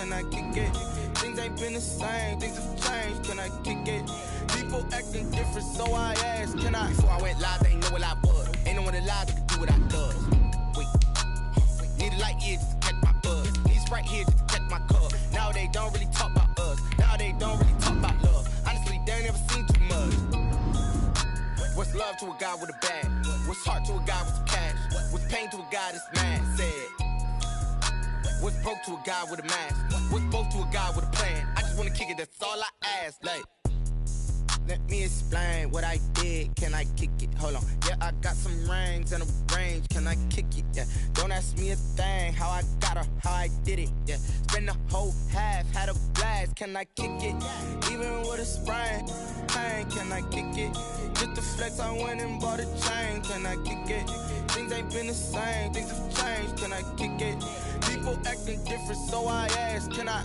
can I kick it? Things ain't been the same, things have changed, can I kick it? People acting different, so I asked, can I? Before I went live, they ain't know what I was. Ain't no one alive that can do what I does. Wait, need a light year just to catch my buzz. Need Sprite here just to catch my cup. Now they don't really talk about us. Now they don't really talk about love. Honestly, they ain't never seen too much. What's love to a guy with a bag? What's heart to a guy with some cash? What's pain to a guy that's mad? Said. What's broke to a guy with a mask? What's both to a guy with a plan? I just wanna kick it, that's all I ask. Like, let me explain what I did. Can I kick it? Hold on. Yeah, I got some rings and a range. Can I kick it? Yeah. Don't ask me a thing. How I got her, how I did it. Yeah. Spend the whole half, had a blast. Can I kick it? Even with a sprain, pain. Can I kick it? Just the flex, I went and bought a chain. Can I kick it? Things ain't been the same. Things have changed. Can I kick it? People acting different, so I ask, can I?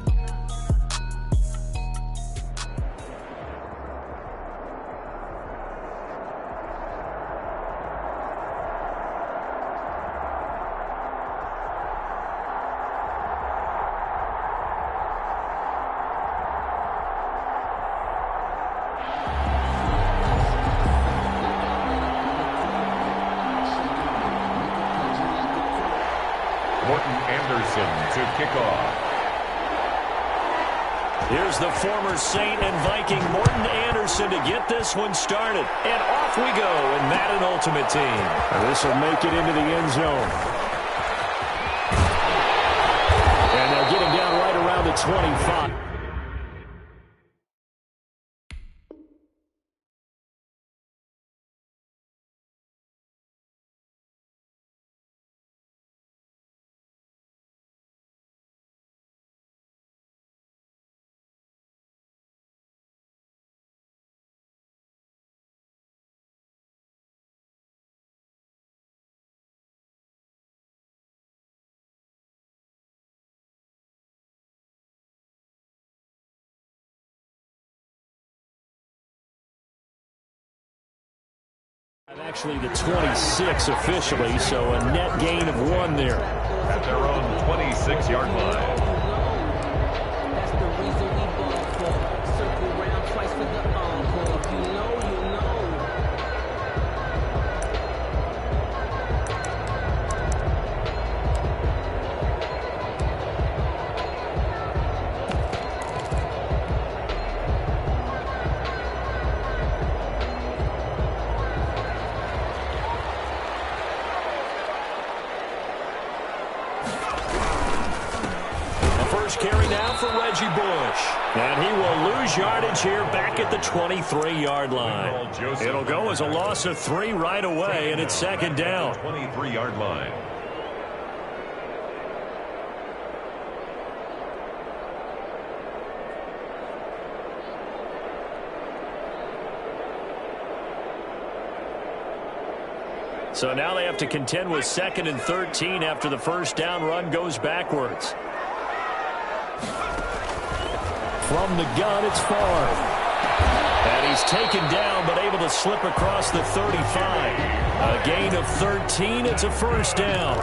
To kick off. Here's the former Saint and Viking Morton Anderson to get this one started. And off we go in Madden Ultimate Team. And this will make it into the end zone. And they'll get him down right around the 25. Actually the 26 officially, so a net gain of 1 there. At their own 26-yard line. That's the reason we bought for. Circle round twice for the encore. If you know, you know. Carry now for Reggie Bush. And he will lose yardage here back at the 23-yard line. It'll go as a loss of 3 right away, and it's second down. 23-yard line. So now they have to contend with 2nd and 13 after the first down run goes backwards. From the gun, it's Favre. And he's taken down, but able to slip across the 35. A gain of 13. It's a first down.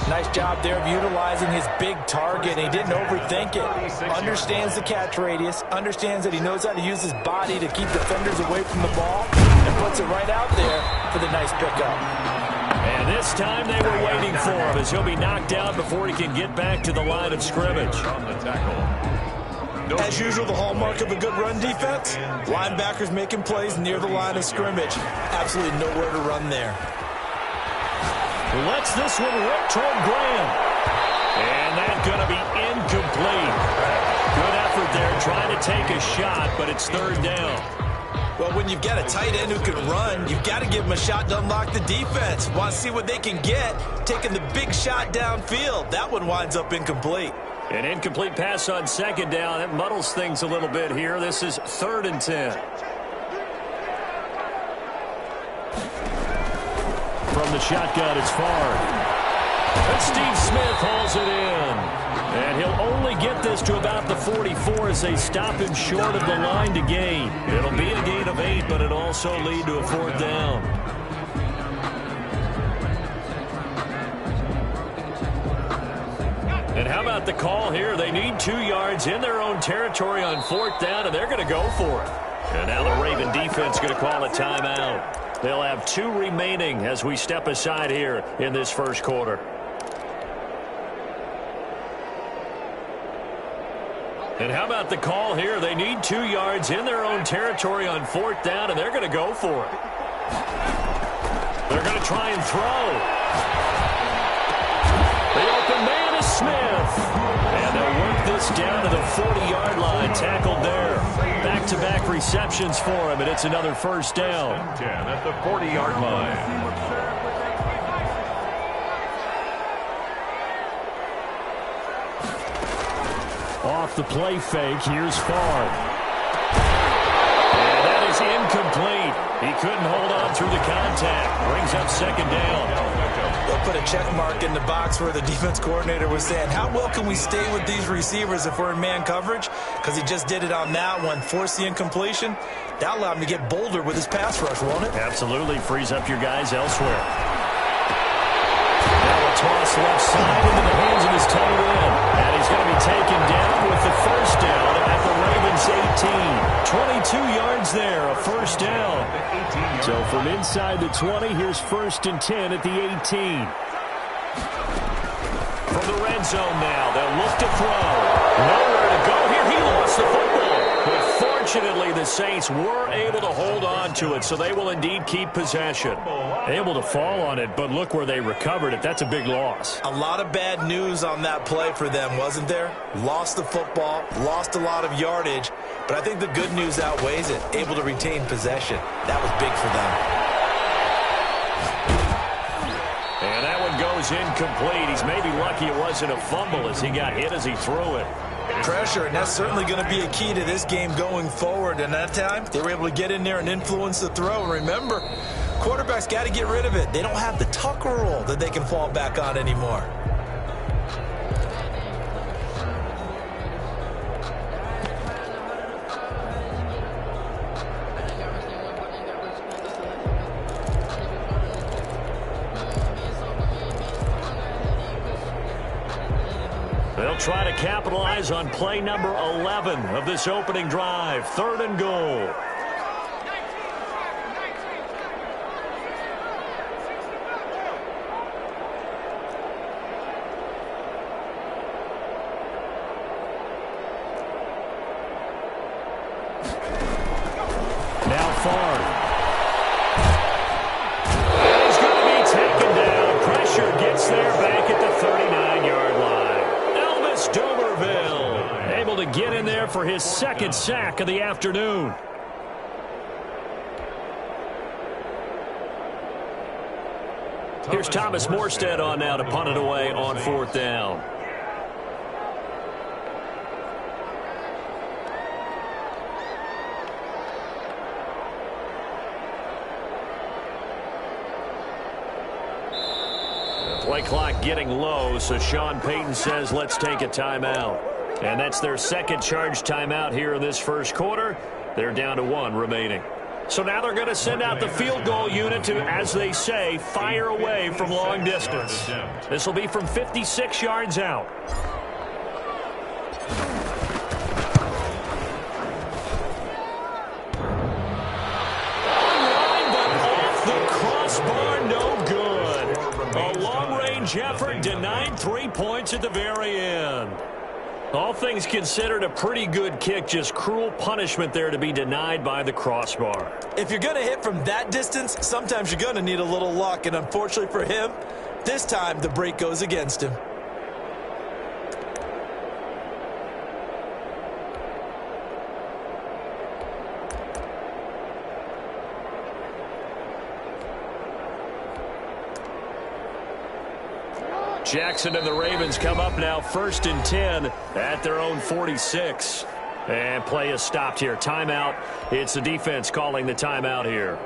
Nice job there of utilizing his big target. He didn't overthink it. Understands the catch radius. Understands that he knows how to use his body to keep defenders away from the ball. And puts it right out there for the nice pickup. And this time they were waiting for him as he'll be knocked out before he can get back to the line of scrimmage. From the tackle. As usual, the hallmark of a good run defense, linebackers making plays near the line of scrimmage. Absolutely nowhere to run there. Lets this one rip toward Graham. And that's going to be incomplete. Good effort there trying to take a shot, but it's third down. Well, when you've got a tight end who can run, you've got to give him a shot to unlock the defense. Want to see what they can get, taking the big shot downfield. That one winds up incomplete. An incomplete pass on second down. That muddles things a little bit here. This is 3rd and 10. From the shotgun, it's Favre. And Steve Smith hauls it in. And he'll only get this to about the 44 as they stop him short of the line to gain. It'll be a gain of 8, but it'll also lead to a 4th down. And how about about the call here? They need 2 yards in their own territory on 4th down, and they're going to go for it. And now the Raven defense going to call a timeout. They'll have 2 remaining as we step aside here in this first quarter. And how about the call here? They need 2 yards in their own territory on 4th down, and they're going to go for it. They're going to try and throw. The open man is Smith. And they'll work this down to the 40-yard line. Tackled there. Back-to-back receptions for him, and it's another first down. 10 at the 40-yard line. Off the play fake, here's Shaud. And that is incomplete. He couldn't hold on through the contact. Brings up second down. They'll put a check mark in the box where the defense coordinator was saying, how well can we stay with these receivers if we're in man coverage? Because he just did it on that one, forced the incompletion. That allowed him to get bolder with his pass rush, won't it? Absolutely. Frees up your guys elsewhere. Now a toss left side into the hands of his tight end. And he's going to be taken down with the first down at the Ravens 18. 22 yards there, a first down. So from inside the 20, here's 1st and 10 at the 18. From the red zone now, they'll look to throw. Nowhere to go here. He lost the football. But fortunately, the Saints were able to hold on to it, so they will indeed keep possession. Able to fall on it, but look where they recovered it. That's a big loss. A lot of bad news on that play for them, wasn't there? Lost the football, lost a lot of yardage, but I think the good news outweighs it. Able to retain possession. That was big for them. And that one goes incomplete. He's maybe lucky it wasn't a fumble as he got hit as he threw it. Pressure, and that's certainly going to be a key to this game going forward. And that time, they were able to get in there and influence the throw. And remember, quarterbacks got to get rid of it. They don't have the Tucker rule that they can fall back on anymore. They'll try to capitalize on play number 11 of this opening drive. 3rd and goal. Now Favre. He's going to be taken down. Pressure gets there back at the 39-yard line. Domerville able to get in there for his 2nd sack of the afternoon. Here's Thomas Morstead on now to punt it away on 4th down. Play clock getting low, so Sean Payton says let's take a timeout. And that's their 2nd charge timeout here in this first quarter. They're down to 1 remaining. So now they're going to send out the field goal unit to, as they say, fire away from long distance. This will be from 56 yards out. Effort denied 3 points at the very end. All things considered, a pretty good kick, just cruel punishment there to be denied by the crossbar. If you're going to hit from that distance, sometimes you're going to need a little luck, and unfortunately for him, this time the break goes against him. Jackson and the Ravens come up now 1st and 10 at their own 46. And play is stopped here. Timeout. It's the defense calling the timeout here.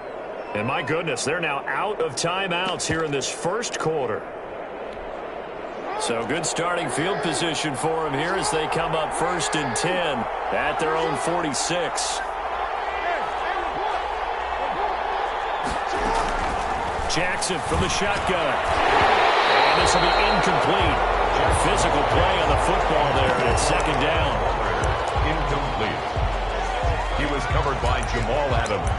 And my goodness, they're now out of timeouts here in this first quarter. So good starting field position for them here as they come up 1st and 10 at their own 46. Jackson from the shotgun. And this will be incomplete. Physical play on the football there, and it's second down. Incomplete. He was covered by Jamal Adams.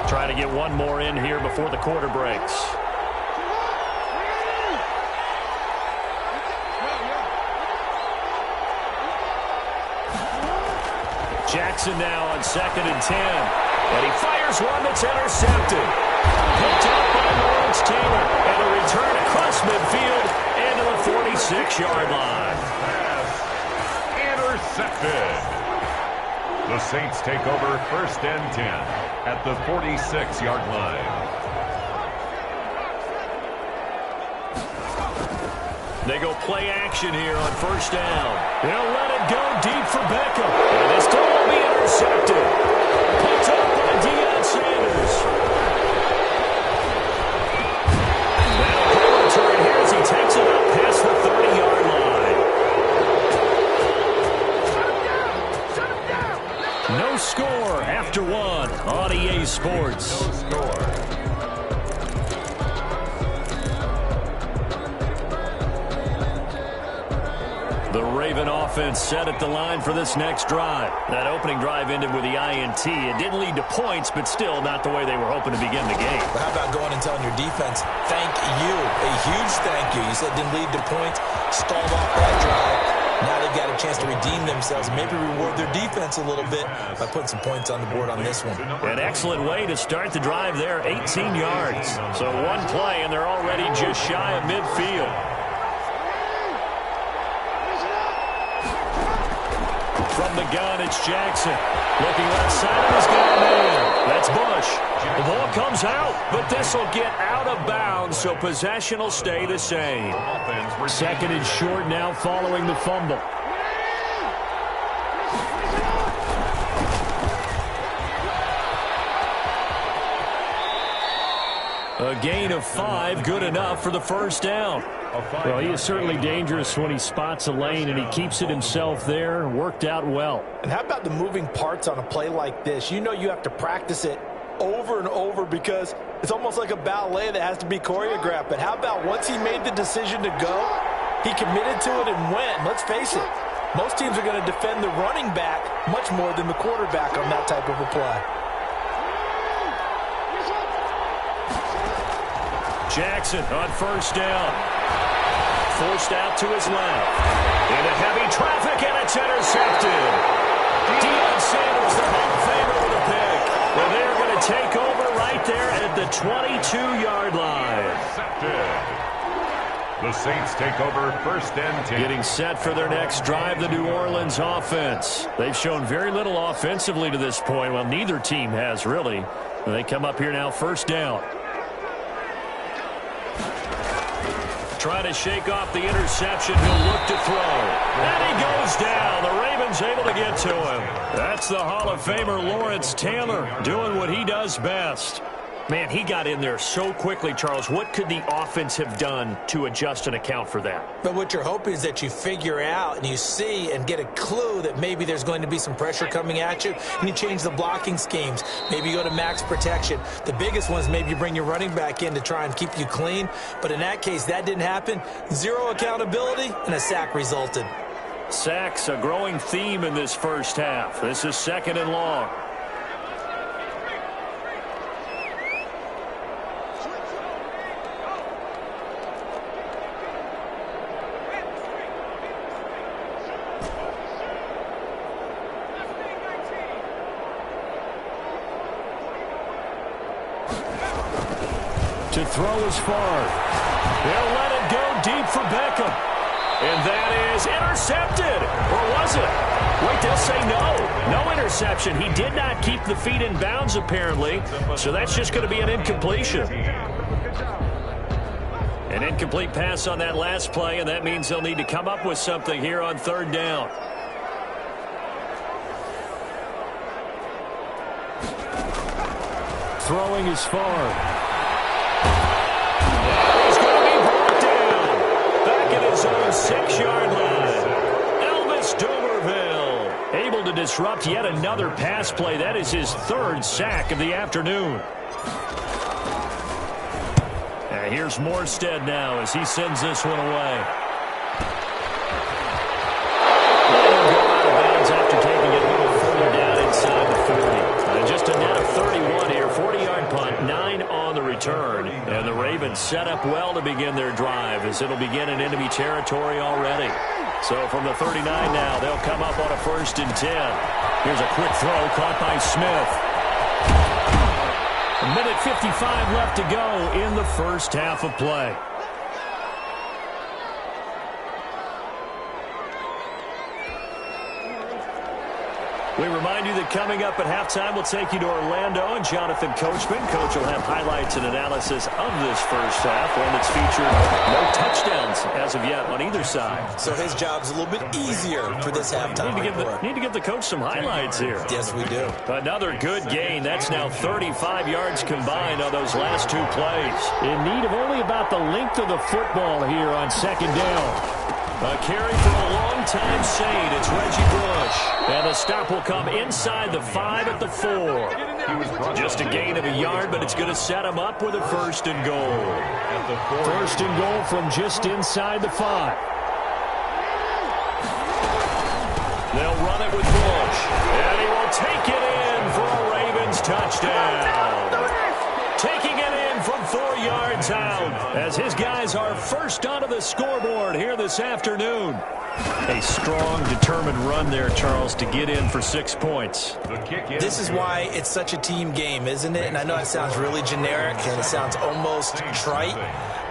Trying to get one more in here before the quarter breaks. Jackson now on 2nd and 10. And he fires one that's intercepted. Picked up by Lawrence Taylor. And a return across midfield into the 46-yard line. Intercepted. The Saints take over 1st and 10 at the 46-yard line. They go play action here on 1st down. They'll let it go deep for Beckham. And this time will be intercepted. Picked up by Deion Sanders. Now a return here as he takes it up past the 30-yard line. No score after one on EA Sports. No score. The Raven offense set at the line for this next drive. That opening drive ended with the INT. It didn't lead to points, but still not the way they were hoping to begin the game. But how about going and telling your defense, thank you, a huge thank you. You said it didn't lead to points, stalled off that drive. Now they've got a chance to redeem themselves, maybe reward their defense a little bit by putting some points on the board on this one. An excellent way to start the drive there, 18 yards. So one play, and they're already just shy of midfield. From the gun, it's Jackson. Looking left side, he's got a man. That's Bush. The ball comes out, but this will get out of bounds, so possession will stay the same. 2nd and short now following the fumble. A gain of 5, good enough for the 1st down. Well, he is certainly dangerous when he spots a lane, and he keeps it himself there. Worked out well. And how about the moving parts on a play like this? You know you have to practice it over and over because it's almost like a ballet that has to be choreographed. But how about once he made the decision to go, he committed to it and went. Let's face it, most teams are going to defend the running back much more than the quarterback on that type of a play. Jackson on 1st down. Forced out to his left. Into heavy traffic, and it's intercepted. Deion Sanders, the Hall of Famer, with a pick. Well, they're going to take over right there at the 22-yard line. Intercepted. The Saints take over 1st and 10. Getting set for their next drive, the New Orleans offense. They've shown very little offensively to this point. Well, neither team has, really. They come up here now 1st down. Trying to shake off the interception. He'll look to throw. And he goes down. The Ravens able to get to him. That's the Hall of Famer Lawrence Taylor doing what he does best. Man, he got in there so quickly, Charles. What could the offense have done to adjust and account for that? But what you're hoping is that you figure out and you see and get a clue that maybe there's going to be some pressure coming at you, and you change the blocking schemes. Maybe you go to max protection. The biggest one is maybe you bring your running back in to try and keep you clean. But in that case, that didn't happen. Zero accountability, and a sack resulted. Sacks, a growing theme in this 1st half. This is 2nd and long. To throw is far. They'll let it go deep for Beckham. And that is intercepted. Or was it? Wait, they'll say no. No interception. He did not keep the feet in bounds, apparently. So that's just going to be an incompletion. An incomplete pass on that last play, and that means they'll need to come up with something here on 3rd down. Throwing is far. His own 6-yard line. Elvis Dumerville able to disrupt yet another pass play. That is his 3rd sack of the afternoon. here's Morstead now as he sends this one away. He'll go out of bounds after taking it a little further down inside the 40. And just a net of 31 here. 40-yard punt, 9 on the return. And the Ravens set up well to begin their drive as it'll begin in enemy territory already. So from the 39 now, they'll come up on a 1st and 10. Here's a quick throw caught by Smith. A minute 55 left to go in the first half of play. We remind you that coming up at halftime, we'll take you to Orlando and Jonathan Coachman. Coach will have highlights and analysis of this first half, one that's featured no touchdowns as of yet on either side. So his job's a little bit easier for this halftime. Need to give the coach some highlights here. Yes, we do. Another good gain. That's now 35 yards combined on those last 2 plays. In need of only about the length of the football here on 2nd down. A carry for a long-time Saint. It's Reggie Bush. And the stop will come inside the 5 at the 4. Just a gain of a yard, but it's going to set him up with a 1st and goal. 1st and goal from just inside the 5. They'll run it with Bush. And he will take it in for a Ravens touchdown. Taking it in from 4 yards out as his guys are first onto the scoreboard here this afternoon. A strong, determined run there, Charles, to get in for 6 points. This is why it's such a team game, isn't it? And I know it sounds really generic and it sounds almost trite,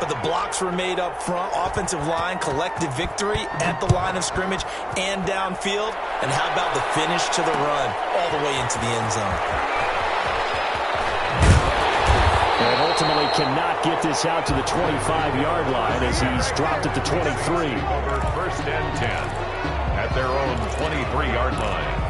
but the blocks were made up front, offensive line, collective victory at the line of scrimmage and downfield. And how about the finish to the run all the way into the end zone? And ultimately cannot get this out to the 25-yard line as he's dropped at the 23. Over 1st and 10 at their own 23-yard line.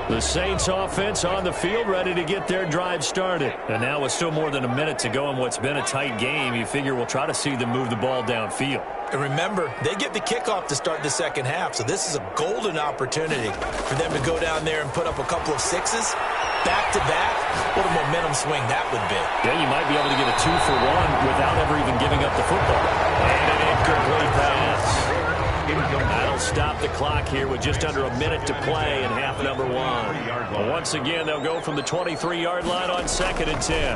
The Saints offense on the field ready to get their drive started. And now with still more than a minute to go in what's been a tight game, you figure we'll try to see them move the ball downfield. And remember, they get the kickoff to start the second half, so this is a golden opportunity for them to go down there and put up a couple of 6s. Back-to-back, what a momentum swing that would be. Yeah, you might be able to get a 2-for-1 without ever even giving up the football. And an incomplete pass. That'll stop the clock here with just under a minute to play in half number 1. But once again, they'll go from the 23-yard line on 2nd and 10.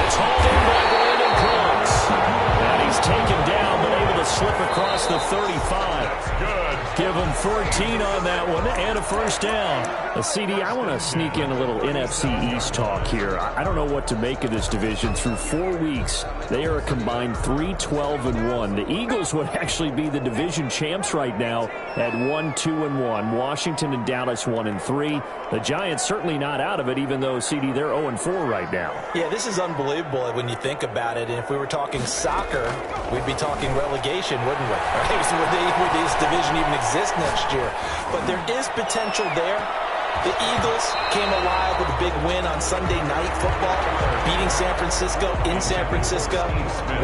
It's hauled in by Brandon Cooks. And he's taken down, but able to slip across the 35. Good. Give him 14 on that one and a 1st down. CD, I want to sneak in a little NFC East talk here. I don't know what to make of this division. Through 4 weeks, they are a combined 3-12-1. The Eagles would actually be the division champs right now at 1-2-1. Washington and Dallas 1-3. The Giants certainly not out of it, even though, CD, they're 0-4 right now. Yeah, this is unbelievable when you think about it. And if we were talking soccer, we'd be talking relegation, wouldn't we? Would this division even exist next year? But there is potential there. The Eagles came alive with a big win on Sunday Night Football, beating San Francisco in San Francisco.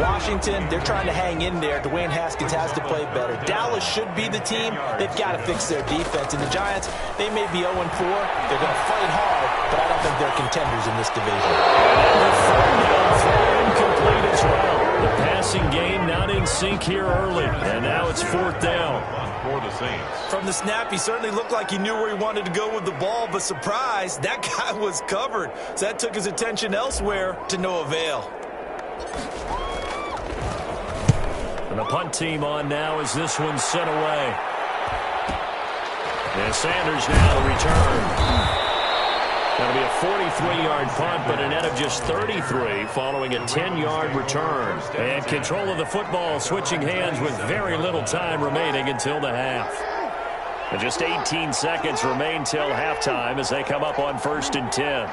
Washington, they're trying to hang in there. Dwayne Haskins has to play better. Dallas should be the team. They've got to fix their defense. And the Giants, they may be 0-4. They're going to fight hard, but I don't think they're contenders in this division. The 3rd down throw incomplete as well. The passing game not in sync here early. And now it's 4th down. For the Saints. From the snap, he certainly looked like he knew where he wanted to go with the ball, but surprise, that guy was covered. So that took his attention elsewhere to no avail. And the punt team on now as this one's sent away. And Sanders now to return. That'll be a 43-yard punt, but a net of just 33 following a 10-yard return. And control of the football switching hands with very little time remaining until the half. And just 18 seconds remain till halftime as they come up on 1st and 10.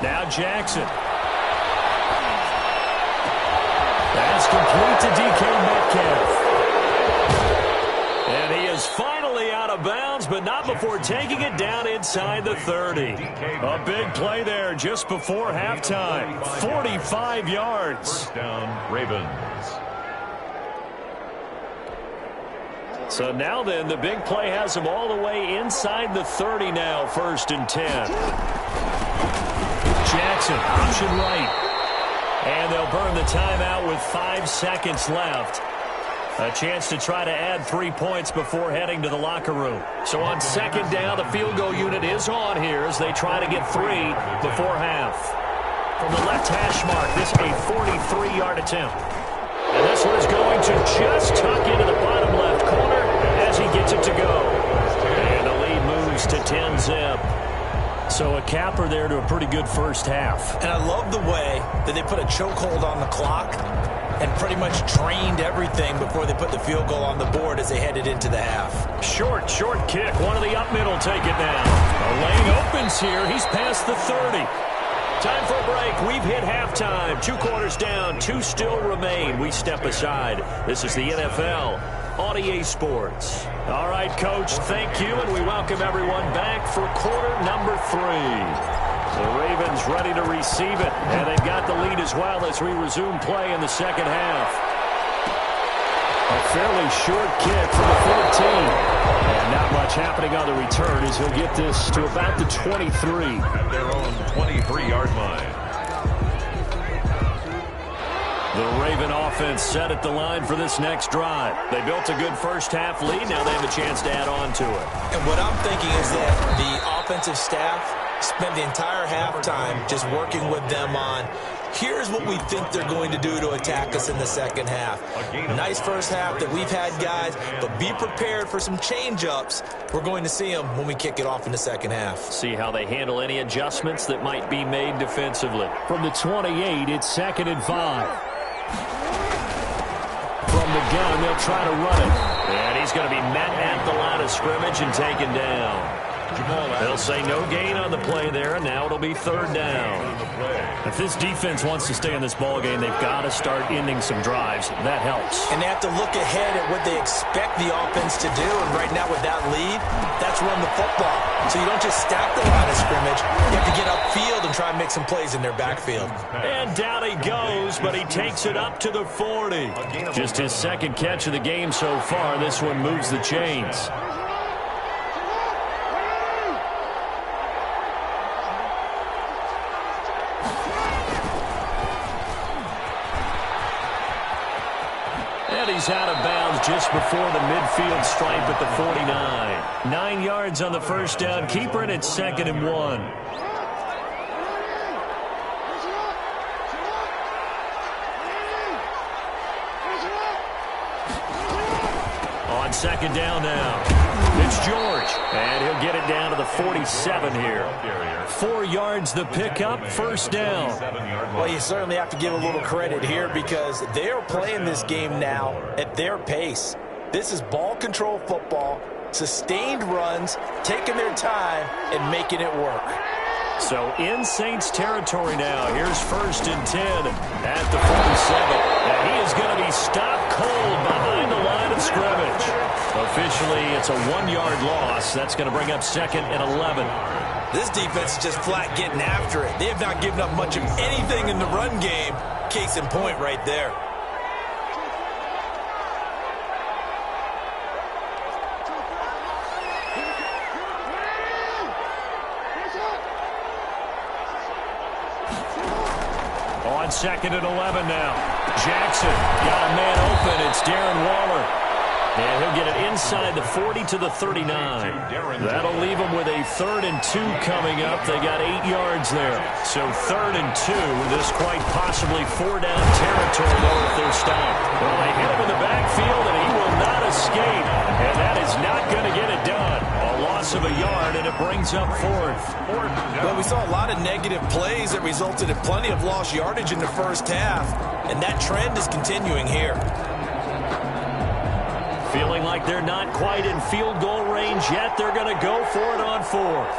Now Jackson. That's complete to DK Metcalf. And he is finally out of bounds, yards, but not before taking it down inside the 30. A big play there just before halftime. 45 yards. First down, Ravens. So now then, the big play has them all the way inside the 30 now, 1st and 10. Jackson, option right. And they'll burn the timeout with 5 seconds left. A chance to try to add 3 points before heading to the locker room. So on 2nd down, the field goal unit is on here as they try to get 3 before half. From the left hash mark, this a 43-yard attempt. And this one is going to just tuck into the bottom left corner as he gets it to go. And the lead moves to 10-zip. So a capper there to a pretty good first half. And I love the way that they put a chokehold on the clock and pretty much drained everything before they put the field goal on the board as they headed into the half. Short kick. One of the up middle take it down. A lane opens here. He's past the 30. Time for a break. We've hit halftime. 2 quarters down. 2 still remain. We step aside. This is the NFL on EA Sports. All right, Coach, thank you, and we welcome everyone back for quarter number 3. The Ravens ready to receive it, and they've got the lead as well as we resume play in the second half. A fairly short kick from the 14. And not much happening on the return as he'll get this to about the 23. At their own 23-yard line. The Raven offense set at the line for this next drive. They built a good first half lead. Now they have a chance to add on to it. And what I'm thinking is that the offensive staff spent the entire halftime just working with them on, here's what we think they're going to do to attack us in the second half. Nice first half that we've had, guys, but be prepared for some change-ups. We're going to see them when we kick it off in the second half. See how they handle any adjustments that might be made defensively. From the 28, it's 2nd and 5. From the gun, they'll try to run it. And he's going to be met at the line of scrimmage and taken down. They'll say no gain on the play there, and now it'll be 3rd down. If this defense wants to stay in this ballgame, they've got to start ending some drives. That helps. And they have to look ahead at what they expect the offense to do. And right now with that lead, that's run the football. So you don't just stack the line of scrimmage. You have to get upfield and try and make some plays in their backfield. And down he goes, but he takes it up to the 40. Just his 2nd catch of the game so far. This one moves the chains. He's out of bounds just before the midfield stripe at the 49. 9 yards on the first down. Keeper, and it's 2nd and 1. On 2nd down now. It's George, and he'll get it down to the 47 here. 4 yards the pickup, 1st down. Well, you certainly have to give a little credit here because they are playing this game now at their pace. This is ball control football, sustained runs, taking their time, and making it work. So in Saints territory now. Here's 1st and 10 at the 47. And he is going to be stopped cold behind the line of scrimmage. Officially, it's a 1-yard loss. That's going to bring up 2nd and 11. This defense is just flat getting after it. They have not given up much of anything in the run game. Case in point right there. On 2nd and 11 now. Jackson got a man open. It's Darren Waller. And he'll get it inside the 40 to the 39. That'll leave them with a 3rd and 2 coming up. They got 8 yards there. So 3rd and 2. This quite possibly 4-down territory, though, if they're stopped. Well, they hit him in the backfield, and he will not escape. And that is not going to get it done. A loss of a yard, and it brings up 4th. Well, we saw a lot of negative plays that resulted in plenty of lost yardage in the first half. And that trend is continuing here. Feeling like they're not quite in field goal range yet. They're going to go for it on 4th.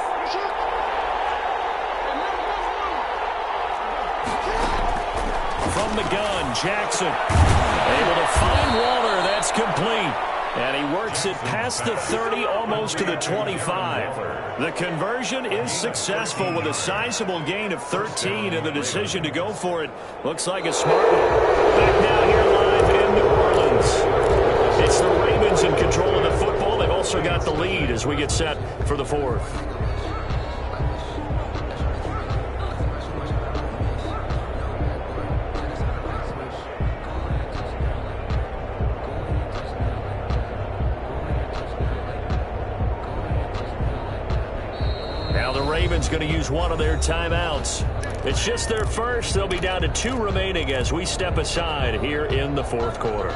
From the gun, Jackson able to find Waller. That's complete. And he works it past the 30, almost to the 25. The conversion is successful with a sizable gain of 13, and the decision to go for it looks like a smart one. Back now here live in New Orleans. It's the Ravens in control of the football. They've also got the lead as we get set for the fourth. Ravens going to use one of their timeouts. It's just their first. They'll be down to 2 remaining as we step aside here in the fourth quarter.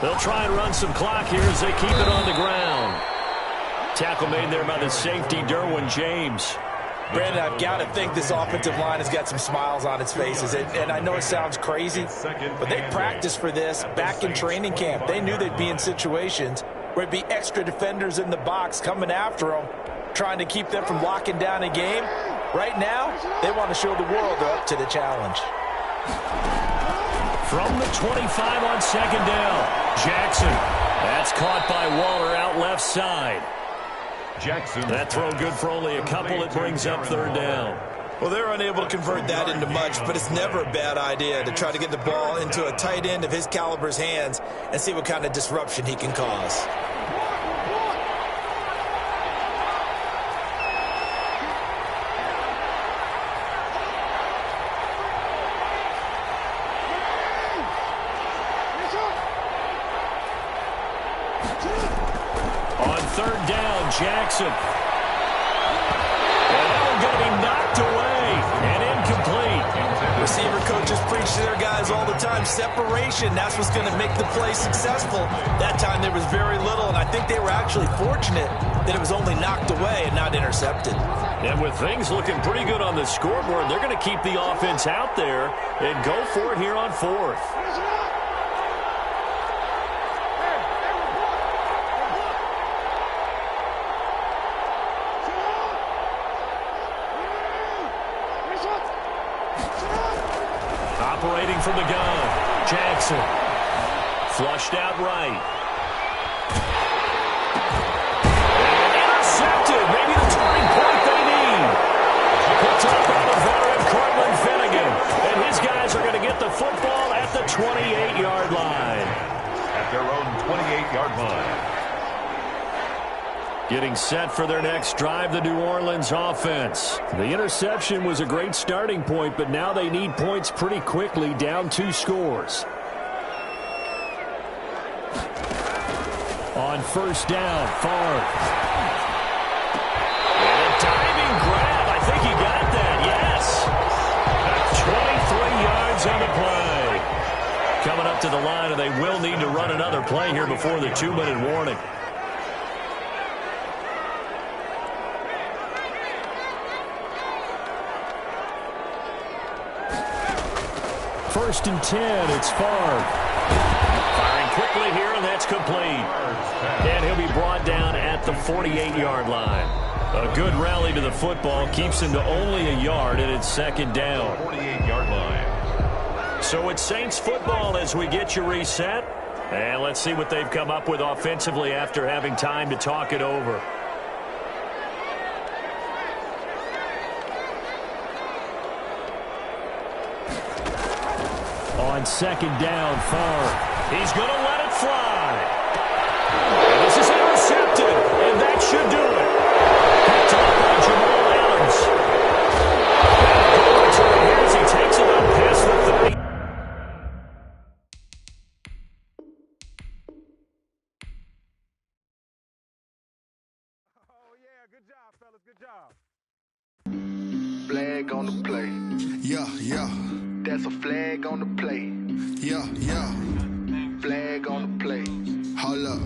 They'll try and run some clock here as they keep it on the ground. Tackle made there by the safety, Derwin James. Brandon, I've got to think this offensive line has got some smiles on its faces. And I know it sounds crazy, but they practiced for this back in training camp. They knew they'd be in situations where it'd be extra defenders in the box coming after them, trying to keep them from locking down a game. Right now, they want to show the world they're up to the challenge. From the 25 on second down, Jackson. That's caught by Waller out left side. Jackson. That throw good for only a couple. It brings up third down. Well, they're unable to convert that into much, but it's never a bad idea to try to get the ball into a tight end of his caliber's hands and see what kind of disruption he can cause. Third down, Jackson. And that one going to be knocked away and incomplete. Receiver coaches preach to their guys all the time. Separation, that's what's going to make the play successful. That time there was very little, and I think they were actually fortunate that it was only knocked away and not intercepted. And with things looking pretty good on the scoreboard, they're going to keep the offense out there and go for it here on fourth. Operating from the gun, Jackson. Flushed out right. And intercepted. Maybe the turning point they need. Picked up by the veteran Cortland Finnegan. And his guys are going to get the football at the 28-yard line. At their own 28-yard line. Getting set for their next drive, the New Orleans offense. The interception was a great starting point, but now they need points pretty quickly, down 2 scores. On first down, Favre. And a diving grab. I think he got that, yes. 23 yards on the play. Coming up to the line, and they will need to run another play here before the 2-minute warning. First and 10, it's Favre. Firing quickly here, and that's complete. And he'll be brought down at the 48-yard line. A good rally to the football keeps him to only a yard, and it's second down. 48-yard line. So it's Saints football as we get you reset. And let's see what they've come up with offensively after having time to talk it over. On second down, Favre. He's going to let it fly. And this is intercepted, and that should do it. Picked up by Jamal Adams. And as he takes it up past the 30. Oh, yeah, good job, fellas, good job. Flag on the play. Yeah, yeah. That's a flag on the play. Yeah, yeah. Flag on the play. Hold up.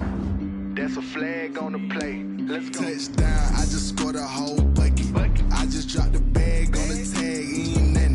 That's a flag on the play. Let's go. Touchdown, I just scored a whole bucket. I just dropped the bag on the tag, ain't nothing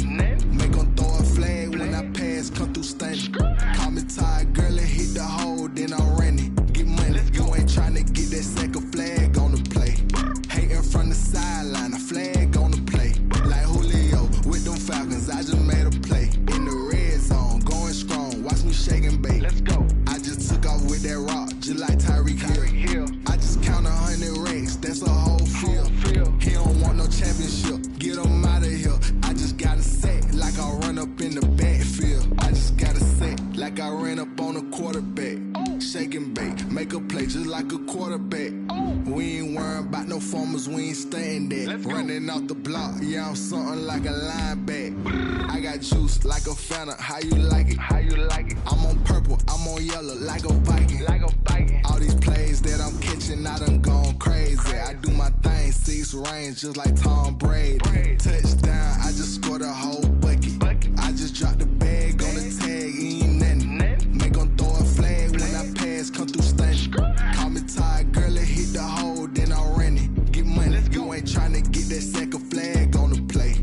promise we ain't staying there. Running off the block, yeah, I'm something like a linebacker. I got juice like a Fanta, how you like it? How you like it? I'm on purple, I'm on yellow, like a Viking. Like a Viking. All these plays that I'm catching, I done gone crazy. I do my thing, 6 range, just like Tom Brady. Touchdown, I just scored a whole bucket. I just dropped the bag on the tag, ain't nothing. Make 'em throw a flag when I pass, come through stunning. Call me tired, girl, it hit the hole, then I ran it. Get money, you ain't tryna get that second flag on the play.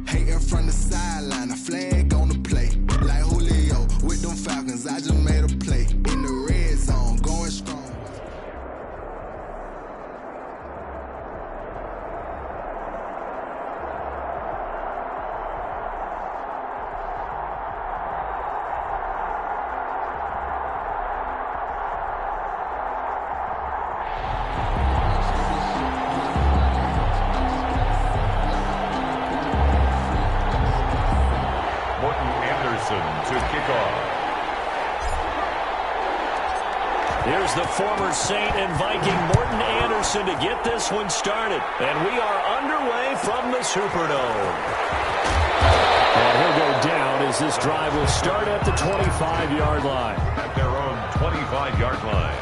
Hating from the sideline, a flag on the play. Like Julio with them Falcons, I just made a play. In the red zone, going strong. To kick off. Here's the former Saint and Viking Morton Anderson to get this one started. And we are underway from the Superdome. And he'll go down as this drive will start at the 25-yard line. At their own 25-yard line.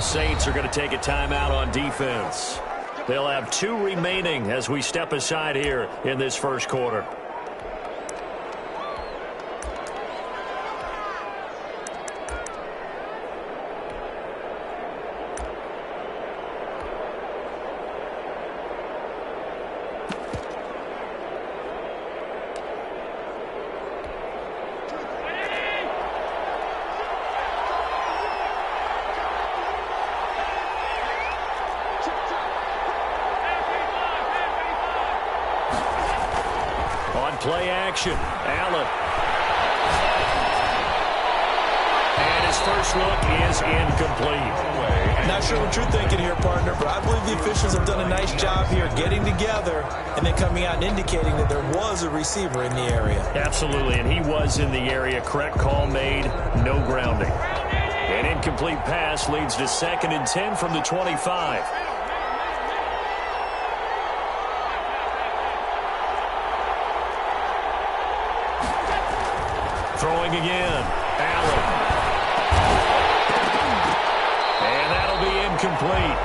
Saints are going to take a timeout on defense. They'll have 2 remaining as we step aside here in this first quarter. Play action. Allen. And his first look is incomplete. Not sure what you're thinking here, partner, but I believe the officials have done a nice job here getting together and then coming out and indicating that there was a receiver in the area. Absolutely, and he was in the area. Correct call made. No grounding. An incomplete pass leads to 2nd and 10 from the 25. Throwing again. Allen. And that'll be incomplete.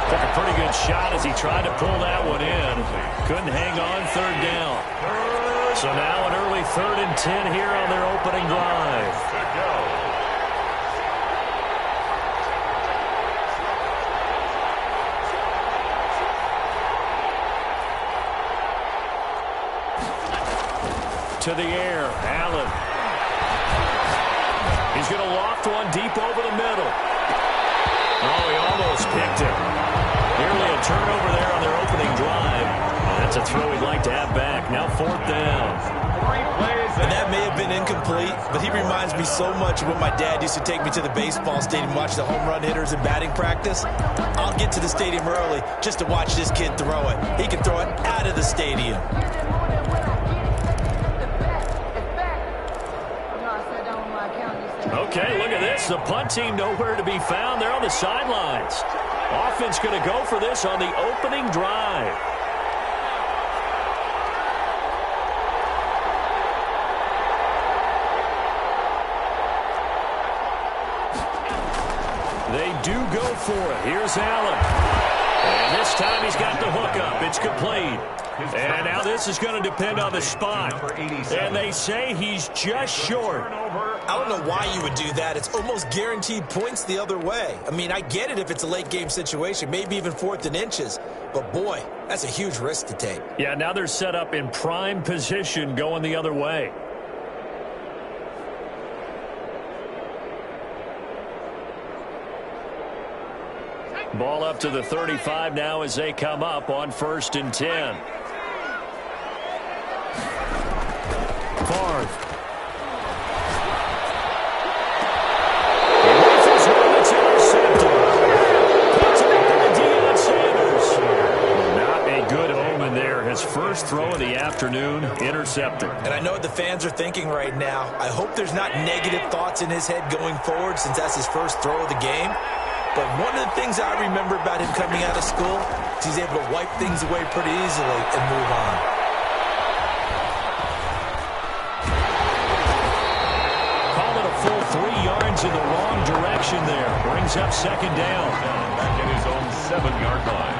Took a pretty good shot as he tried to pull that one in. Couldn't hang on 3rd down. So now an early 3rd and 10 here on their opening drive. To the air. Allen. He's going to loft one deep over the middle. Oh, he almost picked it. Nearly a turnover there on their opening drive. And that's a throw he'd like to have back. Now 4th down. And that may have been incomplete, but he reminds me so much of when my dad used to take me to the baseball stadium, watch the home run hitters in batting practice. I'll get to the stadium early just to watch this kid throw it. He can throw it out of the stadium. Okay, look at this. The punt team nowhere to be found. They're on the sidelines. Offense going to go for this on the opening drive. They do go for it. Here's Allen. And this time he's got the hook up. It's complete. And now this is going to depend on the spot. And they say he's just short. I don't know why you would do that. It's almost guaranteed points the other way. I mean, I get it if it's a late game situation, maybe even 4th and inches. But, boy, that's a huge risk to take. Yeah, now they're set up in prime position going the other way. Ball up to the 35 now as they come up on 1st and 10. Favre. He reaches one that's intercepted. Puts it into Deion Sanders. Not a good omen there. His first throw of the afternoon, intercepted. And I know what the fans are thinking right now. I hope there's not negative thoughts in his head going forward since that's his first throw of the game. But one of the things I remember about him coming out of school is he's able to wipe things away pretty easily and move on. Call it a full 3 yards in the wrong direction there. Brings up 2nd down. Back at his own 7-yard line.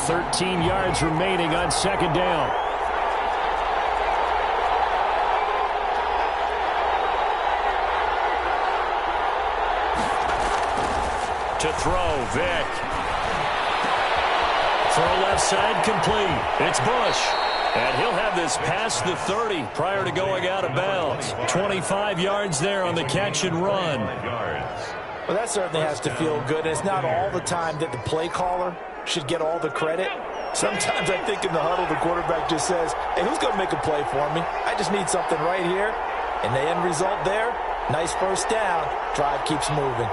$13 yards remaining on 2nd down. To throw, Vick. Throw left side complete. It's Bush. And he'll have this past the 30 prior to going out of bounds. 25 yards there on the catch and run. Well, that certainly has to feel good. It's not all the time that the play caller should get all the credit. Sometimes I think in the huddle the quarterback just says, hey, who's going to make a play for me? I just need something right here. And the end result there, nice first down. Drive keeps moving.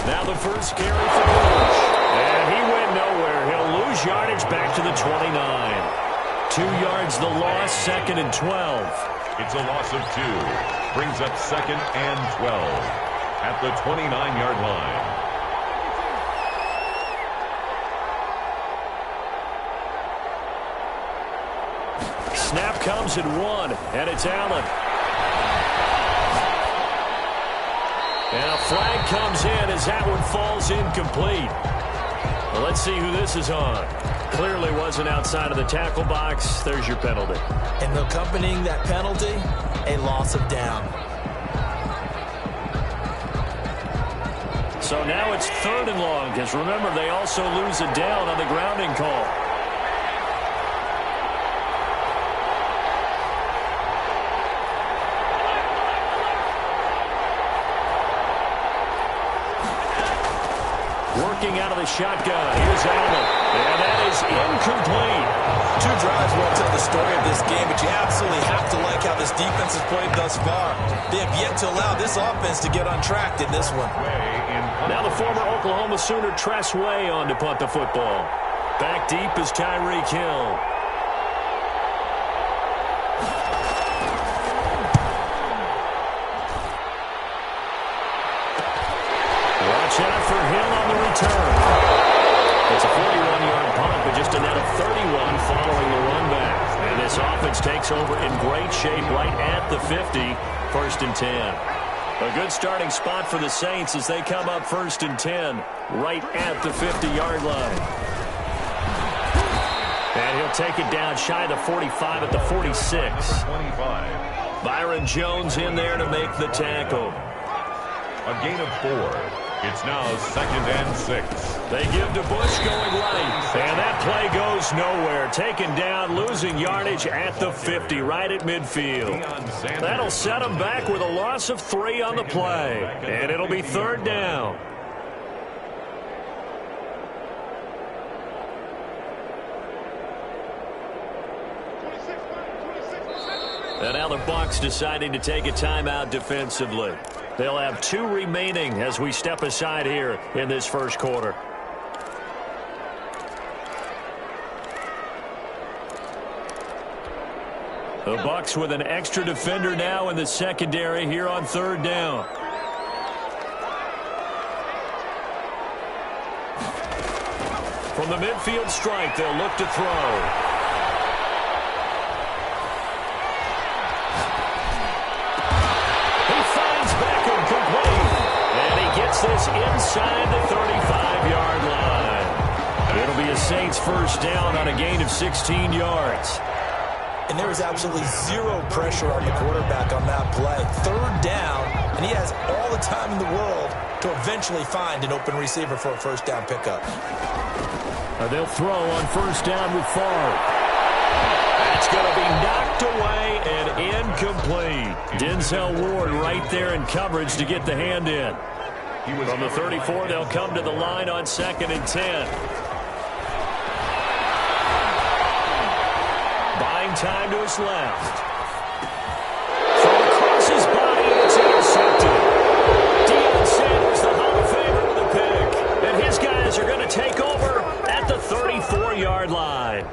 Now the first carry for Bush. And he went nowhere. He'll lose yardage back to the 29. 2 yards the loss, 2nd and 12. It's a loss of 2. Brings up 2nd and 12 at the 29-yard line. Snap comes at 1, and it's Allen. And a flag comes in as that one falls incomplete. Well, let's see who this is on. Clearly wasn't outside of the tackle box. There's your penalty. And accompanying that penalty, a loss of down. So now it's 3rd and long, because remember, they also lose a down on the grounding call. Working out of the shotgun. Here's Allen. And that is incomplete. 2 drives won't tell the story of this game, but you absolutely have to like how this defense has played thus far. They have yet to allow this offense to get on track in this one. Now the former Oklahoma Sooner Tress Way on to punt the football. Back deep is Tyreek Hill. Watch out for Hill on the return. It's a 41-yard punt, but just a net of 31 following the run back. And this offense takes over in great shape right at the 50, 1st and 10. A good starting spot for the Saints as they come up 1st and 10, right at the 50-yard line. And he'll take it down shy of the 45 at the 46. 25. Byron Jones in there to make the tackle. A gain of 4. It's now 2nd and 6. They give to Bush going right. And that play goes nowhere. Taken down, losing yardage at the 50, right at midfield. That'll set them back with a loss of 3 on the play. And it'll be 3rd down. And now the Bucs deciding to take a timeout defensively. They'll have 2 remaining as we step aside here in this first quarter. The Bucs with an extra defender now in the secondary here on 3rd down. From the midfield strike, they'll look to throw. This inside the 35-yard line. It'll be a Saints first down on a gain of 16 yards. And there is absolutely 0 pressure on the quarterback on that play. 3rd down, and he has all the time in the world to eventually find an open receiver for a first down pickup. They'll throw on 1st down with Favre. That's going to be knocked away and incomplete. Denzel Ward right there in coverage to get the hand in. From the 34, they'll come to the line on 2nd and 10. Buying time to his left. From across his body, it's intercepted. Deion Sanders, the Hall of Famer, with a pick. And his guys are going to take over at the 34-yard line.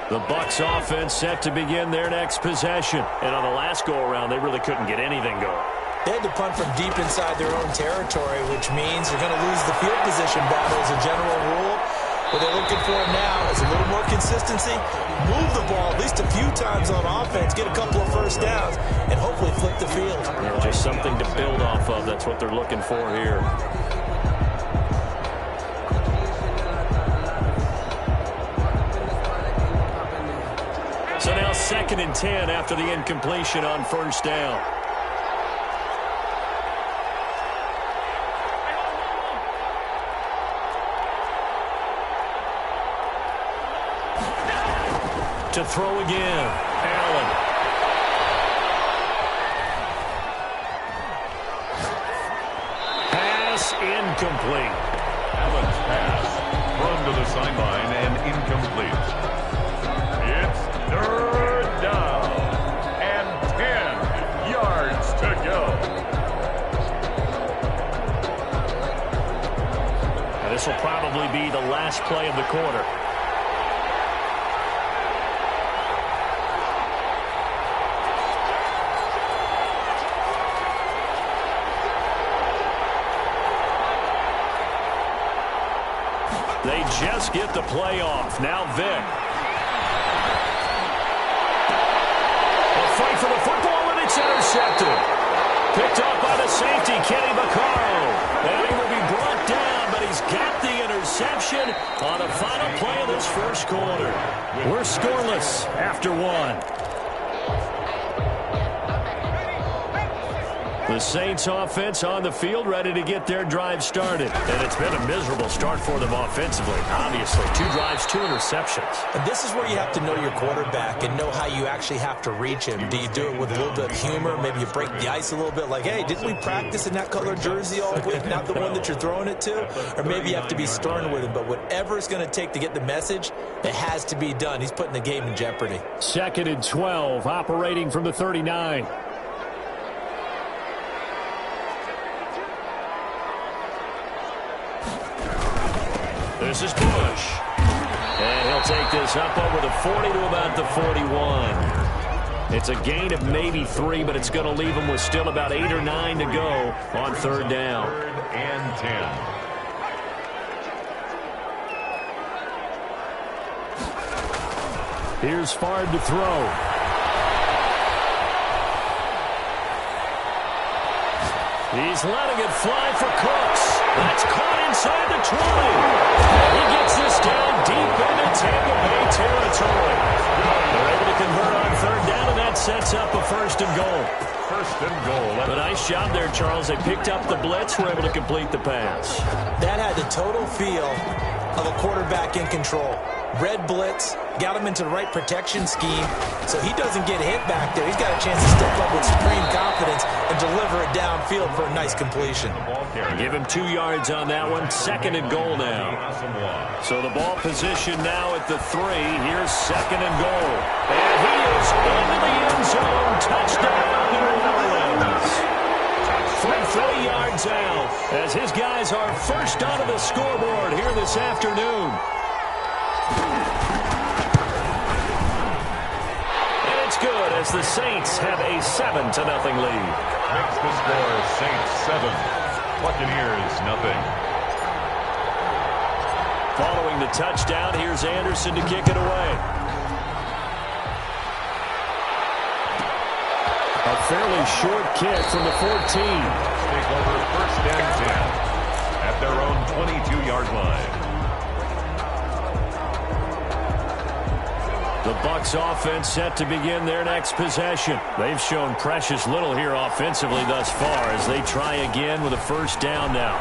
The Bucs offense set to begin their next possession. And on the last go-around, they really couldn't get anything going. They had to punt from deep inside their own territory, which means they're going to lose the field position battle as a general rule. What they're looking for now is a little more consistency, move the ball at least a few times on offense, get a couple of first downs, and hopefully flip the field. Yeah, just something to build off of. That's what they're looking for here. So now 2nd and 10 after the incompletion on first down. To throw again, Allen. Pass incomplete. Allen's pass thrown to the sideline and incomplete. It's 3rd down and 10 yards to go. Now this will probably be the last play of the quarter. They just get the play off. Now Vic. A fight for the football, and it's intercepted. Picked off by the safety, Kenny Vaccaro. And he will be brought down, but he's got the interception on the final play of this first quarter. We're scoreless after 1. The Saints offense on the field, ready to get their drive started. And it's been a miserable start for them offensively. Obviously, 2 drives, 2 interceptions. And this is where you have to know your quarterback and know how you actually have to reach him. Do you do it with a little bit of humor? Maybe you break the ice a little bit like, hey, didn't we practice in that color jersey all week, not the one that you're throwing it to? Or maybe you have to be stern with him. But whatever it's going to take to get the message, it has to be done. He's putting the game in jeopardy. 2nd and 12, operating from the 39. This is Bush. And he'll take this up over the 40 to about the 41. It's a gain of maybe 3, but it's going to leave him with still about 8 or 9 to go on 3rd down. 3rd and 10. Here's Fard to throw. He's letting it fly for Cooks. That's caught inside the 20. And he gets this down deep into Tampa Bay territory. They're able to convert on 3rd down, and that sets up a 1st and goal. 1st and goal. A nice job there, Charles. They picked up the blitz, were able to complete the pass. That had the total feel of a quarterback in control. Red blitz, got him into the right protection scheme, so he doesn't get hit back there. He's got a chance to step up with supreme confidence and deliver it downfield for a nice completion. Give him 2 yards on that one. 2nd and goal now. So the ball position now at the 3. Here's 2nd and goal. And he is into the end zone. Touchdown, New Orleans. From 3 yards out, as his guys are first onto the scoreboard here this afternoon. And it's good as the Saints have a 7-0 lead. Makes the score Saints 7, Buccaneers 0. Following the touchdown, here's Anderson to kick it away. A fairly short kick from the 14. Take over 1st and 10 at their own 22-yard line. The Bucs offense set to begin their next possession. They've shown precious little here offensively thus far as they try again with a 1st down now.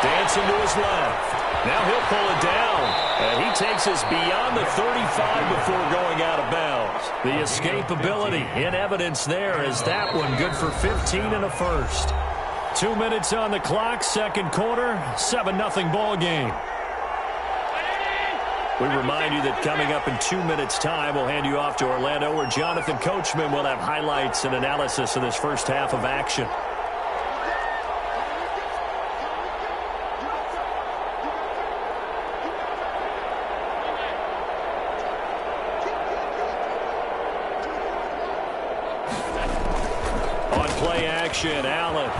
Dancing to his left. Now he'll pull it down. And he takes us beyond the 35 before going out of bounds. The escapability in evidence there as that one good for 15 and a first. 2 minutes on the clock, second quarter, 7-0 ball game. We remind you that coming up in 2 minutes' time, we'll hand you off to Orlando, where Jonathan Coachman will have highlights and analysis of this first half of action. On play action, Allen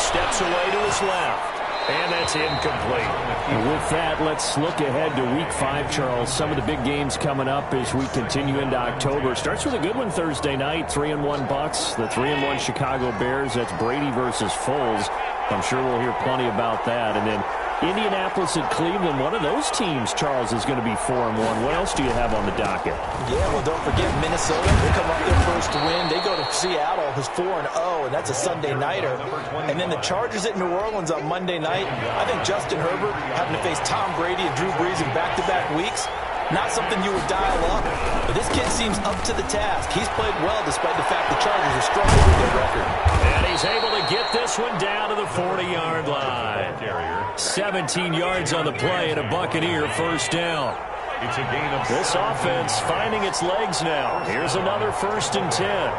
steps away to his left. And that's incomplete. And with that, let's look ahead to Week 5, Charles. Some of the big games coming up as we continue into October. Starts with a good one Thursday night, 3-1 Bucks, the 3-1 Chicago Bears. That's Brady versus Foles. I'm sure we'll hear plenty about that. And then Indianapolis and Cleveland, one of those teams, Charles, is going to be 4-1. What else do you have on the docket? Yeah, well, don't forget Minnesota. They come up their first win. They go to Seattle, who's 4-0, and that's a Sunday nighter. And then the Chargers at New Orleans on Monday night. I think Justin Herbert having to face Tom Brady and Drew Brees in back-to-back weeks, not something you would dial up. But this kid seems up to the task. He's played well despite the fact the Chargers are struggling with their record. And he's able to get this one down to the 40-yard line. 17 yards on the play and a Buccaneer first down. It's a gain of this offense finding its legs now. Here's another 1st and 10.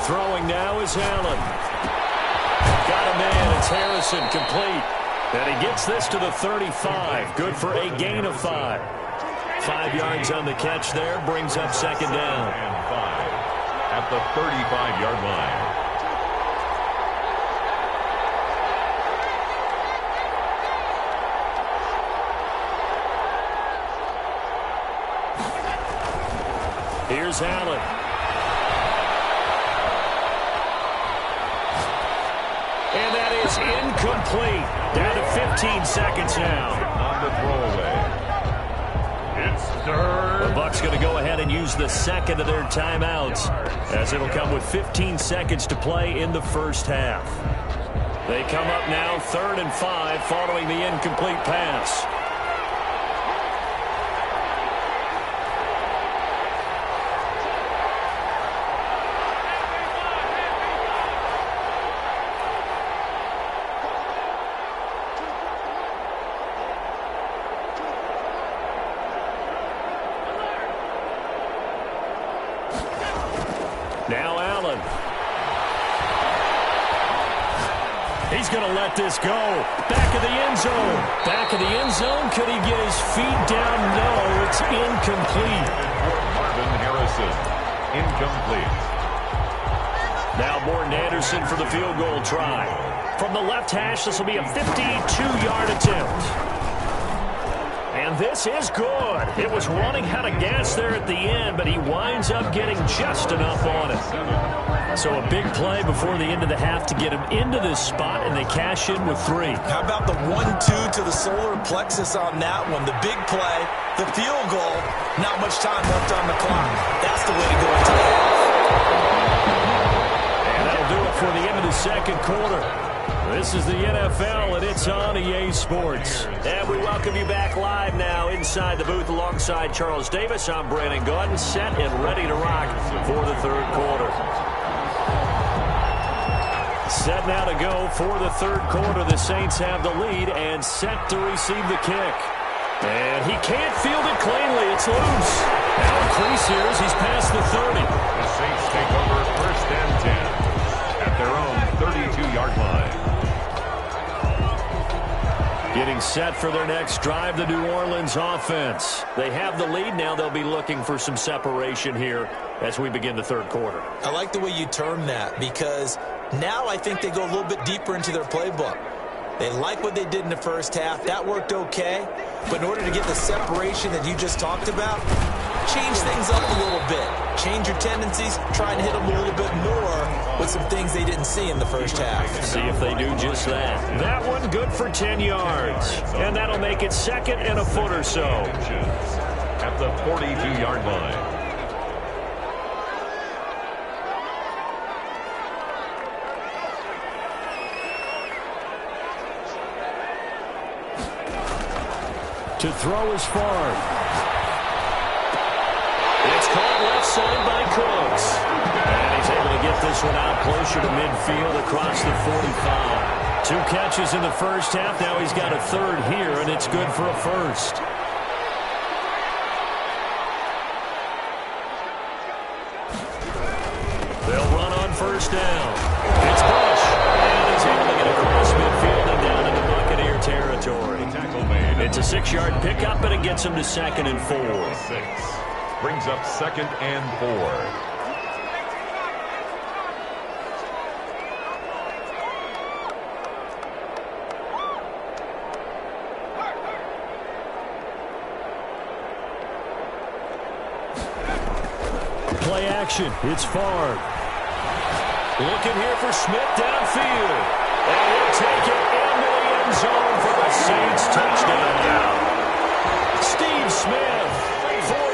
Throwing now is Allen. Got a man. It's Harrison, complete. And he gets this to the 35. Good for a gain of 5. 5 yards on the catch there. Brings up second down. And 5 at the 35-yard line. Here's Allen. And that is incomplete. Down to 15 seconds now. On the throwaway. It's third. The Bucs going to go ahead and use the second of their timeouts, as it'll come with 15 seconds to play in the first half. They come up now 3rd and 5 following the incomplete pass. Now Allen. He's going to let this go. Back of the end zone. Back of the end zone. Could he get his feet down? No, it's incomplete. Marvin Harrison. Incomplete. Now Morton Anderson for the field goal try. From the left hash, this will be a 52-yard attempt. And this is good. It was running out of gas there at the end, but he winds up getting just enough on it. So a big play before the end of the half to get him into this spot, and they cash in with 3. How about the 1-2 to the solar plexus on that one? The big play, the field goal, not much time left on the clock. That's the way to go into the half. And that'll do it for the end of the second quarter. This is the NFL, and it's on EA Sports. And we welcome you back live now inside the booth alongside Charles Davis. I'm Brandon Gaudin, set and ready to rock for the third quarter. Set now to go for the third quarter. The Saints have the lead and set to receive the kick. And he can't field it cleanly. It's loose. Now a crease here as he's past the 30. The Saints take over 1st and 10 at their own 32-yard line. Getting set for their next drive, the New Orleans offense. They have the lead now. They'll be looking for some separation here as we begin the third quarter. I like the way you term that, because now I think they go a little bit deeper into their playbook. They like what they did in the first half. That worked okay. But in order to get the separation that you just talked about, change things up a little bit. Change your tendencies. Try and hit them a little bit more with some things they didn't see in the first half. See if they do just that. That one good for 10 yards. And that'll make it 2nd and a foot or so. At the 42-yard line. To throw is Favre. It's caught left side by Cooks. And he's able to get this one out closer to midfield across the 45. 2 catches in the first half. Now he's got a third here, and it's good for a first. They'll run on first down. It's Bush. And he's able to get across midfield and down into Buccaneer territory. It's a 6-yard pickup, and it gets him to 2nd and 4. Brings up 2nd and 4. Play action. It's Favre. Looking here for Smith downfield. And he'll take it into the end zone for the Saints touchdown. Steve Smith,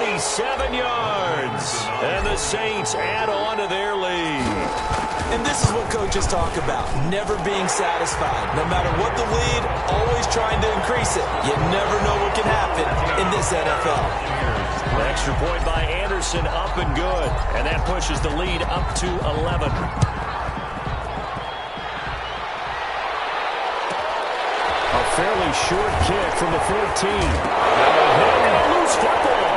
47 yards. And the Saints add on to their lead. And this is what coaches talk about, never being satisfied. No matter what the lead, always trying to increase it. You never know what can happen in this NFL. The extra point by Anderson, up and good. And that pushes the lead up to 11. A fairly short kick from the 14. And a loose football.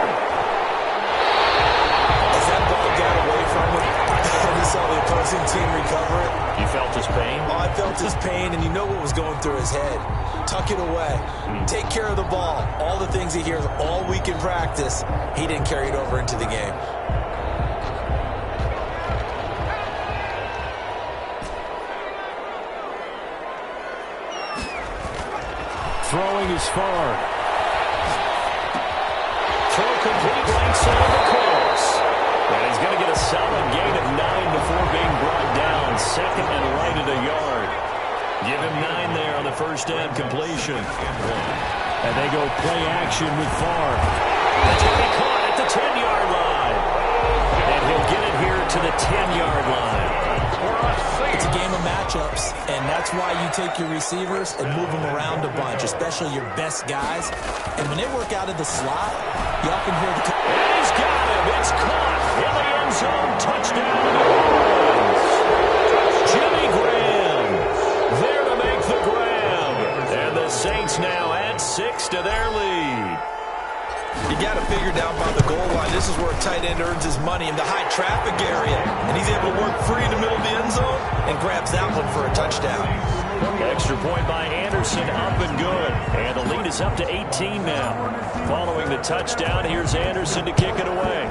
As that ball got away from him, and he saw the opposing team recover it. You felt his pain? Oh, I felt his pain, and you know what was going through his head. Tuck it away. Take care of the ball. All the things he hears all week in practice, he didn't carry it over into the game. Throwing is Favre. Throw complete right side of the course. And he's going to get a solid gain of 9 before being brought down. 2nd and right at a yard. Give him 9 there on the first down completion. And they go play action with Favre. That's going to be caught at the 10-yard line. And he'll get it here to the 10-yard line. It's a game of matchups, and that's why you take your receivers and move them around a bunch, especially your best guys. And when they work out of the slot, you often hear the... And he's got him. It's caught in the end zone. Touchdown. Jimmy Graham there to make the grab. And the Saints now add 6 to their lead. You got to figure down by the goal line. This is where a tight end earns his money in the high traffic area. And he's able to work free in the middle of the end zone and grabs that one for a touchdown. Extra point by Anderson, up and good. And the lead is up to 18 now. Following the touchdown, here's Anderson to kick it away.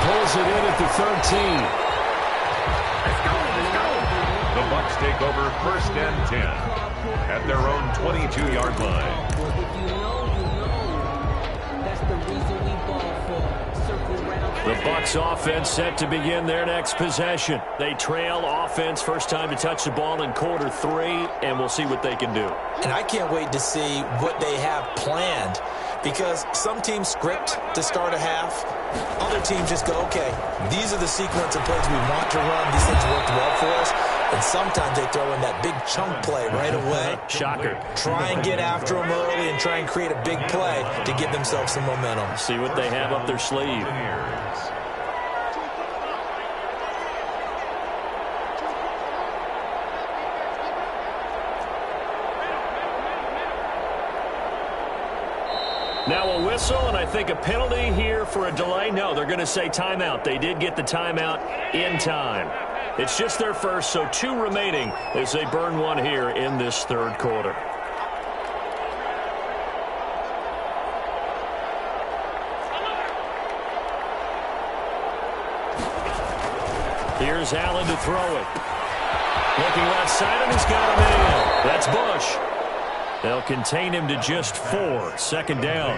Pulls it in at the 13. The Bucs take over 1st and 10 at their own 22-yard line. The Bucs offense set to begin their next possession. They trail offense, first time to touch the ball in quarter 3, and we'll see what they can do. And I can't wait to see what they have planned, because some teams script to start a half. Other teams just go, okay, these are the sequence of plays we want to run. These things worked well for us. And sometimes they throw in that big chunk play right away. Shocker. Try and get after them early and try and create a big play to give themselves some momentum. See what they have up their sleeve. Now a whistle, and I think a penalty here for a delay. No, they're going to say timeout. They did get the timeout in time. It's just their first, so 2 remaining as they burn 1 here in this 3rd quarter. Here's Allen to throw it. Looking left side, and he's got a man. That's Bush. They'll contain him to just 4. 2nd down.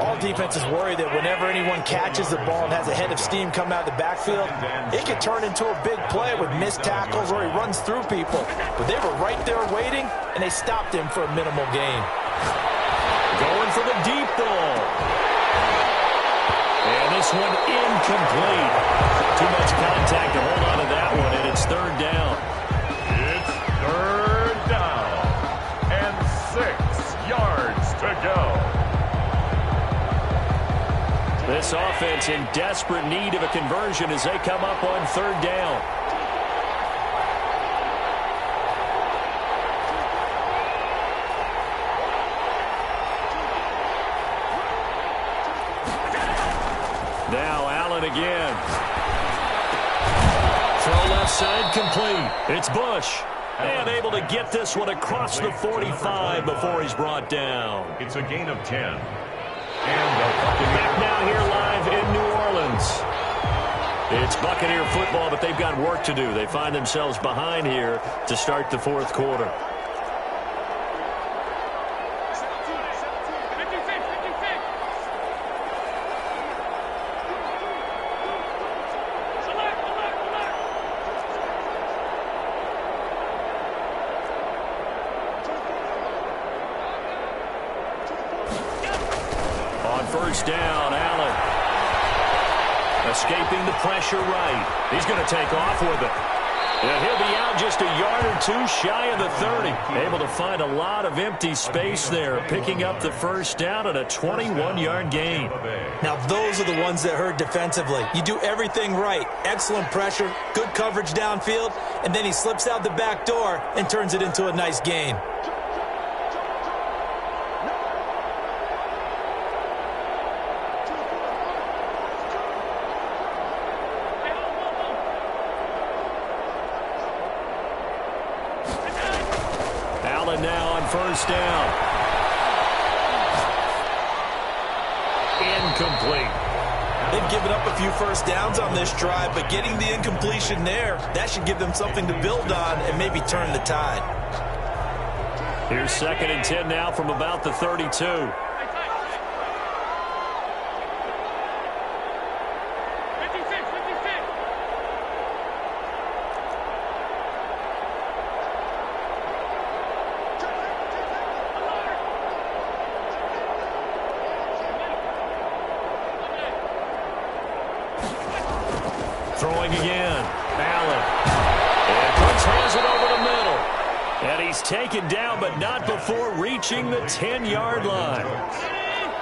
All defenses worry that whenever anyone catches the ball and has a head of steam come out of the backfield, it can turn into a big play with missed tackles or he runs through people. But they were right there waiting, and they stopped him for a minimal gain. Going for the deep ball. And this one incomplete. Too much contact to hold on to that one, and it's 3rd down. It's 3rd down. This offense in desperate need of a conversion as they come up on third down. Now Allen again. Throw left side complete. It's Bush. And able to get this one across the 45 before he's brought down. It's a gain of 10. And back now here live in New Orleans. It's Buccaneer football, but they've got work to do. They find themselves behind here to start the fourth quarter. First down, Allen. Escaping the pressure right. He's going to take off with it. And he'll be out just a yard or two shy of the 30. Able to find a lot of empty space there, picking up the first down at a 21-yard gain. Now, those are the ones that hurt defensively. You do everything right. Excellent pressure, good coverage downfield, and then he slips out the back door and turns it into a nice gain. Now on first down. Incomplete. They've given up a few first downs on this drive, but getting the incompletion there, that should give them something to build on and maybe turn the tide. Here's 2nd and 10 now from about the 32. Throwing again. Allen. And Brooks has it over the middle. And he's taken down, but not before reaching the 10-yard line.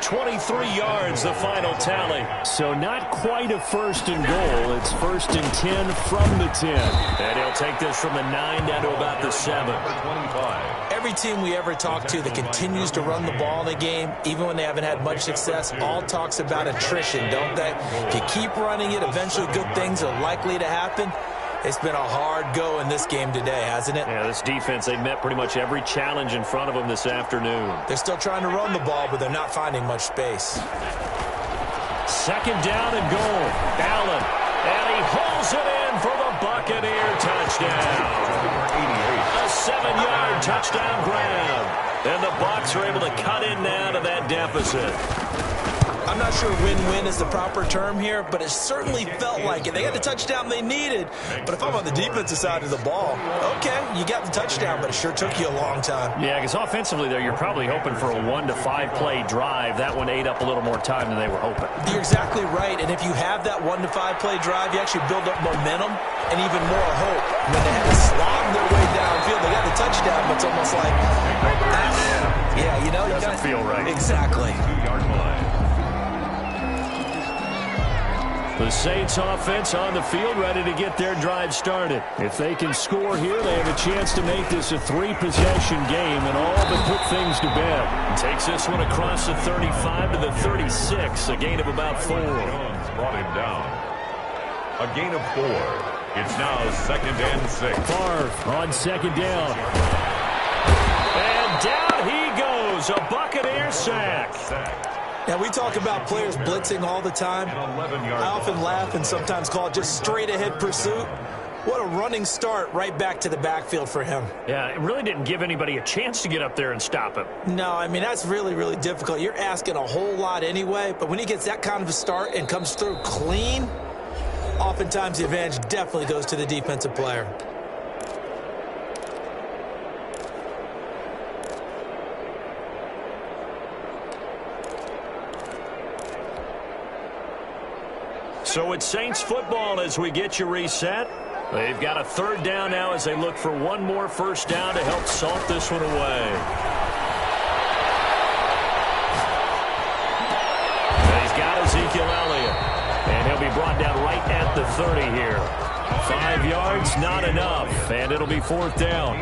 23 yards, the final tally. So not quite a first and goal. It's 1st and 10 from the 10. And he'll take this from the 9 down to about the 7. Every team we ever talk to that continues to run the ball in a game, even when they haven't had much success, all talks about attrition, don't they? If you keep running it, eventually good things are likely to happen. It's been a hard go in this game today, hasn't it? Yeah, this defense, they met pretty much every challenge in front of them this afternoon. They're still trying to run the ball, but they're not finding much space. 2nd down and goal. Allen. And he pulls it in for the Buccaneer touchdown. A 7-yard touchdown grab. And the Bucs are able to cut in now to that deficit. I'm not sure win-win is the proper term here, but it certainly felt like it. They got the touchdown they needed, but if I'm on the defensive side of the ball, okay, you got the touchdown, but it sure took you a long time. Yeah, because offensively there, you're probably hoping for a 1 to 5 play drive. That one ate up a little more time than they were hoping. You're exactly right, and if you have that 1 to 5 play drive, you actually build up momentum and even more hope. When they had to slog their way downfield, they got the touchdown, but it's almost like, yeah, you know, doesn't feel right. Exactly. 2-yard line. The Saints offense on the field ready to get their drive started. If they can score here, they have a chance to make this a 3-possession game and all but put things to bed. Takes this one across the 35 to the 36, a gain of about 4. Brought him down. A gain of 4. It's now 2nd and 6. Favre on 2nd down. And down he goes, a Buccaneer sack. Now, we talk about players blitzing all the time. I often laugh and sometimes call it just straight-ahead pursuit. What a running start right back to the backfield for him. Yeah, it really didn't give anybody a chance to get up there and stop him. No, I mean, that's really, really difficult. You're asking a whole lot anyway, but when he gets that kind of a start and comes through clean, oftentimes the advantage definitely goes to the defensive player. So it's Saints football as we get you reset. They've got a 3rd down now as they look for one more first down to help salt this one away. And he's got Ezekiel Elliott. brought down right at the 30 here. 5 yards, not enough, and it'll be 4th down.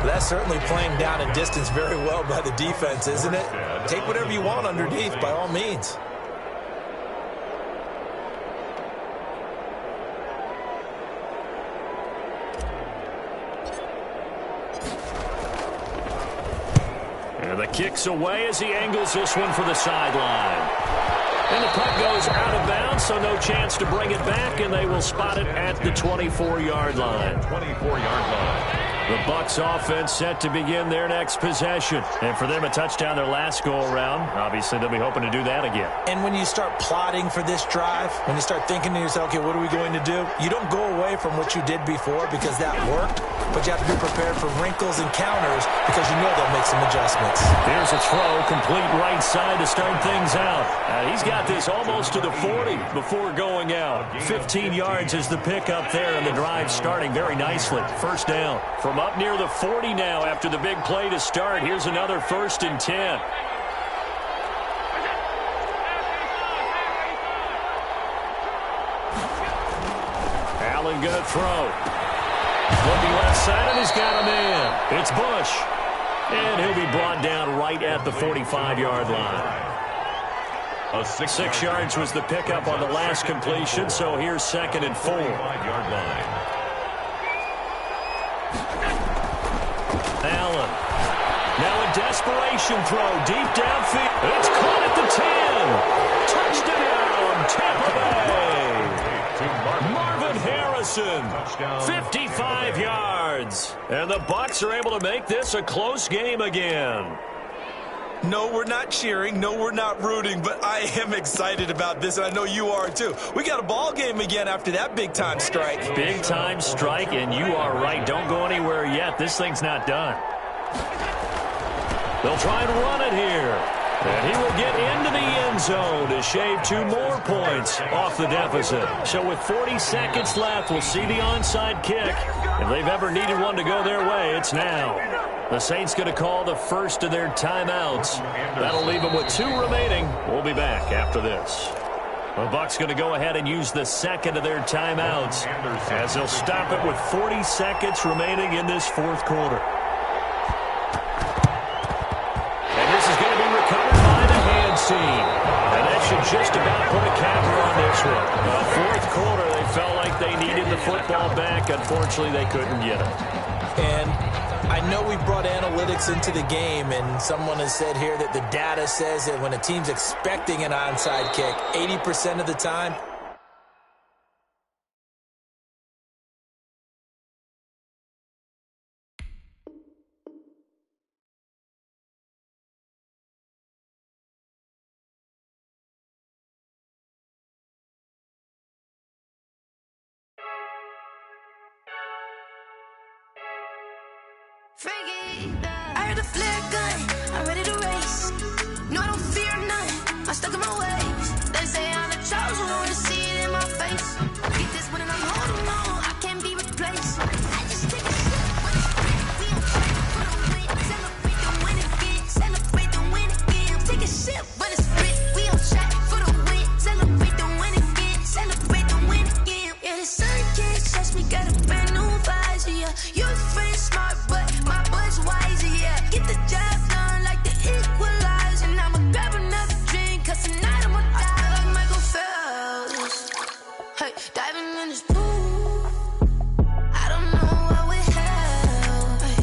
That's certainly playing down a distance very well by the defense, isn't it? Take whatever you want underneath, by all means. And the kick's away as he angles this one for the sideline. And the puck goes out of bounds, so no chance to bring it back, and they will spot it at the 24-yard line. 24-yard line. The Bucs offense set to begin their next possession. And for them, a touchdown their last go-around. Obviously, they'll be hoping to do that again. And when you start plotting for this drive, when you start thinking to yourself, okay, what are we going to do? You don't go away from what you did before because that worked, but you have to be prepared for wrinkles and counters because you know they'll make some adjustments. Here's a throw, complete right side to start things out. He's got this almost to the 40 before going out. 15 yards is the pickup there, and the drive starting very nicely. 1st down. From up near the 40 now after the big play to start. Here's another 1st and 10. Allen going to throw. Looking left side, and he's got a man. It's Bush. And he'll be brought down right at the 45-yard line. 6 yards was the pickup on the last completion, so here's 2nd and 4. 5-yard line. Allen. Now a desperation throw deep downfield. It's caught at the 10. Touchdown, Tampa Bay. Marvin Harrison, 55 yards. And the Bucs are able to make this a close game again. No, we're not cheering. No, we're not rooting, but I am excited about this, and I know you are too. We got a ball game again after that big-time strike. Big-time strike, and you are right. Don't go anywhere yet. This thing's not done. They'll try and run it here. And he will get into the end zone to shave 2 more points off the deficit. So with 40 seconds left, we'll see the onside kick. If they've ever needed one to go their way, it's now. The Saints going to call the first of their timeouts. That'll leave them with 2 remaining. We'll be back after this. The Bucs going to go ahead and use the 2nd of their timeouts as they'll stop it with 40 seconds remaining in this 4th quarter. And this is going to be recovered by the hands team. And that should just about put a capper on this one. The 4th quarter, they felt like they needed the football back. Unfortunately, they couldn't get it. And I know we brought analytics into the game, and someone has said here that the data says that when a team's expecting an onside kick, 80% of the time, Freaky, I heard the flare gun, I'm ready to race. No, I don't fear none, I'm stuck in my ways. They say I'm the chosen one, to see it in my face. Get this one and I'm holding on, I can't be replaced. I just take a sip when it's free. We don't fight for the win, celebrate the win again, celebrate the win again. Take a sip when it's free. We don't chat for the win, celebrate the win again, celebrate the win again. Yeah, the sun can't touch me, got a brand new visor, yeah. Your friend's smart, but my boy's wiser, yeah. Get the job done like the equalizer. And I'ma grab another drink, cause tonight I'ma die like Michael Phelps. Hey, diving in this pool, I don't know what would help. Hey,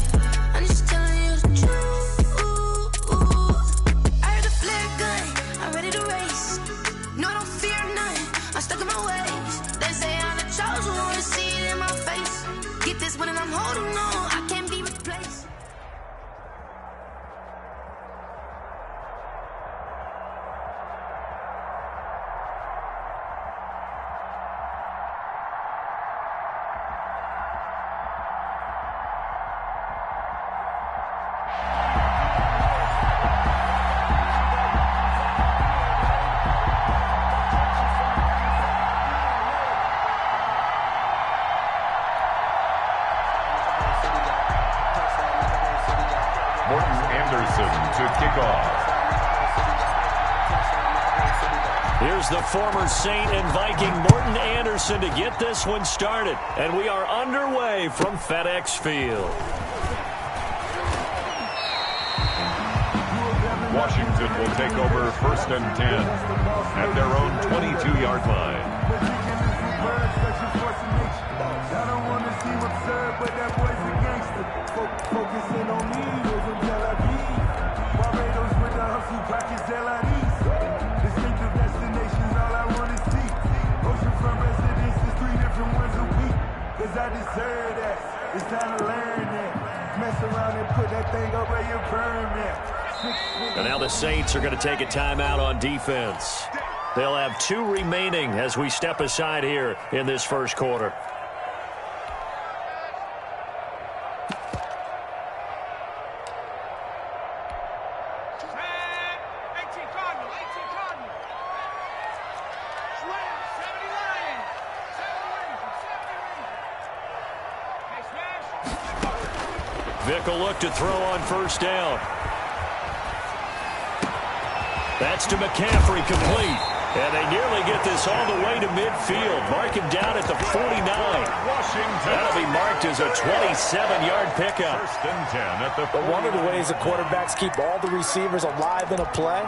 I'm just telling you the truth. I heard the flare gun, I'm ready to race. No, I don't fear none, I'm stuck in my ways. They say I'm the chosen one, to see it in my face. Get this one and I'm holding on, I can't be replaced. To kick off. Here's the former Saint and Viking Morton Anderson to get this one started. And we are underway from FedEx Field. Washington will take over 1st and 10 at their own 22-yard line. I don't want to seem absurd, but that boy's a gangster. Focusing on me, live in Tel Aviv. Barbados with the hustle, pockets Del Aris. Distinctive destinations, all I want to see. Oceanfront residences, 3 different ones a week. Cause I deserve that. It's time to learn that. Mess around and put that thing up where your permit. And now the Saints are going to take a timeout on defense. They'll have 2 remaining as we step aside here in this first quarter. Vick will look to throw on first down. That's to McCaffrey, complete. And they nearly get this all the way to midfield. Mark him down at the 49. That'll be marked as a 27-yard pickup. 1st and 10 at the 40. But one of the ways the quarterbacks keep all the receivers alive in a play,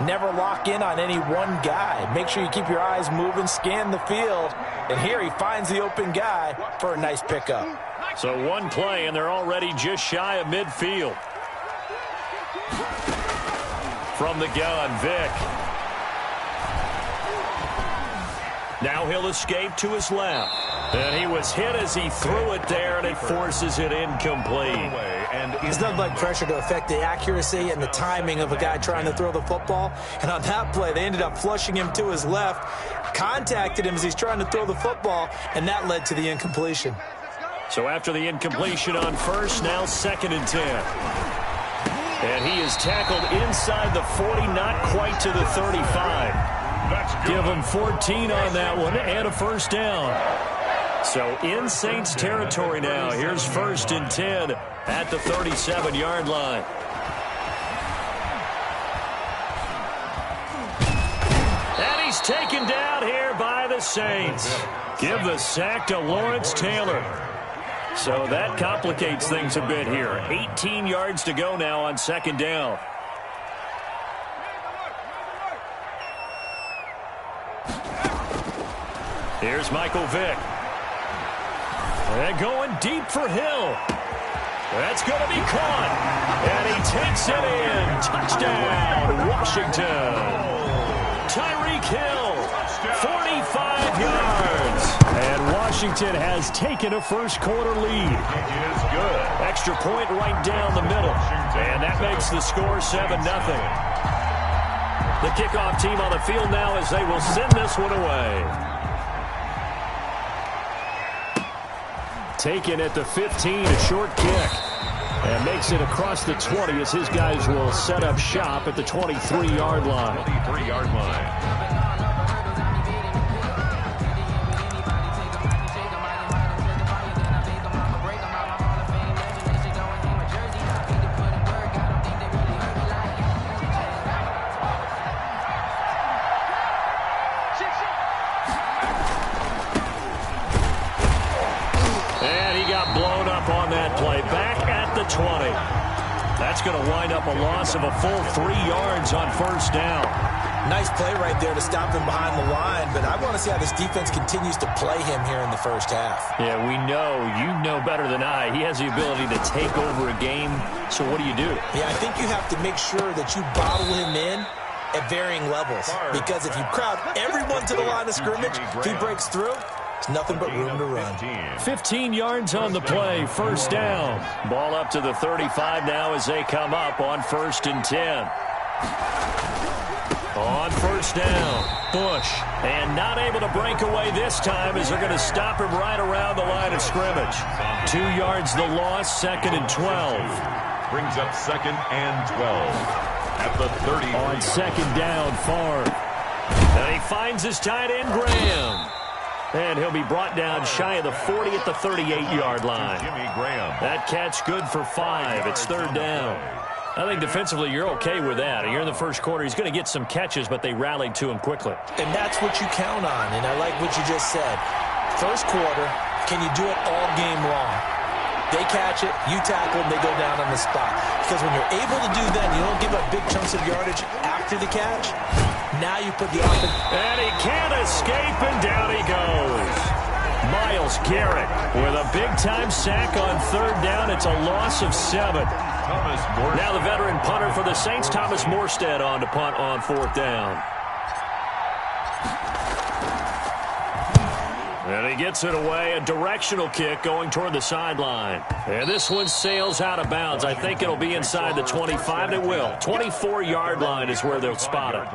never lock in on any one guy. Make sure you keep your eyes moving, scan the field. And here he finds the open guy for a nice pickup. So one play, and they're already just shy of midfield. From the gun, Vick. Now he'll escape to his left. And he was hit as he threw it there, and it forces it incomplete. There's nothing like pressure to affect the accuracy and the timing of a guy trying to throw the football. And on that play, they ended up flushing him to his left, contacted him as he's trying to throw the football, and that led to the incompletion. So after the incompletion on first, now 2nd and 10. And he is tackled inside the 40, not quite to the 35. Give him 14 on that one and a first down. So in Saints territory now. Here's 1st and 10 at the 37-yard line. And he's taken down here by the Saints. Give the sack to Lawrence Taylor. So that complicates things a bit here. 18 yards to go now on 2nd down. Here's Michael Vick. And going deep for Hill. That's going to be caught. And he takes it in. Touchdown, Washington. Tyreek Hill, 45 yards. And Washington has taken a first quarter lead. It is good. Extra point right down the middle. And that makes the score 7-0. The kickoff team on the field now as they will send this one away. Taken at the 15, a short kick. And makes it across the 20 as his guys will set up shop at the 23-yard line. 23-yard line. The 20. That's going to wind up a loss of a full 3 yards on first down. Nice play right there to stop him behind the line, but I want to see how this defense continues to play him here in the first half. Yeah, we know. You know better than I. He has the ability to take over a game, so what do you do? Yeah, I think you have to make sure that you bottle him in at varying levels, because if you crowd everyone to the line of scrimmage, if he breaks through, it's nothing but room to run. 15 yards on the play, first down. Ball up to the 35 now as they come up on 1st and 10. On first down, Bush. And not able to break away this time as they're going to stop him right around the line of scrimmage. 2 yards the loss, 2nd and 12. Brings up 2nd and 12 at the 30. On 2nd down, Favre. And he finds his tight end, Graham. And he'll be brought down shy of the 40 at the 38-yard line. Jimmy Graham. That catch good for 5. It's 3rd down. I think defensively you're okay with that. You're in the first quarter. He's going to get some catches, but they rallied to him quickly. And that's what you count on, and I like what you just said. First quarter, can you do it all game long? They catch it, you tackle them, they go down on the spot. Because when you're able to do that, you don't give up big chunks of yardage after the catch. Now you put the offense. And he can't escape, and down he goes. Myles Garrett with a big-time sack on third down. It's a loss of 7. Now the veteran punter for the Saints, Thomas Morstead, on to punt on fourth down. And he gets it away, a directional kick going toward the sideline. And this one sails out of bounds. I think it'll be inside the 25. It will. 24-yard line is where they'll spot it.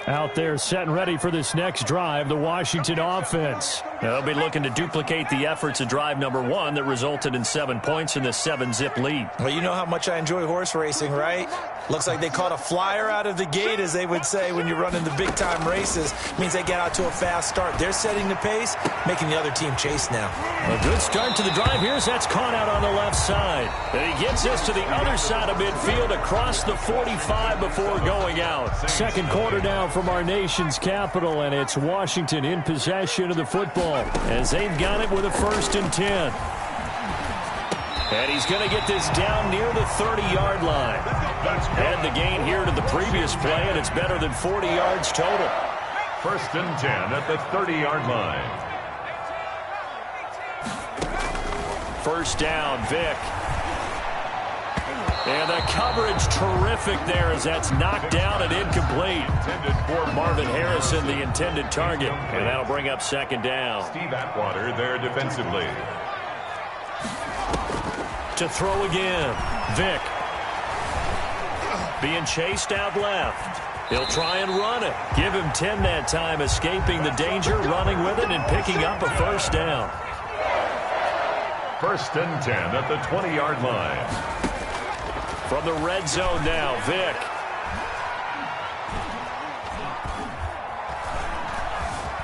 Out there set and ready for this next drive, the Washington offense. They'll be looking to duplicate the efforts of drive number 1 that resulted in 7 points in the 7-zip lead. Well, you know how much I enjoy horse racing, right? Looks like they caught a flyer out of the gate, as they would say when you're running the big-time races. Means they get out to a fast start. They're setting the pace, making the other team chase now. A good start to the drive here as that's caught out on the left side. And he gets us to the other side of midfield across the 45 before going out. Second quarter now from our nation's capital, and it's Washington in possession of the football as they've got it with a 1st and 10. And he's going to get this down near the 30-yard line. Add the gain here to the previous play, and it's better than 40 yards total. 1st and 10 at the 30-yard line. First down, Vick. And the coverage terrific there as that's knocked down and incomplete. Intended for Marvin Harrison, the intended target. And that'll bring up 2nd down. Steve Atwater there defensively. To throw again, Vick. Being chased out left. He'll try and run it. Give him 10 that time, escaping the danger, running with it, and picking up a 1st down. 1st and 10 at the 20-yard line. From the red zone now, Vick.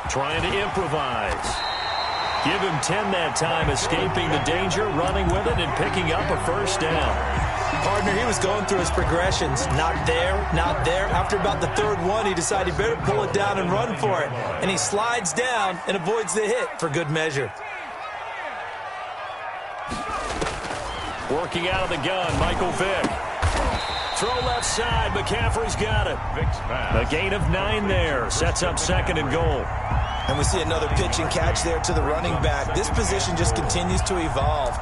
Trying to improvise. Give him 10 that time, escaping the danger, running with it, and picking up a 1st down. Partner, he was going through his progressions. Not there, not there. After about the 3rd one, he decided he better pull it down and run for it. And he slides down and avoids the hit for good measure. Working out of the gun, Michael Vick. Throw left side, McCaffrey's got it. Vick's pass. A gain of 9 there. Sets up 2nd and goal. And we see another pitch and catch there to the running back. This position just continues to evolve.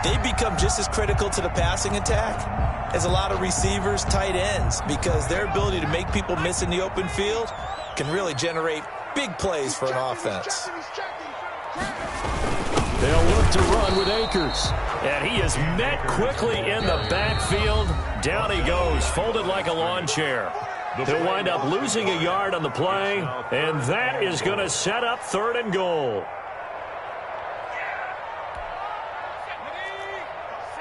They become just as critical to the passing attack as a lot of receivers, tight ends, because their ability to make people miss in the open field can really generate big plays for an offense. They'll look to run with Akers. And he is met quickly in the backfield. Down he goes, folded like a lawn chair. He'll wind up losing a yard on the play, and that is going to set up 3rd and goal.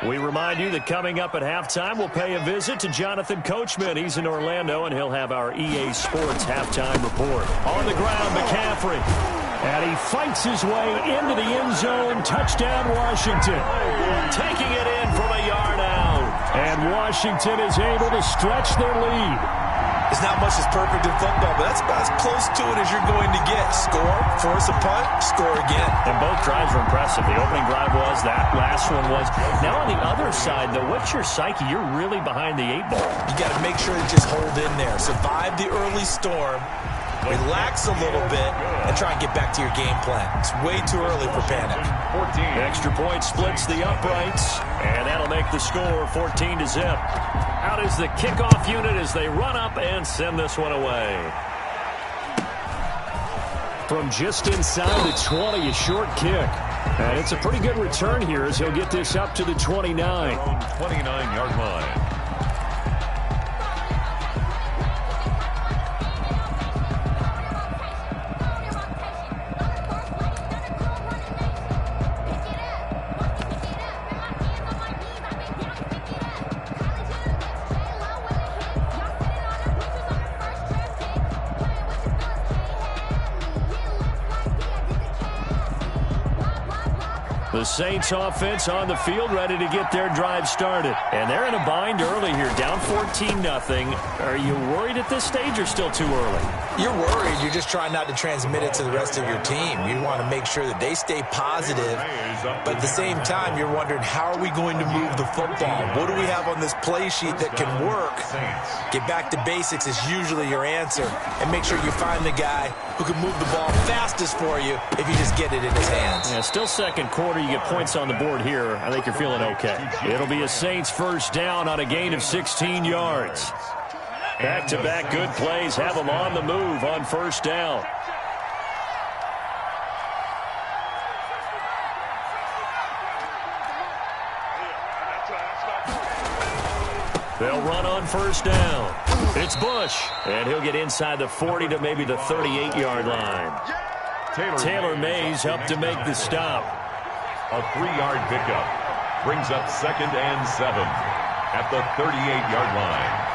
We remind you that coming up at halftime, we'll pay a visit to Jonathan Coachman. He's in Orlando, and he'll have our EA Sports halftime report. On the ground, McCaffrey. And he fights his way into the end zone. Touchdown, Washington. Taking it in from a yard out. And Washington is able to stretch their lead. It's not much that's perfect in football, but that's about as close to it as you're going to get. Score, force a punt, score again. And both drives were impressive. The opening drive was, that last one was. Now on the other side, though, what's your psyche? You're really behind the 8 ball. You got to make sure to just hold in there. Survive the early storm, relax a little bit, and try and get back to your game plan. It's way too early for panic. 14. Extra point splits the uprights, and that'll make the score 14-0. Out is the kickoff unit as they run up and send this one away. From just inside the 20, a short kick. And it's a pretty good return here as he'll get this up to the 29. 29-yard line. The Saints offense on the field, ready to get their drive started. And they're in a bind early here, down 14-0. Are you worried at this stage or still too early? You're worried. You're just trying not to transmit it to the rest of your team. You want to make sure that they stay positive. But at the same time, you're wondering, how are we going to move the football? What do we have on this play sheet that can work? Get back to basics is usually your answer. And make sure you find the guy who can move the ball fastest for you if you just get it in his hands. Yeah, still second quarter. You get points on the board here. I think you're feeling okay. It'll be a Saints first down on a gain of 16 yards. Back-to-back good plays have them on the move on first down. They'll run on first down. It's Bush, and he'll get inside the 40 to maybe the 38-yard line. Taylor Mays helped to make the stop. A 3-yard pickup brings up 2nd and 7 at the 38-yard line.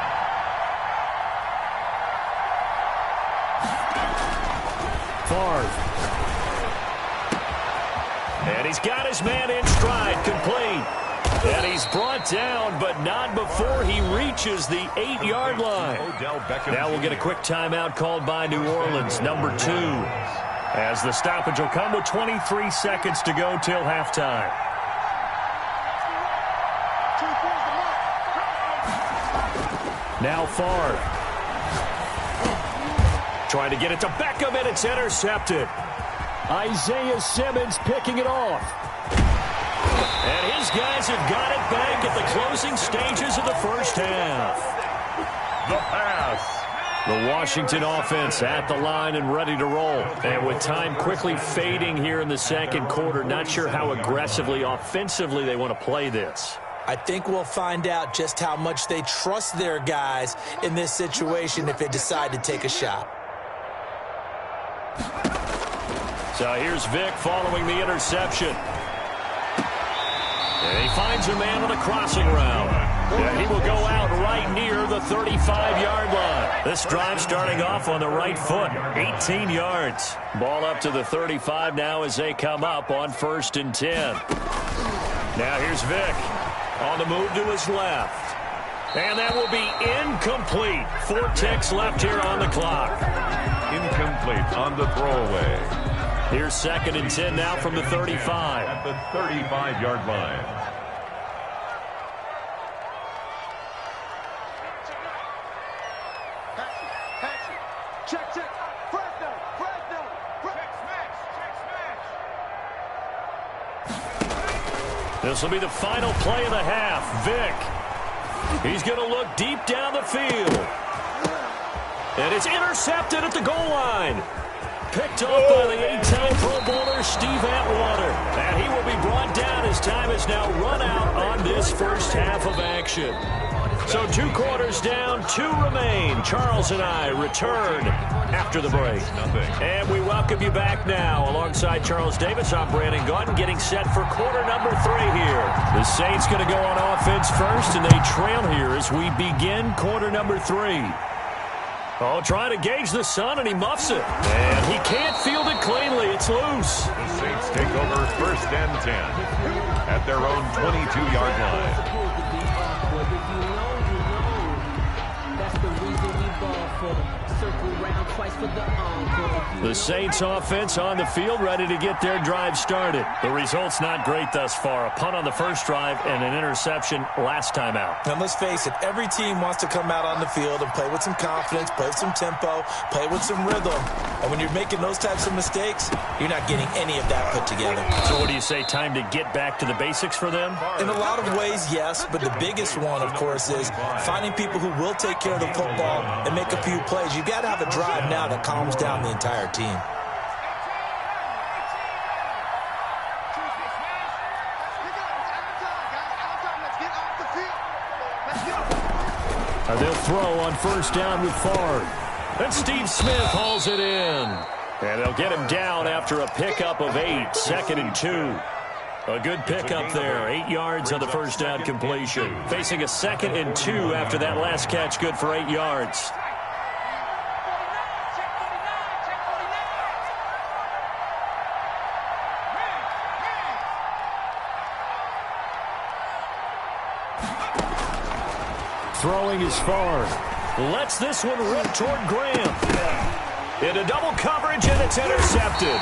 Favre. And he's got his man in stride, complete. And he's brought down, but not before he reaches the 8-yard line. Now we'll get a quick timeout called by New Orleans, number 2. As the stoppage will come with 23 seconds to go till halftime. Now Favre. Trying to get it to Beckham, and it's intercepted. Isaiah Simmons picking it off. And his guys have got it back at the closing stages of the first half. The pass. The Washington offense at the line and ready to roll. And with time quickly fading here in the second quarter, not sure how aggressively, offensively they want to play this. I think we'll find out just how much they trust their guys in this situation if they decide to take a shot. So here's Vick following the interception. And he finds a man on the crossing route. And he will go out right near the 35-yard line. This drive starting off on the right foot. 18 yards. Ball up to the 35 now as they come up on 1st and 10. Now here's Vick on the move to his left. And that will be incomplete. 4 ticks left here on the clock. Incomplete on the throwaway. Here's 2nd and 10 now from the 35. At the 35-yard line. Check. Fresno. This will be the final play of the half. Vick. He's going to look deep down the field. And it's intercepted at the goal line. Picked up by the 8-time Pro Bowler Steve Atwater. And he will be brought down as time is now run out on this first half of action. So 2 quarters down, 2 remain. Charles and I return after the break. And we welcome you back now. Alongside Charles Davis, I'm Brandon Gaudin, getting set for quarter number 3 here. The Saints going to go on offense first, and they trail here as we begin quarter number 3. Oh, trying to gauge the sun, and he muffs it. And he can't field it cleanly. It's loose. The Saints take over 1st and 10 at their own 22-yard line. That's the reason we ball for. Circle round twice for the encore. The Saints offense on the field, ready to get their drive started. The result's not great thus far. A punt on the first drive and an interception last time out. And let's face it, every team wants to come out on the field and play with some confidence, play with some tempo, play with some rhythm. And when you're making those types of mistakes, you're not getting any of that put together. So what do you say, time to get back to the basics for them? In a lot of ways, yes, but the biggest one, of course, is finding people who will take care of the football and make a few plays. You've got to have a drive now that calms down the entire team. They'll throw on first down with Favre. And Steve Smith hauls it in. And they'll get him down after a pickup of 8, 2nd and 2. A good pickup there, 8 yards on the first down completion. Facing a 2nd and 2 after that last catch, good for 8 yards. throwing is far. Lets this one rip toward Graham. Into double coverage, and it's intercepted.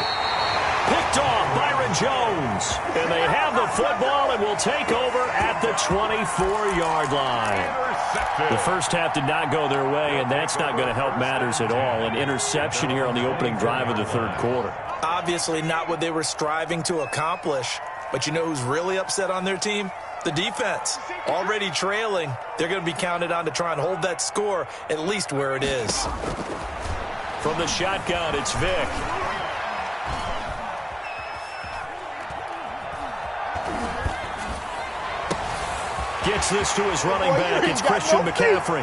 Picked off Byron Jones. And they have the football and will take over at the 24-yard line. The first half did not go their way, and that's not going to help matters at all. An interception here on the opening drive of the third quarter. Obviously not what they were striving to accomplish. But you know who's really upset on their team? The defense. Already trailing. They're going to be counted on to try and hold that score at least where it is. From the shotgun, it's Vic. Gets this to his running back. It's Christian McCaffrey.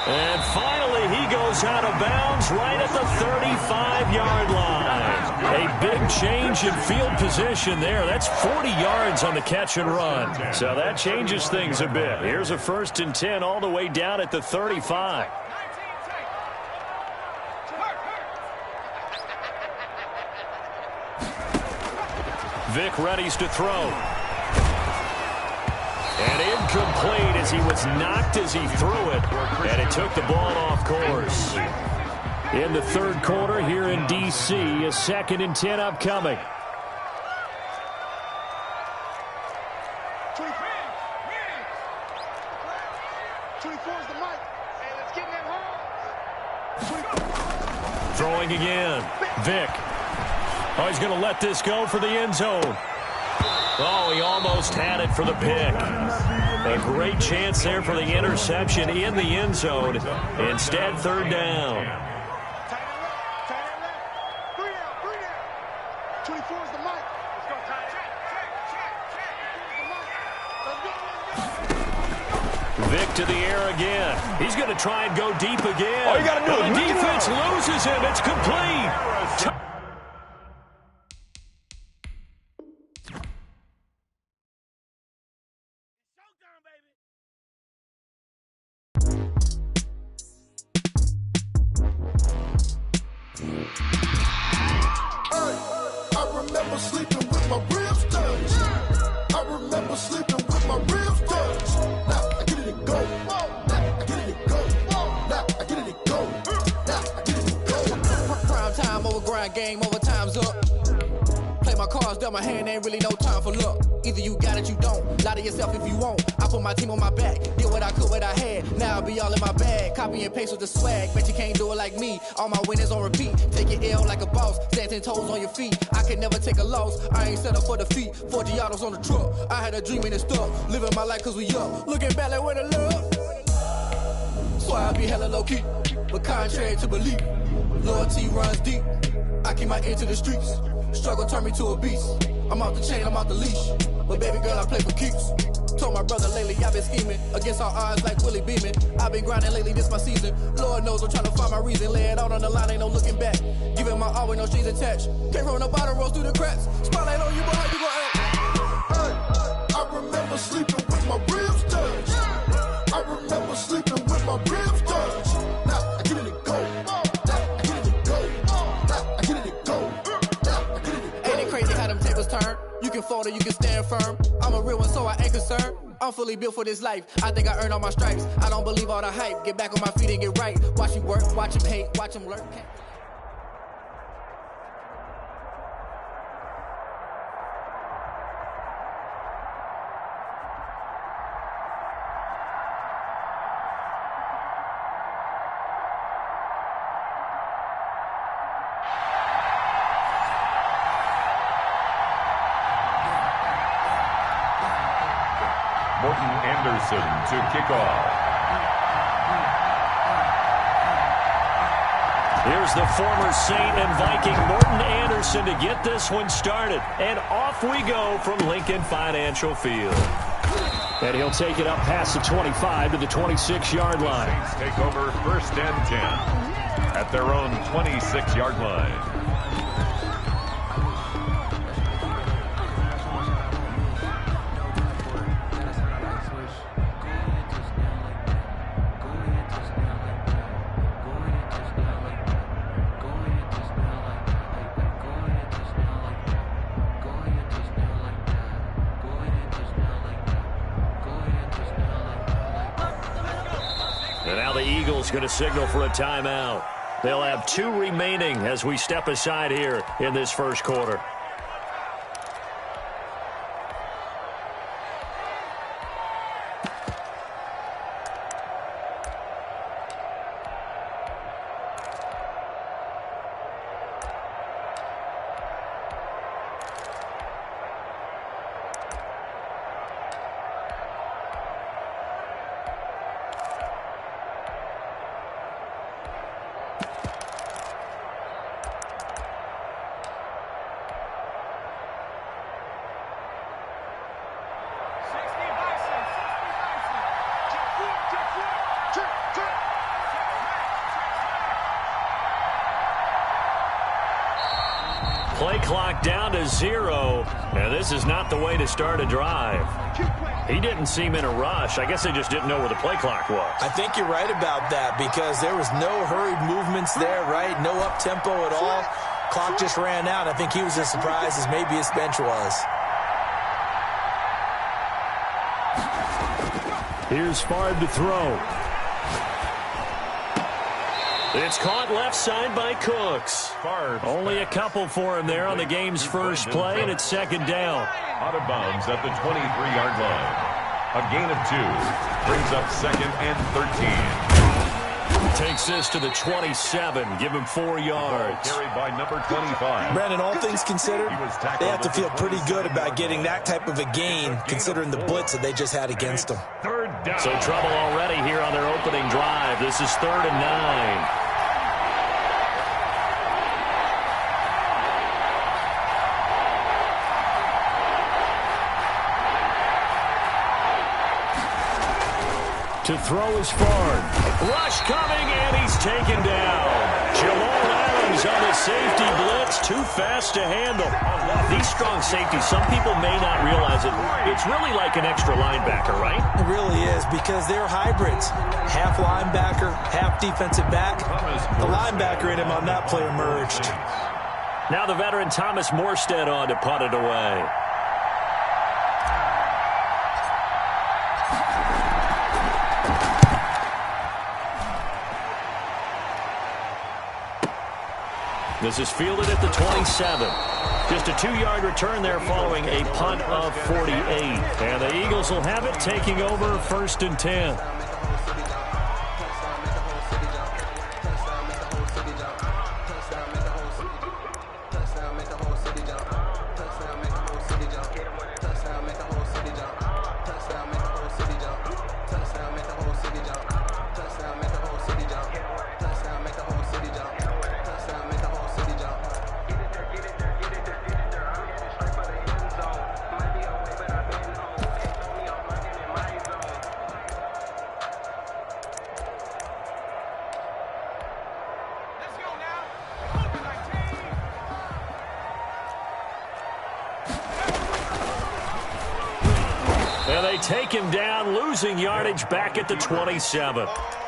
And finally, he goes out of bounds right at the 35-yard line. A big change in field position there. That's 40 yards on the catch and run. So that changes things a bit. Here's a 1st and 10 all the way down at the 35. Vic readies to throw. And incomplete as he was knocked as he threw it. And it took the ball off course. In the third quarter here in D.C., a 2nd and 10 upcoming. Throwing again. Vic. Oh, he's going to let this go for the end zone. Oh, he almost had it for the pick. A great chance there for the interception in the end zone. Instead, 3rd down. Vic to the air again. He's going to try and go deep again. All you got to do is the defense loses him. It's complete. Game over, time's up. Play my cards, dealt my hand, ain't really no time for luck. Either you got it, you don't. Lie to yourself if you won't. I put my team on my back, did what I could, what I had. Now I'll be all in my bag, copy and paste with the swag. Bet you can't do it like me. All my winners on repeat. Take your L like a boss, stand 10 toes on your feet. I can never take a loss. I ain't set up for defeat. 4 Giottos on the truck. I had a dream and it stuck. Living my life cause we up. Looking back like where the love. So I be hella low key, but contrary to belief, loyalty runs deep. I keep my ear to the streets. Struggle turned me to a beast. I'm off the chain, I'm off the leash. But baby girl, I play for keeps. Told my brother lately, I've been scheming against all odds like Willie Beeman. I've been grinding lately, this my season. Lord knows I'm trying to find my reason. Lay it out on the line, ain't no looking back. Giving my all with no strings attached. Came from the bottom, rose through the cracks. Spotlight on you, boy, how you gon' act? Hey, I remember sleeping with my ribs touched. I remember sleeping with my ribs touched. Now I get it and go. Turn. You can fold or you can stand firm. I'm a real one, so I ain't concerned. I'm fully built for this life. I think I earned all my stripes. I don't believe all the hype. Get back on my feet and get right. Watch him work, watch him hate, watch him lurk. Anderson to kick off. Here's the former Saint and Viking Morton Anderson to get this one started. And off we go from Lincoln Financial Field. And he'll take it up past the 25 to the 26-yard line. Saints take over 1st and 10 at their own 26-yard line. And now the Eagles going to signal for a timeout. They'll have 2 remaining as we step aside here in this first quarter. Play clock down to 0, and this is not the way to start a drive. He didn't seem in a rush. I guess they just didn't know where the play clock was. I think you're right about that because there was no hurried movements there, right? No up-tempo at all. Clock just ran out. I think he was as surprised as maybe his bench was. Here's Shaud to throw. It's caught left side by Cooks. Only a couple for him there on the game's first play, and it's second down. Out of bounds at the 23-yard line. A gain of 2 brings up second and 13. Takes this to the 27. Give him 4 yards. Carried by number 25. Brandon, all things considered, they have to feel pretty good about getting that type of a gain, considering the blitz that they just had against them. Third down. So trouble already here on their opening drive. This is 3rd and 9. To throw is Fard. Rush coming, and he's taken down. Jamal Adams on the safety blitz. Too fast to handle. These strong safeties, some people may not realize it. It's really like an extra linebacker, right? It really is because they're hybrids. Half linebacker, half defensive back. The linebacker in him on that play emerged. Now the veteran Thomas Morstead on to punt it away. This is fielded at the 27. Just a 2-yard return there following a punt of 48. And the Eagles will have it, taking over 1st and 10. And they take him down, losing yardage back at the 27.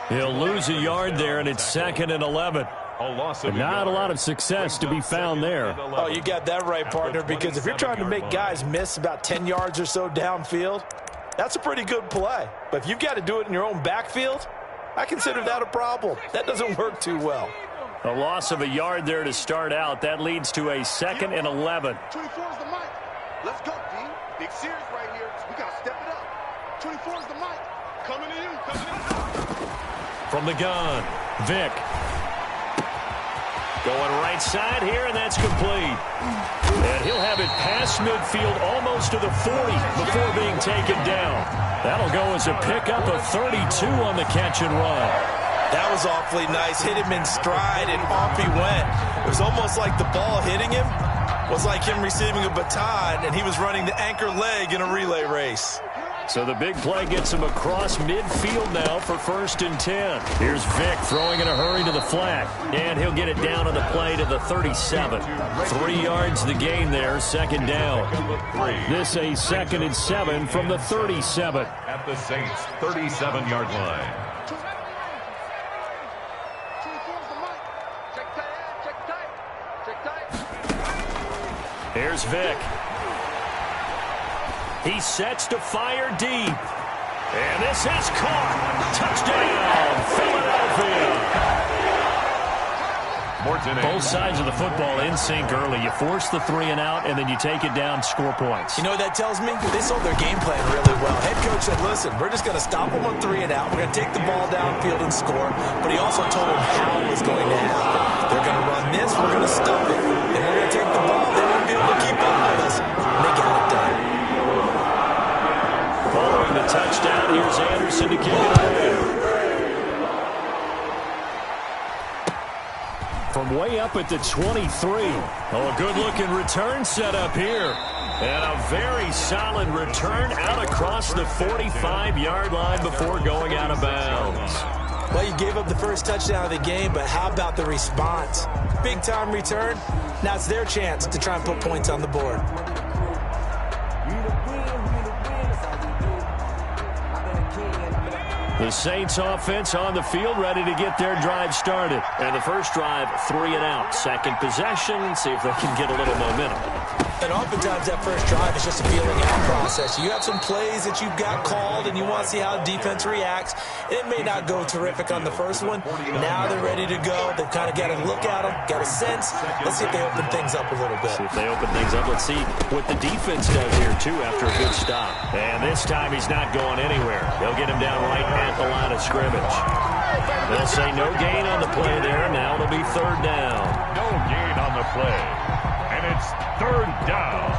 He'll lose a yard there, and it's 2nd and 11. But not a lot of success to be found there. Oh, you got that right, partner, because if you're trying to make guys miss about 10 yards or so downfield, that's a pretty good play. But if you've got to do it in your own backfield, I consider that a problem. That doesn't work too well. A loss of a yard there to start out. That leads to a 2nd and 11. 24 is the mic. Let's go, D. Big series right here. We got to step it up. 24 is the mic. Coming to you. Coming in. From the gun, Vic. Going right side here, and that's complete. And he'll have it past midfield almost to the 40 before being taken down. That'll go as a pickup of 32 on the catch and run. That was awfully nice. Hit him in stride, and off he went. It was almost like the ball hitting him was like him receiving a baton, and he was running the anchor leg in a relay race. So the big play gets him across midfield now for 1st and 10. Here's Vic throwing in a hurry to the flat, and he'll get it down on the play to the 37. 3 yards the gain there, 2nd down. This a 2nd and 7 from the 37. At the Saints' 37-yard line. Here's Vic. He sets to fire deep. And this is caught. Touchdown, Philadelphia. Both sides of the football in sync early. You force the 3 and out, and then you take it down, score points. You know what that tells me? They sold their game plan really well. Head coach said, listen, we're just going to stop them on 3 and out. We're going to take the ball downfield and score. But he also told them how it was going to happen. They're going to run this. We're going to stop it. And we're going to take the ball. They won't be able to keep up with us. And they got it done. Following the touchdown, here's Anderson to kick it away. From way up at the 23. Oh, a good-looking return set up here. And a very solid return out across the 45-yard line before going out of bounds. Well, you gave up the first touchdown of the game, but how about the response? Big-time return. Now it's their chance to try and put points on the board. The Saints offense on the field, ready to get their drive started. And the first drive, 3 and out. Second possession, see if they can get a little momentum. And oftentimes that first drive is just a feeling out process. You have some plays that you've got called and you want to see how defense reacts. It may not go terrific on the first one. Now they're ready to go. They've kind of got to look at them, got a sense. Let's see if they open things up a little bit. See if they open things up. Let's see what the defense does here, too, after a good stop. And this time he's not going anywhere. They'll get him down right at the line of scrimmage. They'll say no gain on the play there. Now it'll be 3rd down. No gain on the play. And it's 3rd down.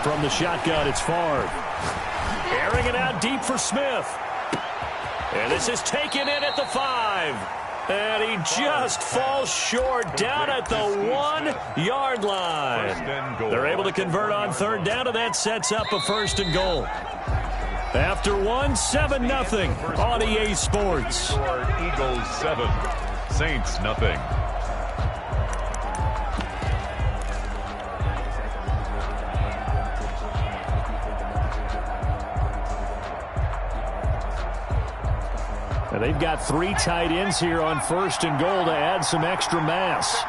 From the shotgun, it's Favre. Airing it out deep for Smith. And this is taken in at the 5. And he just falls short down at the 1-yard line. They're able to convert on 3rd down, and that sets up a 1st and goal. After 7-0 on EA Sports. Eagles 7, Saints nothing. And they've got 3 tight ends here on 1st and goal to add some extra mass.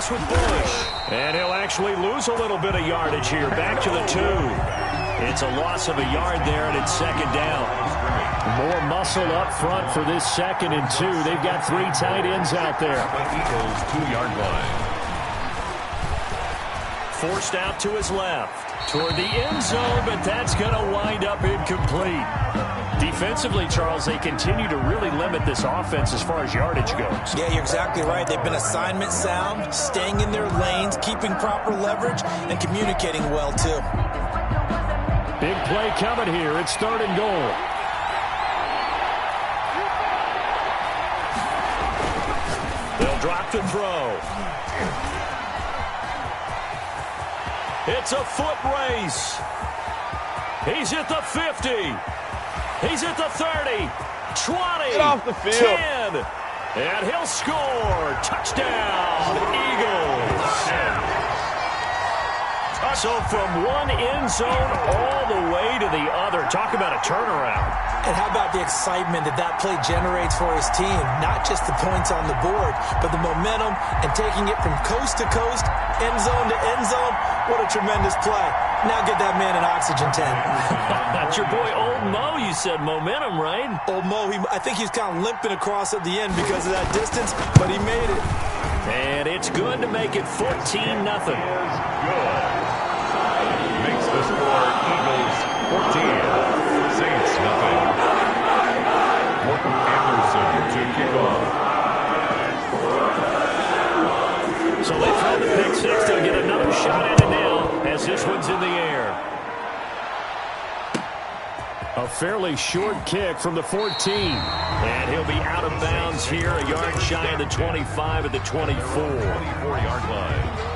With Bush. And he'll actually lose a little bit of yardage here. Back to the 2. It's a loss of a yard there, and it's 2nd down. More muscle up front for this 2nd and 2. They've got 3 tight ends out there. Eagles 2-yard line. Forced out to his left. Toward the end zone, but that's going to wind up incomplete. Defensively, Charles, they continue to really limit this offense as far as yardage goes. Yeah, you're exactly right. They've been assignment sound, staying in their lanes, keeping proper leverage, and communicating well, too. Big play coming here. It's 3rd and goal. They'll drop to throw. It's a foot race. He's at the 50. He's at the 30, 20, Get off the field. 10, and he'll score. Touchdown, Eagles. So from one end zone all the way to the other. Talk about a turnaround. And how about the excitement that play generates for his team? Not just the points on the board, but the momentum and taking it from coast to coast, end zone to end zone. What a tremendous play. Now get that man an oxygen tank. That's your boy Old Mo. You said momentum, right? Old Mo, I think he's kind of limping across at the end because of that distance, but he made it. And it's good to make it 14-0. Good. Makes the score Eagles 14, Saints nothing. Morton Anderson to kick off. So they throw the pick 6. They'll get another shot at it now as this one's in the air. A fairly short kick from the 14. And he'll be out of bounds here, a yard shy of the 25 at the 24. 24-yard line.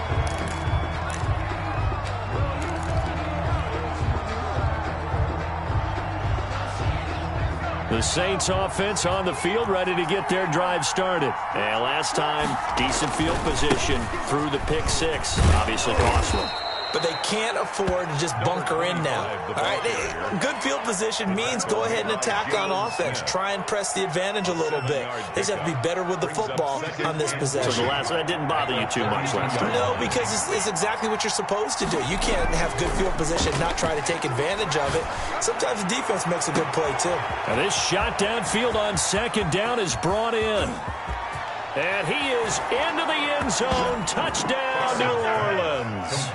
The Saints offense on the field, ready to get their drive started. And last time, decent field position through the pick 6. Obviously costly. but they can't afford to just bunker in now. All right, good field position means go ahead and attack on offense. Try and press the advantage a little bit. They just have to be better with the football on this possession. So that didn't bother you too much last time? No, because it's exactly what you're supposed to do. You can't have good field position, not try to take advantage of it. Sometimes the defense makes a good play, too. And this shot downfield on second down is brought in. And he is into the end zone. Touchdown, New Orleans.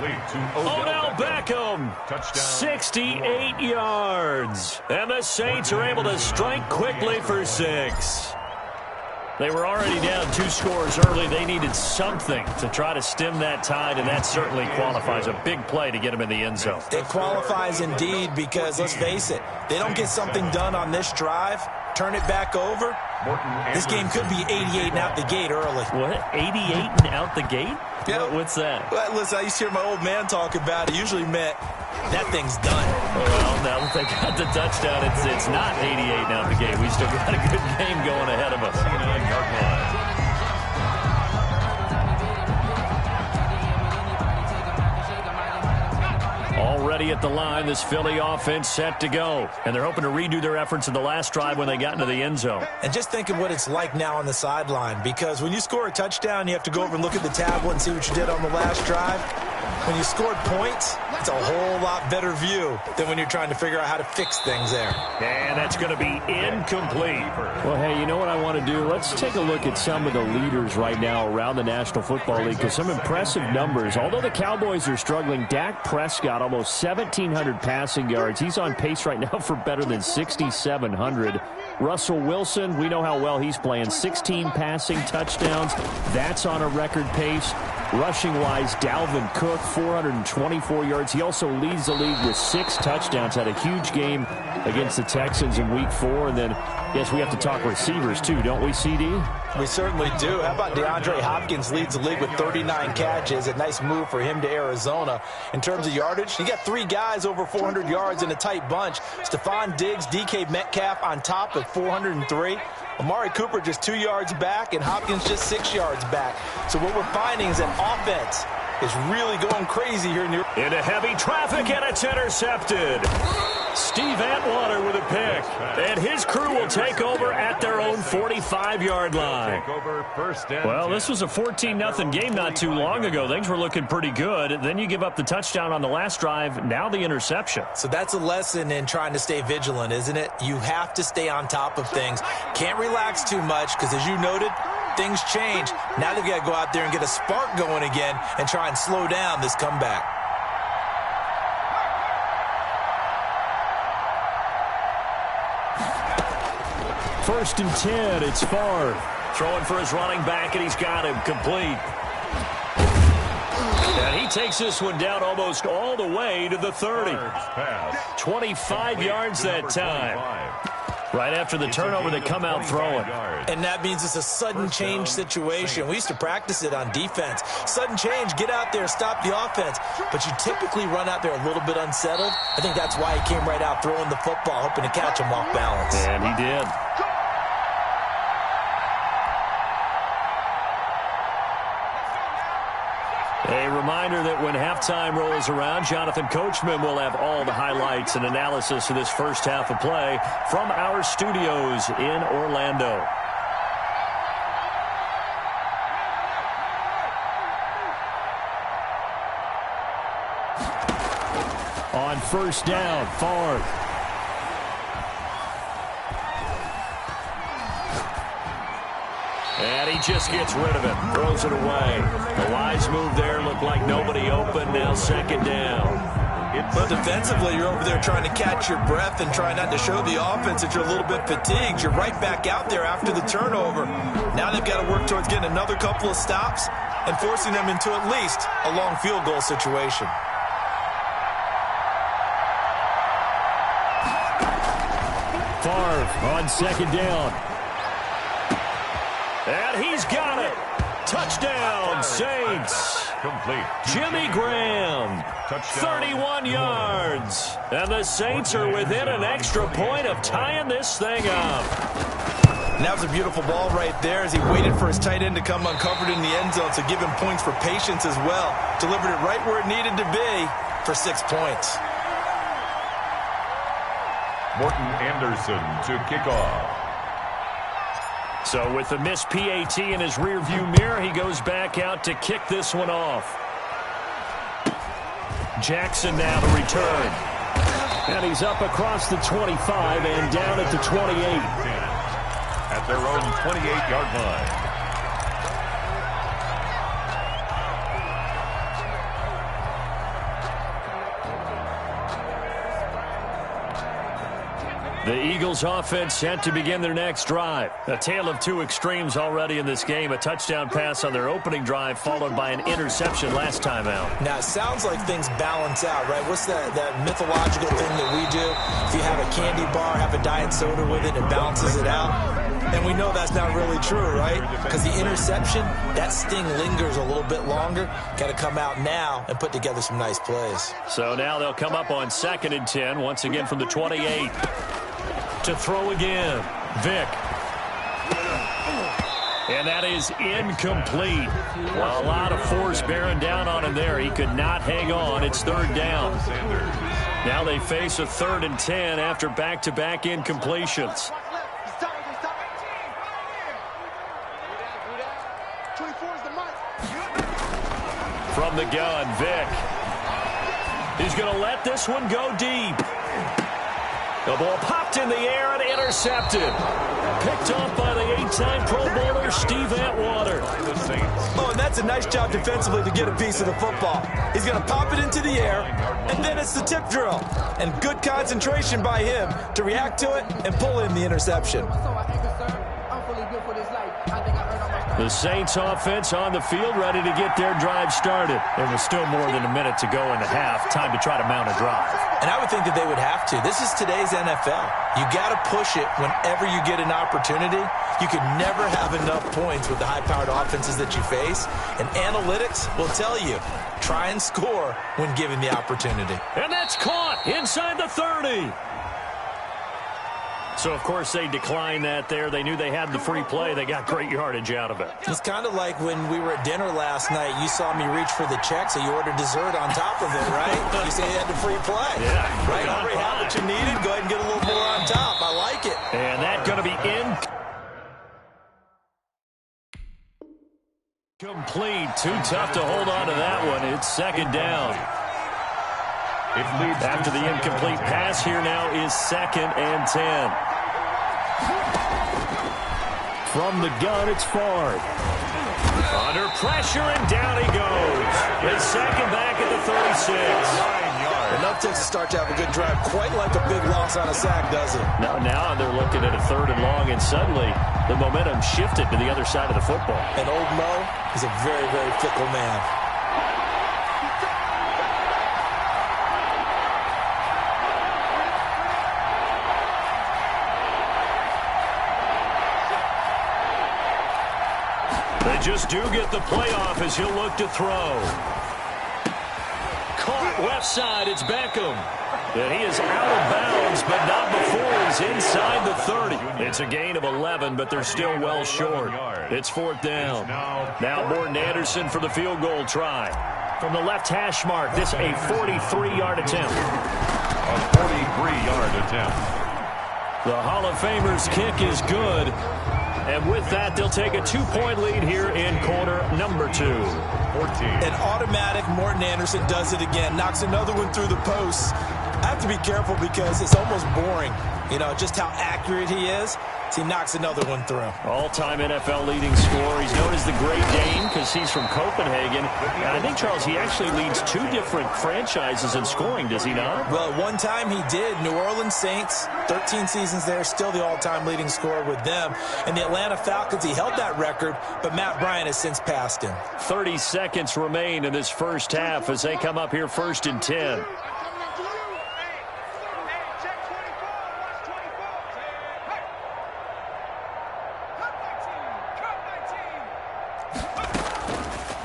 Odell Beckham, 68 yards. And the Saints are able to strike quickly for 6. They were already down 2 scores early. They needed something to try to stem that tide, and that certainly qualifies. A big play to get them in the end zone. It qualifies indeed because, let's face it, they don't get something done on this drive, turn it back over, this game could be 88 and out the gate early. What? 88 and out the gate? Yeah. What's that? Well, listen, I used to hear my old man talk about it. Usually meant that thing's done. Well, now that they got the touchdown, it's not 88 and out the gate. We still got a good game going ahead of us. Already at the line, this Philly offense set to go. And they're hoping to redo their efforts in the last drive when they got into the end zone. And just think of what it's like now on the sideline, because when you score a touchdown, you have to go over and look at the tablet and see what you did on the last drive. When you scored points, it's a whole lot better view than when you're trying to figure out how to fix things there. And that's going to be incomplete. Well, hey, you know what I want to do? Let's take a look at some of the leaders right now around the National Football League, because some impressive numbers. Although the Cowboys are struggling, Dak Prescott, almost 1,700 passing yards. He's on pace right now for better than 6,700. Russell Wilson, we know how well he's playing. 16 passing touchdowns. That's on a record pace. Rushing-wise, Dalvin Cook, 424 yards. He also leads the league with 6 touchdowns. Had a huge game against the Texans in Week 4. And then, yes, we have to talk receivers, too, don't we, CD? We certainly do. How about DeAndre Hopkins leads the league with 39 catches. A nice move for him to Arizona. In terms of yardage, you got 3 guys over 400 yards in a tight bunch. Stephon Diggs, DK Metcalf on top at 403. Amari Cooper just 2 yards back, and Hopkins just 6 yards back. So what we're finding is that offense is really going crazy here in New York. Into heavy traffic, and it's intercepted. Steve Atwater with a pick. And his crew will take over at their own 45-yard line. Well, this was a 14-0 game not too long ago. Things were looking pretty good. Then you give up the touchdown on the last drive. Now the interception. So that's a lesson in trying to stay vigilant, isn't it? You have to stay on top of things. Can't relax too much because, as you noted, things change. Now they've got to go out there and get a spark going again and try and slow down this comeback. First and 10, it's Favre. Throwing for his running back, and he's got him complete. And he takes this one down almost all the way to the 30. 25 yards that time. Right after the turnover, they come out throwing. And that means it's a sudden change situation. We used to practice it on defense. Sudden change, get out there, stop the offense. But you typically run out there a little bit unsettled. I think that's why he came right out throwing the football, hoping to catch him off balance. And he did. A reminder that when halftime rolls around, Jonathan Coachman will have all the highlights and analysis of this first half of play from our studios in Orlando. On first down, Favre. And he just gets rid of it, throws it away. A wise move there, looked like nobody open, now second down. But defensively, you're over there trying to catch your breath and try not to show the offense that you're a little bit fatigued. You're right back out there after the turnover. Now they've got to work towards getting another couple of stops and forcing them into at least a long field goal situation. Favre on second down. And he's got it. Touchdown, Saints. Complete. Jimmy Graham, 31 yards. And the Saints are within an extra point of tying this thing up. And that was a beautiful ball right there as he waited for his tight end to come uncovered in the end zone, so give him points for patience as well. Delivered it right where it needed to be for 6 points. Morton Anderson to kick off. So with the missed PAT in his rearview mirror, he goes back out to kick this one off. Jackson now to return. And he's up across the 25 and down at the 28. At their own 28-yard line. The Eagles offense set to begin their next drive. A tale of two extremes already in this game. A touchdown pass on their opening drive followed by an interception last time out. Now, it sounds like things balance out, right? What's that mythological thing that we do? If you have a candy bar, have a diet soda with it, it balances it out. And we know that's not really true, right? Because the interception, that sting lingers a little bit longer. Got to come out now and put together some nice plays. So now they'll come up on 2nd and 10, once again from the 28. To throw again, Vick. And that is incomplete. Well, a lot of force bearing down on him there. He could not hang on. It's 3rd down. Now they face a 3rd and 10 after back-to-back incompletions. From the gun, Vick. He's going to let this one go deep. The ball popped in the air and intercepted. Picked off by the 8-time Pro Bowler Steve Atwater. Oh, and that's a nice job defensively to get a piece of the football. He's going to pop it into the air, and then it's the tip drill. And good concentration by him to react to it and pull in the interception. The Saints offense on the field ready to get their drive started. There was still more than a minute to go in the half. Time to try to mount a drive. And I would think that they would have to. This is today's NFL. You got to push it whenever you get an opportunity. You can never have enough points with the high-powered offenses that you face. And analytics will tell you, try and score when given the opportunity. And that's caught inside the 30. So, of course, they declined that there. They knew they had the free play. They got great yardage out of it. It's kind of like when we were at dinner last night. You saw me reach for the check, so you ordered dessert on top of it, right? You say you had the free play. Yeah. Right? Already had what you needed. Go ahead and get a little more on top. I like it. And that's going to be incomplete. Too tough to hold on to that one. It's 2nd down. After the incomplete pass, here now is 2nd and 10. From the gun, it's Ford. Under pressure, and down he goes. His second back at the 36. Enough takes to start to have a good drive. Quite like a big loss on a sack, does it? Now they're looking at a 3rd and long, and suddenly the momentum shifted to the other side of the football. And old Mo is a very, very fickle man. They just do get the playoff as he'll look to throw. Caught left side, it's Beckham. And he is out of bounds, but not before he's inside the 30. It's a gain of 11, but they're still well short. It's 4th down. Now Morton Anderson for the field goal try. From the left hash mark, this a 43-yard attempt. A 43-yard attempt. The Hall of Famer's kick is good. And with that, they'll take a 2-point lead here in quarter number 2. 14. An automatic Morton Anderson does it again. Knocks another one through the posts. I have to be careful because it's almost boring. You know, just how accurate he is. So he knocks another one through. All-time NFL leading scorer. He's known as the Great Dane because he's from Copenhagen. And I think, Charles, he actually leads 2 different franchises in scoring, does he not? Well, at one time he did. New Orleans Saints, 13 seasons there, still the all-time leading scorer with them. And the Atlanta Falcons, he held that record, but Matt Bryant has since passed him. 30 seconds remain in this first half as they come up here 1st and 10.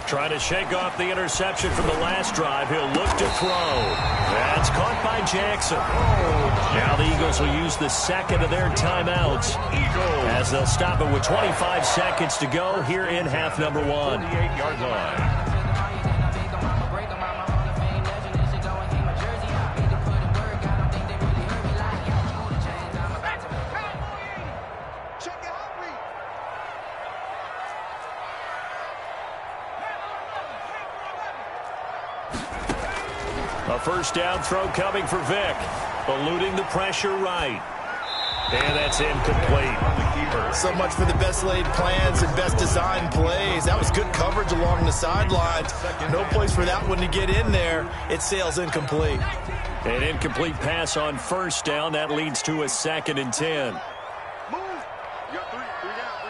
Trying to shake off the interception from the last drive, he'll look to throw. That's caught by Jackson. Now the Eagles will use the second of their timeouts as they'll stop it with 25 seconds to go here in half number 1. 48-yard line. A first down throw coming for Vic. Eluding the pressure right. And that's incomplete. So much for the best laid plans and best designed plays. That was good coverage along the sidelines. No place for that one to get in there. It sails incomplete. An incomplete pass on first down. That leads to a 2nd and 10. Move. You got three down.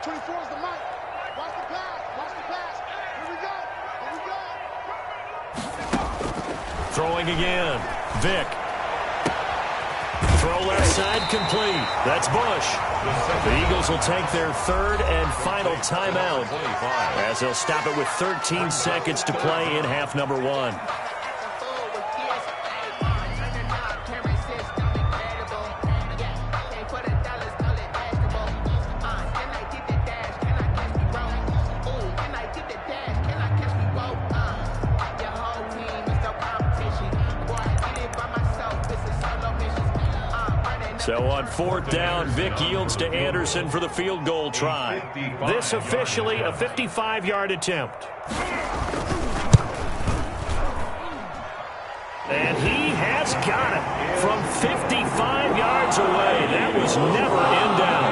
24 is the mic. Watch the pass. Here we go. Throwing again. Vic. Throw left side complete. That's Bush. The Eagles will take their 3rd and final timeout as they'll stop it with 13 seconds to play in half number 1. So on 4th down, Vic yields to Anderson for the field goal try. This officially a 55-yard attempt. And he has got it from 55 yards away. That was never in down.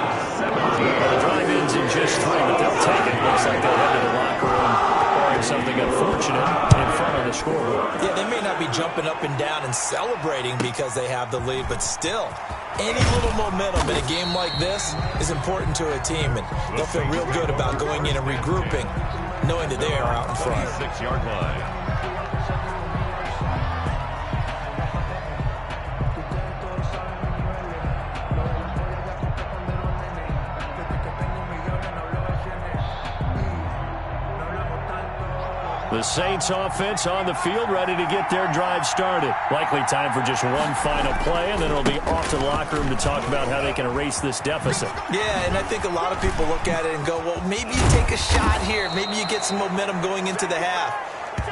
The drive ends in just 3, but they'll take it. Looks like they'll head to the locker room barring something unfortunate in front of the scoreboard. Yeah, they may not be jumping up and down and celebrating because they have the lead, but still, any little momentum in a game like this is important to a team, and they'll feel real good about going in and regrouping, knowing that they are out in front. 6-yard line. The Saints offense on the field, ready to get their drive started. Likely time for just one final play, and then it'll be off to the locker room to talk about how they can erase this deficit. Yeah, and I think a lot of people look at it and go, well, maybe you take a shot here. Maybe you get some momentum going into the half.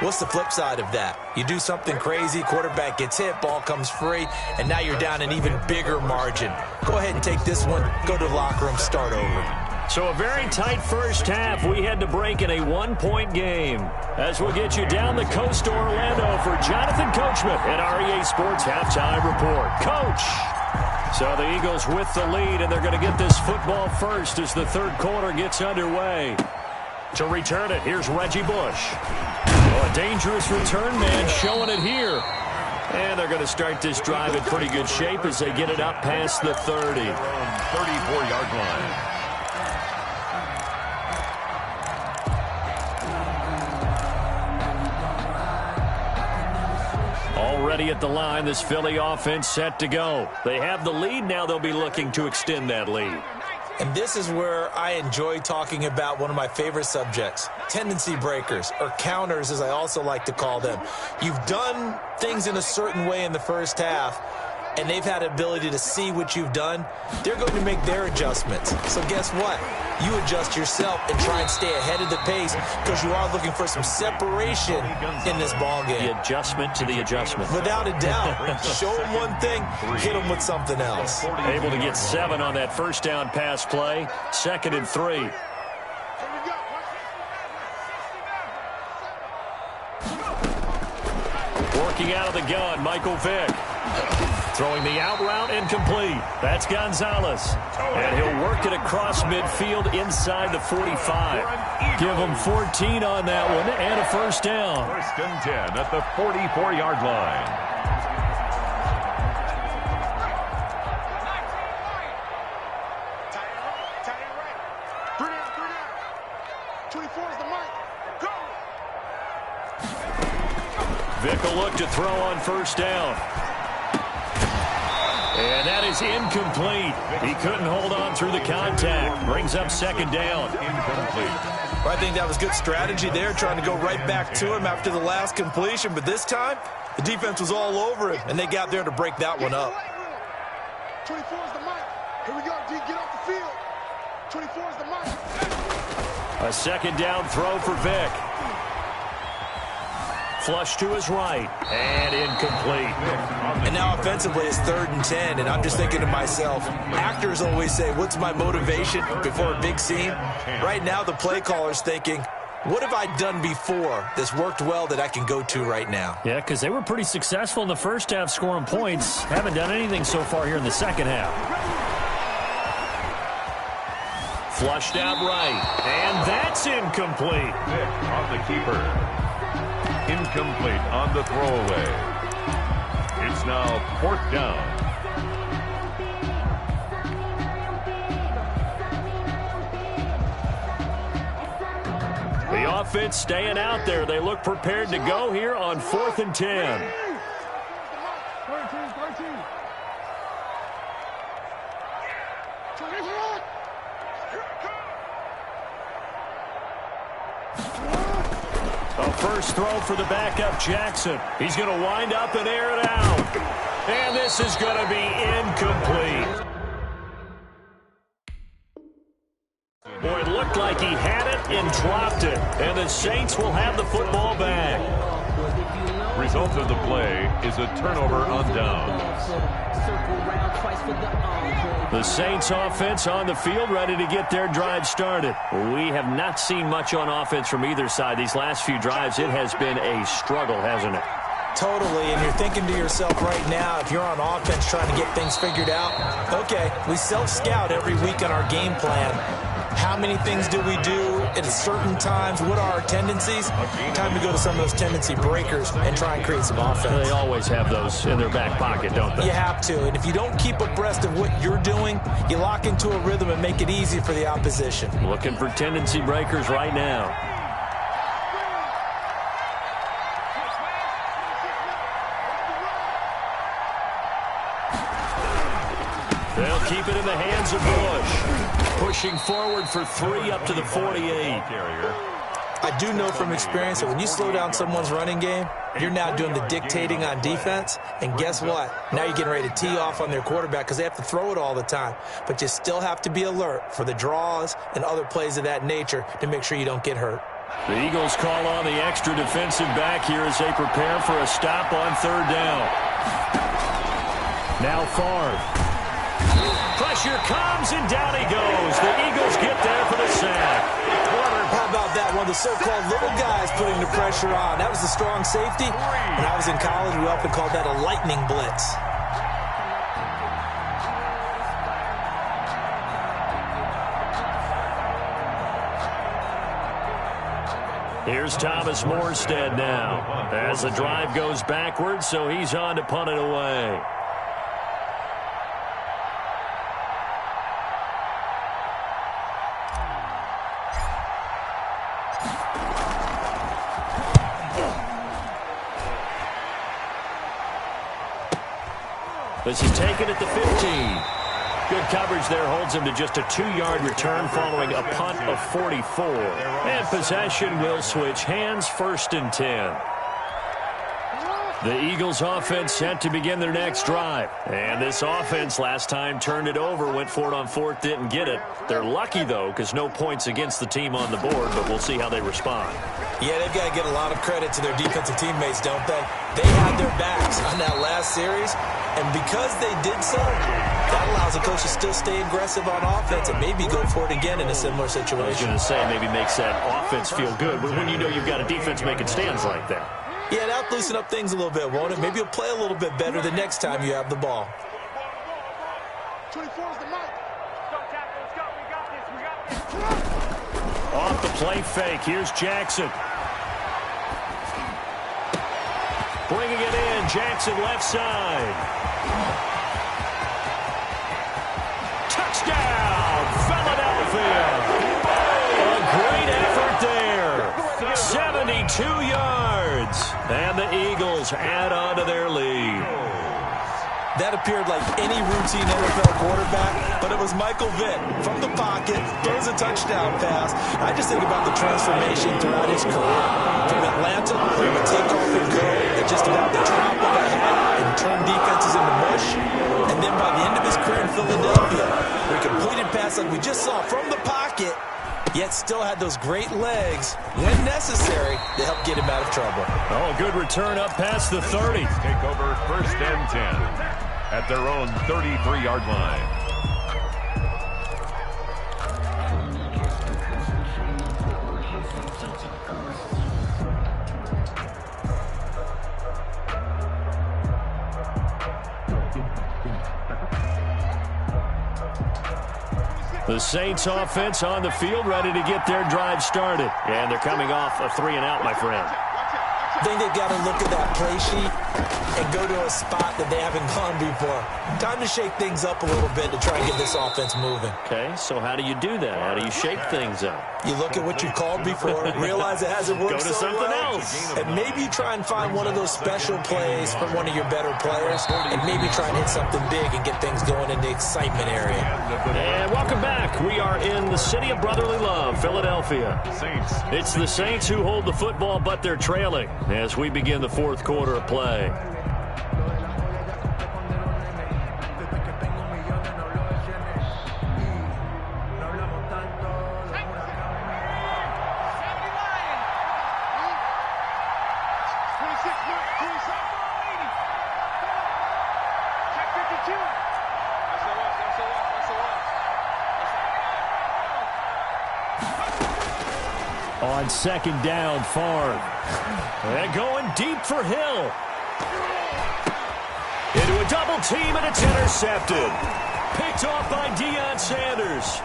What's the flip side of that? You do something crazy, quarterback gets hit, ball comes free, and now you're down an even bigger margin. Go ahead and take this one, go to the locker room, start over. So a very tight first half. We had to break in a 1-point game. As we'll get you down the coast to Orlando for Jonathan Coachman at REA Sports Halftime Report. Coach! So the Eagles with the lead, and they're going to get this football first as the 3rd quarter gets underway. To return it, here's Reggie Bush. Oh, a dangerous return man showing it here. And they're going to start this drive in pretty good shape as they get it up past the 30. 34-yard line. Already at the line, this Philly offense set to go. They have the lead. Now they'll be looking to extend that lead. And this is where I enjoy talking about one of my favorite subjects, tendency breakers, or counters as I also like to call them. You've done things in a certain way in the first half, and they've had the ability to see what you've done. They're going to make their adjustments. So guess what? You adjust yourself and try and stay ahead of the pace because you are looking for some separation in this ball game. The adjustment to the adjustment. Without a doubt. Show them one thing, hit them with something else. Able to get 7 on that first down pass play. 2nd and 3. Working out of the gun, Michael Vick. Throwing the out route incomplete. That's Gonzalez. And he'll work it across midfield inside the 45. Give him 14 on that one and a first down. 1st and 10 at the 44-yard line. Tight end right. 3 down. 24 is the mic. Go! Vick will look to throw on first down. And that is incomplete. He couldn't hold on through the contact. Brings up 2nd down. Incomplete. Well, I think that was good strategy there, trying to go right back to him after the last completion. But this time, the defense was all over him, and they got there to break that one up. 24 is the mic. Here we go, D. Get off the field. 24 is the mic. A second down throw for Vic. Flush to his right, and incomplete. And now offensively, it's 3rd and 10, and I'm just thinking to myself, actors always say, what's my motivation before a big scene? Right now, the play caller's thinking, what have I done before that's worked well that I can go to right now? Yeah, because they were pretty successful in the first half scoring points. Haven't done anything so far here in the second half. Flushed out right, and that's incomplete. Vic on the keeper. Incomplete on the throwaway. It's now 4th down. The offense staying out there. They look prepared to go here on 4th and 10. 13. A first throw for the backup Jackson. He's going to wind up and air it out. And this is going to be incomplete. Boy, it looked like he had it and dropped it. And the Saints will have the football back. Result of the play is a turnover on downs. The Saints offense on the field, ready to get their drive started. We have not seen much on offense from either side. These last few drives, it has been a struggle, hasn't it? Totally, and you're thinking to yourself right now, if you're on offense trying to get things figured out, okay, we self-scout every week on our game plan. How many things do we do at certain times? What are our tendencies? Time to go to some of those tendency breakers and try and create some offense. They always have those in their back pocket, don't they? You have to, and if you don't keep abreast of what you're doing, you lock into a rhythm and make it easy for the opposition. Looking for tendency breakers right now. They'll keep it in the hands of Bush. Pushing forward for 3 up to the 48. I do know from experience that when you slow down someone's running game, you're now doing the dictating on defense. And guess what? Now you're getting ready to tee off on their quarterback because they have to throw it all the time. But you still have to be alert for the draws and other plays of that nature to make sure you don't get hurt. The Eagles call on the extra defensive back here as they prepare for a stop on 3rd down. Now Favre. Pressure comes, and down he goes. The Eagles get there for the sack. How about that? One of the so-called little guys putting the pressure on. That was the strong safety. When I was in college, we often called that a lightning blitz. Here's Thomas Morstead now as the drive goes backwards, so he's on to punt it away. This is taken at the 15. Good coverage there holds him to just a 2-yard return following a punt of 44. And possession will switch hands, 1st and 10. The Eagles offense set to begin their next drive. And this offense last time turned it over, went for it on 4th, didn't get it. They're lucky, though, because no points against the team on the board, but we'll see how they respond. Yeah, they've got to get a lot of credit to their defensive teammates, don't they? They had their backs on that last series, and because they did so, that allows the coach to still stay aggressive on offense and maybe go for it again in a similar situation. I was going to say, maybe makes that offense feel good when you know you've got a defense making stands like that. Yeah, that'll loosen up things a little bit, won't it? Maybe you'll play a little bit better the next time you have the ball. 24 is the mic. Off the play fake, here's Jackson. Bringing it in, Jackson left side. Touchdown, Philadelphia. A great effort there. 72 yards. And the Eagles add on to their lead. That appeared like any routine NFL quarterback, but it was Michael Vick from the pocket, throws a touchdown pass. I just think about the transformation throughout his career. From Atlanta, where he would take off and go at just about the drop of a hat and turn defenses into mush. And then by the end of his career in Philadelphia, where he completed pass like we just saw from the pocket, yet still had those great legs, when necessary, to help get him out of trouble. Oh, good return up past the 30. Take over 1st and 10 at their own 33-yard line. The Saints offense on the field, ready to get their drive started. And they're coming off a 3-and-out, my friend. I think they've got to look at that play sheet and go to a spot that they haven't gone before. Time to shake things up a little bit to try and get this offense moving. Okay, so how do you do that? How do you shake things up? You look at what you called before, realize it hasn't worked Go to so something well, else. and maybe try and find one of those special plays from one of your better players, and maybe try and hit something big and get things going in the excitement area. And welcome back. We are in the city of brotherly love, Philadelphia. It's the Saints who hold the football, but they're trailing as we begin the fourth quarter of play. On 2nd down, Favre. And going deep for Hill. Into a double team, and it's intercepted. Picked off by Deion Sanders.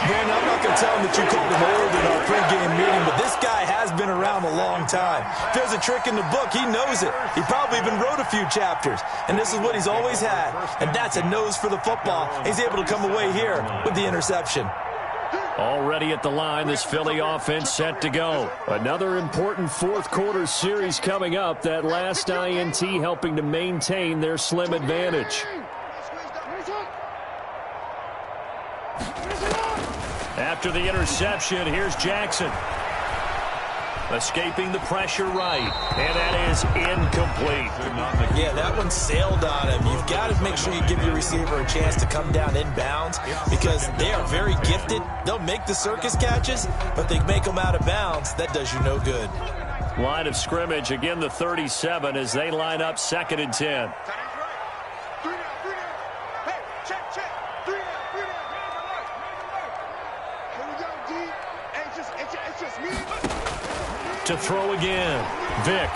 Man, I'm not going to tell him that you called him old in our pregame meeting, but this guy has been around a long time. If there's a trick in the book, he knows it. He probably even wrote a few chapters, and this is what he's always had, and that's a nose for the football. He's able to come away here with the interception. Already at the line, this Philly offense set to go. Another important fourth quarter series coming up. That last INT helping to maintain their slim advantage. After the interception, here's Jackson. Escaping the pressure right, and that is incomplete. Yeah, that one sailed on him. You've got to make sure you give your receiver a chance to come down inbounds because they are very gifted. They'll make the circus catches, but they make them out of bounds. That does you no good. Line of scrimmage, again the 37 as they line up 2nd and 10. To throw again. Vick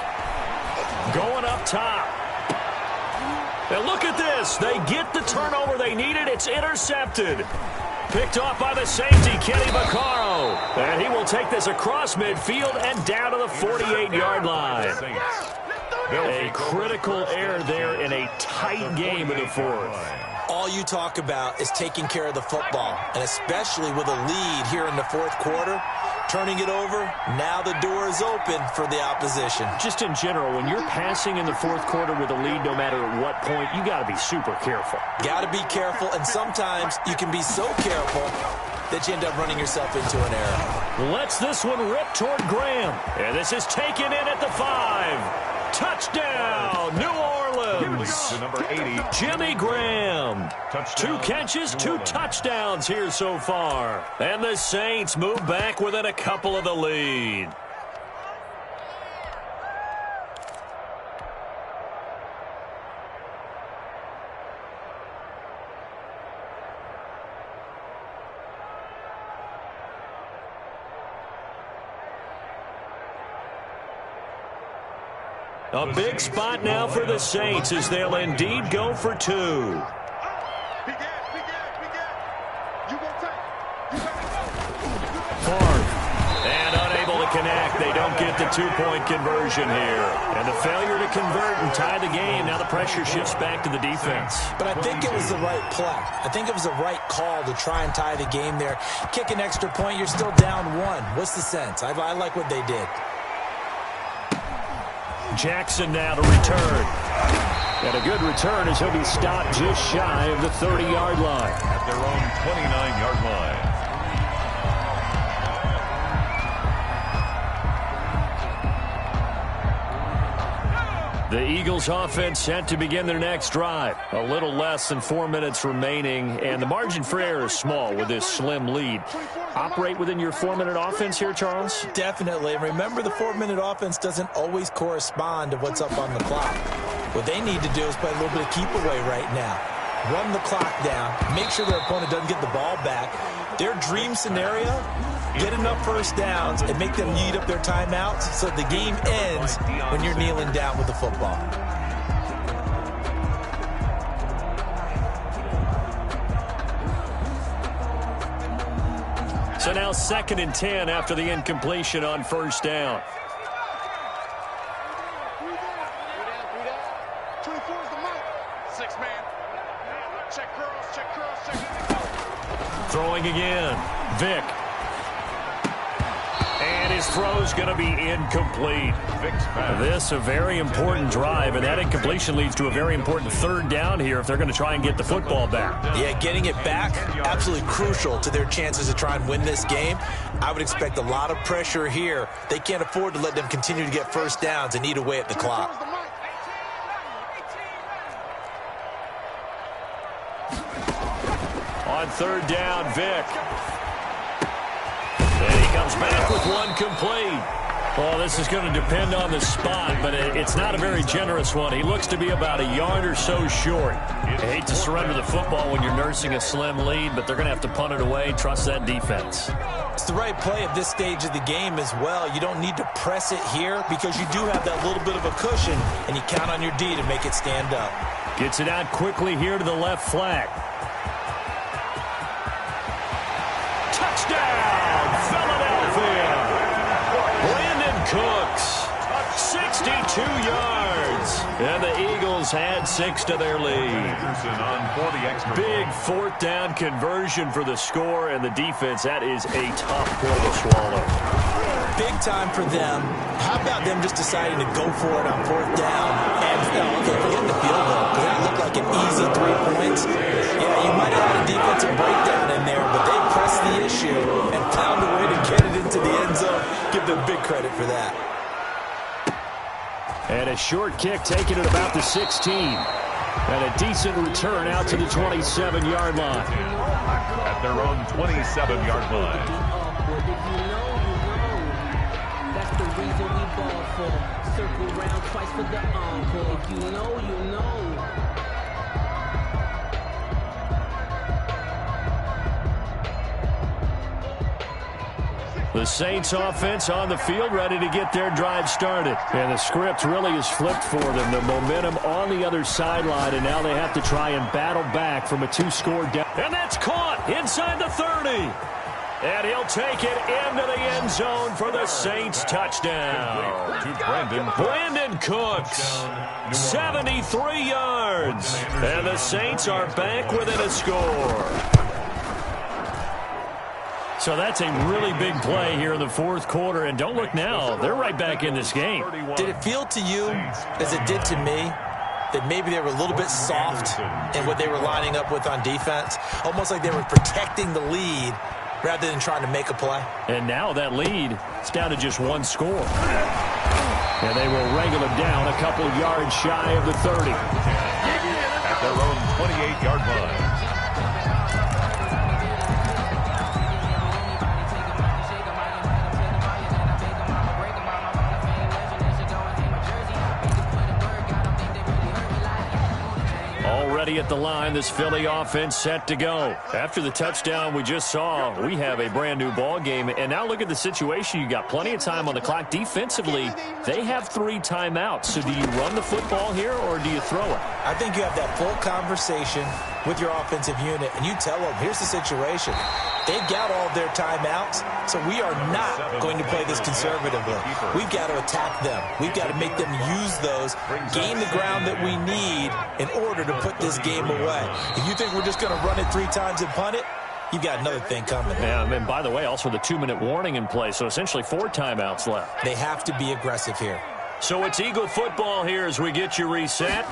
going up top. And look at this. They get the turnover they needed. It's intercepted. Picked off by the safety, Kenny Vaccaro. And he will take this across midfield and down to the 48-yard line. A critical error there in a tight game in the fourth. All you talk about is taking care of the football, and especially with a lead here in the fourth quarter. Turning it over, now the door is open for the opposition. Just in general, when you're passing in the fourth quarter with a lead, no matter at what point, you got to be super careful. Got to be careful, and sometimes you can be so careful that you end up running yourself into an error. Lets this one rip toward Graham. And this is taken in at the 5. Touchdown, New Orleans. To number 80. Jimmy Graham. Touchdown. 2 catches, 2 touchdowns here so far. And the Saints move back within a couple of the lead. A big spot now for the Saints as they'll indeed go for 2. And unable to connect. They don't get the 2-point conversion here. And the failure to convert and tie the game. Now the pressure shifts back to the defense. But I think it was the right play. I think it was the right call to try and tie the game there. Kick an extra point, you're still down 1. What's the sense? I like what they did. Jackson now to return. And a good return as he'll be stopped just shy of the 30-yard line. At their own 29-yard line. The Eagles offense set to begin their next drive. A little less than 4 minutes remaining, and the margin for error is small with this slim lead. Operate within your 4-minute offense here, Charles? Definitely. Remember, the 4-minute offense doesn't always correspond to what's up on the clock. What they need to do is play a little bit of keep away right now. Run the clock down. Make sure their opponent doesn't get the ball back. Their dream scenario, get enough first downs and make them eat up their timeouts so the game ends when you're kneeling down with the football. So now 2nd and 10 after the incompletion on first down. 24 is the mark. 6-man. Check curls, check curls, check. Throwing again. Vick. And his throw's going to be incomplete. This a very important drive, and that incompletion leads to a very important 3rd down here if they're going to try and get the football back. Yeah, getting it back, absolutely crucial to their chances to try and win this game. I would expect a lot of pressure here. They can't afford to let them continue to get first downs and eat away at the clock. On 3rd down, Vick. And he comes back with one complete. Well, this is going to depend on the spot, but it's not a very generous one. He looks to be about a yard or so short. I hate to surrender the football when you're nursing a slim lead, but they're going to have to punt it away. Trust that defense. It's the right play at this stage of the game as well. You don't need to press it here because you do have that little bit of a cushion, and you count on your D to make it stand up. Gets it out quickly here to the left flat. Touchdown, Philadelphia! Brandon Cooks, 62 yards. And the Eagles had 6 to their lead. Big 4th down conversion for the score, and the defense, that is a tough pill to swallow. Big time for them. How about them just deciding to go for it on 4th down? And okay, forget the field goal, because that looked like an easy 3 points. Yeah, you might have had a defensive breakdown in there, but they pressed the issue and found a way to get it into the end zone. Give them big credit for that. And a short kick taken at about the 16. And a decent return out to the 27-yard line. At their own 27-yard line. That's the reason we ball for. Circle round twice for the encore. If you know, you know. The Saints offense on the field, ready to get their drive started. And the script really is flipped for them. The momentum on the other sideline, and now they have to try and battle back from a 2-score down. And that's caught inside the 30. And he'll take it into the end zone for the Saints touchdown. Brandon Cooks, 73 yards. And the Saints are back within a score. So that's a really big play here in the 4th quarter. And don't look now, they're right back in this game. Did it feel to you, as it did to me, that maybe they were a little bit soft in what they were lining up with on defense? Almost like they were protecting the lead rather than trying to make a play. And now that lead is down to just 1 score. And they will wrangle it down a couple yards shy of the 30. At their own 28-yard line. Already at the line, this Philly offense set to go. After the touchdown we just saw, we have a brand new ball game. And now look at the situation. You got plenty of time on the clock. Defensively, they have 3 timeouts. So do you run the football here or do you throw it? I think you have that full conversation with your offensive unit, and you tell them, here's the situation. They've got all of their timeouts, so we are not going to play this conservatively. We've got to attack them. We've got to make them use those, gain the ground that we need in order to put this game away. If you think we're just going to run it 3 times and punt it, you've got another thing coming. Yeah, and by the way, also the 2-minute warning in play, so essentially 4 timeouts left. They have to be aggressive here. So it's Eagle football here as we get you reset.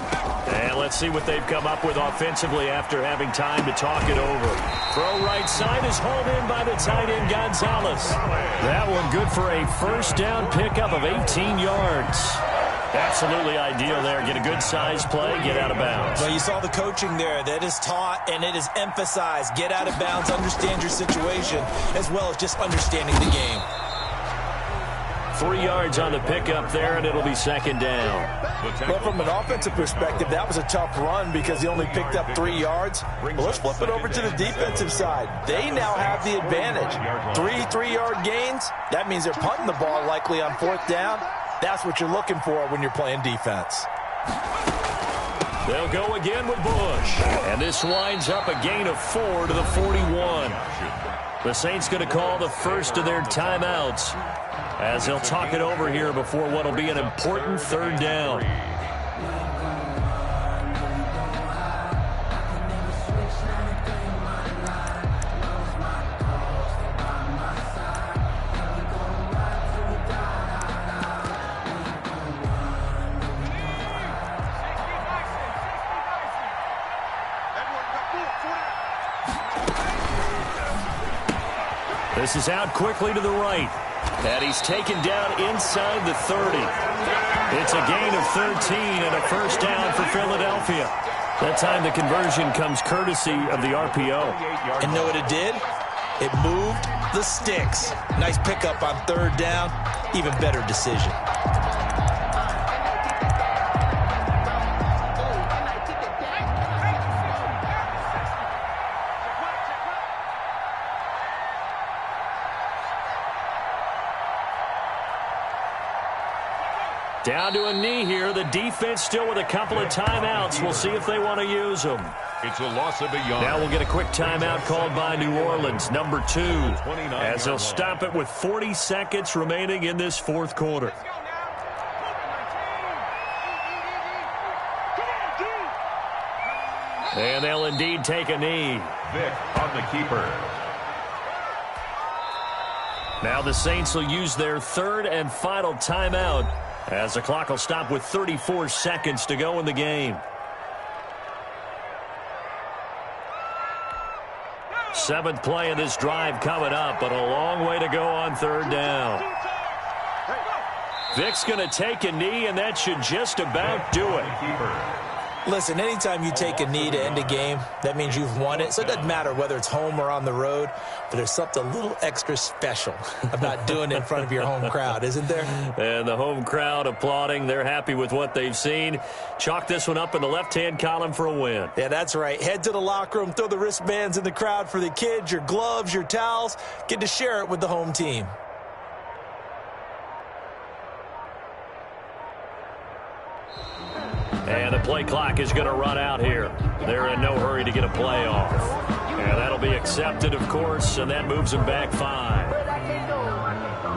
And let's see what they've come up with offensively after having time to talk it over. Throw right side is hauled in by the tight end, Gonzalez. That one good for a first down pickup of 18 yards. Absolutely ideal there. Get a good size play, get out of bounds. Well, you saw the coaching there. That is taught and it is emphasized. Get out of bounds, understand your situation, as well as just understanding the game. 3 yards on the pickup there, and it'll be second down. Well, from an offensive perspective, that was a tough run because he only picked up 3 yards. Well, let's flip it over to the defensive side. They now have the advantage. 3-3-yard gains. That means they're punting the ball likely on fourth down. That's what you're looking for when you're playing defense. They'll go again with Bush. And this winds up a gain of 4 to the 41. The Saints going to call the first of their timeouts as they'll talk it over here before what will be an important third down. This is out quickly to the right. And he's taken down inside the 30. It's a gain of 13 and a first down for Philadelphia. That time the conversion comes courtesy of the RPO. And know what it did? It moved the sticks. Nice pickup on third down. Even better decision. Down to a knee here. The defense still with a couple of timeouts. We'll see if they want to use them. It's a loss of a yard. Now we'll get a quick timeout called by New Orleans, number 2, as they'll stop it with 40 seconds remaining in this fourth quarter. And they'll indeed take a knee. Vic on the keeper. Now the Saints will use their third and final timeout as the clock will stop with 34 seconds to go in the game. 7th play of this drive coming up, but a long way to go on third down. Vic's going to take a knee, and that should just about do it. Listen, anytime you take a knee to end a game, that means you've won it. So it doesn't matter whether it's home or on the road, but there's something a little extra special about doing it in front of your home crowd, isn't there? And the home crowd applauding. They're happy with what they've seen. Chalk this one up in the left-hand column for a win. Yeah, that's right. Head to the locker room, throw the wristbands in the crowd for the kids, your gloves, your towels. Get to share it with the home team. And the play clock is going to run out here. They're in no hurry to get a play off. And that'll be accepted, of course, and that moves them back 5. But I can't go.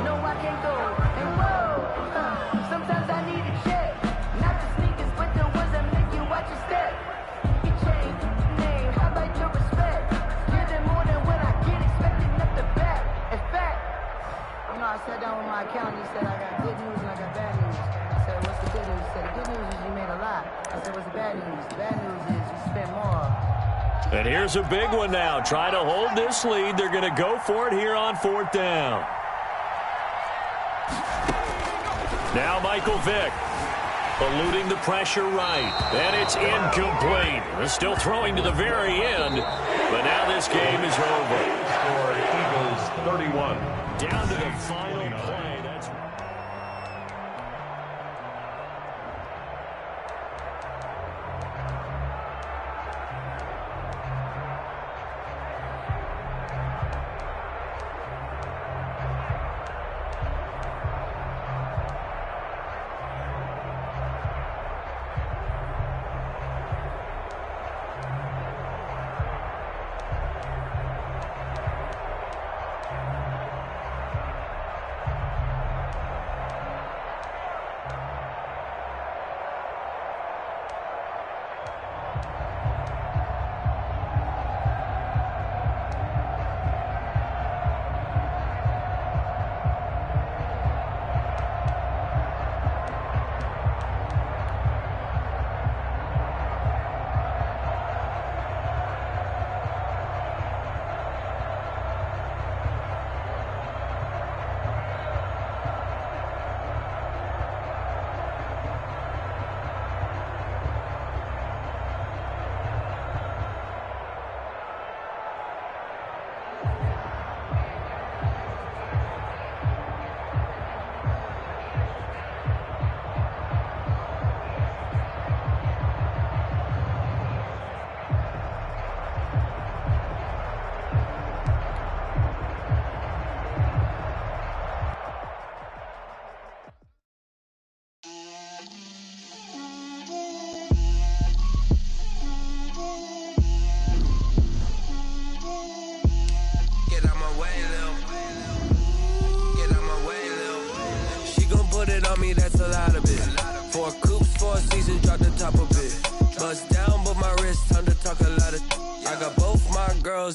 No, I can't go. And whoa, sometimes I need a check. Not the sneakers, but the ones that make you watch your step. You change the name, how about your respect? Give them more than what I get, expecting up the back. In fact, you know, I sat down with my accountant, he said I got good news and I got bad news. I said, what's the good news? He said, the good news is you made a lot. I said, what's the bad news? The bad news is you spent more. And here's a big one now. Try to hold this lead. They're going to go for it here on fourth down. Now Michael Vick eluding the pressure right. And it's incomplete. They're still throwing to the very end. But now this game is over. Score Eagles 31. Down to the final play.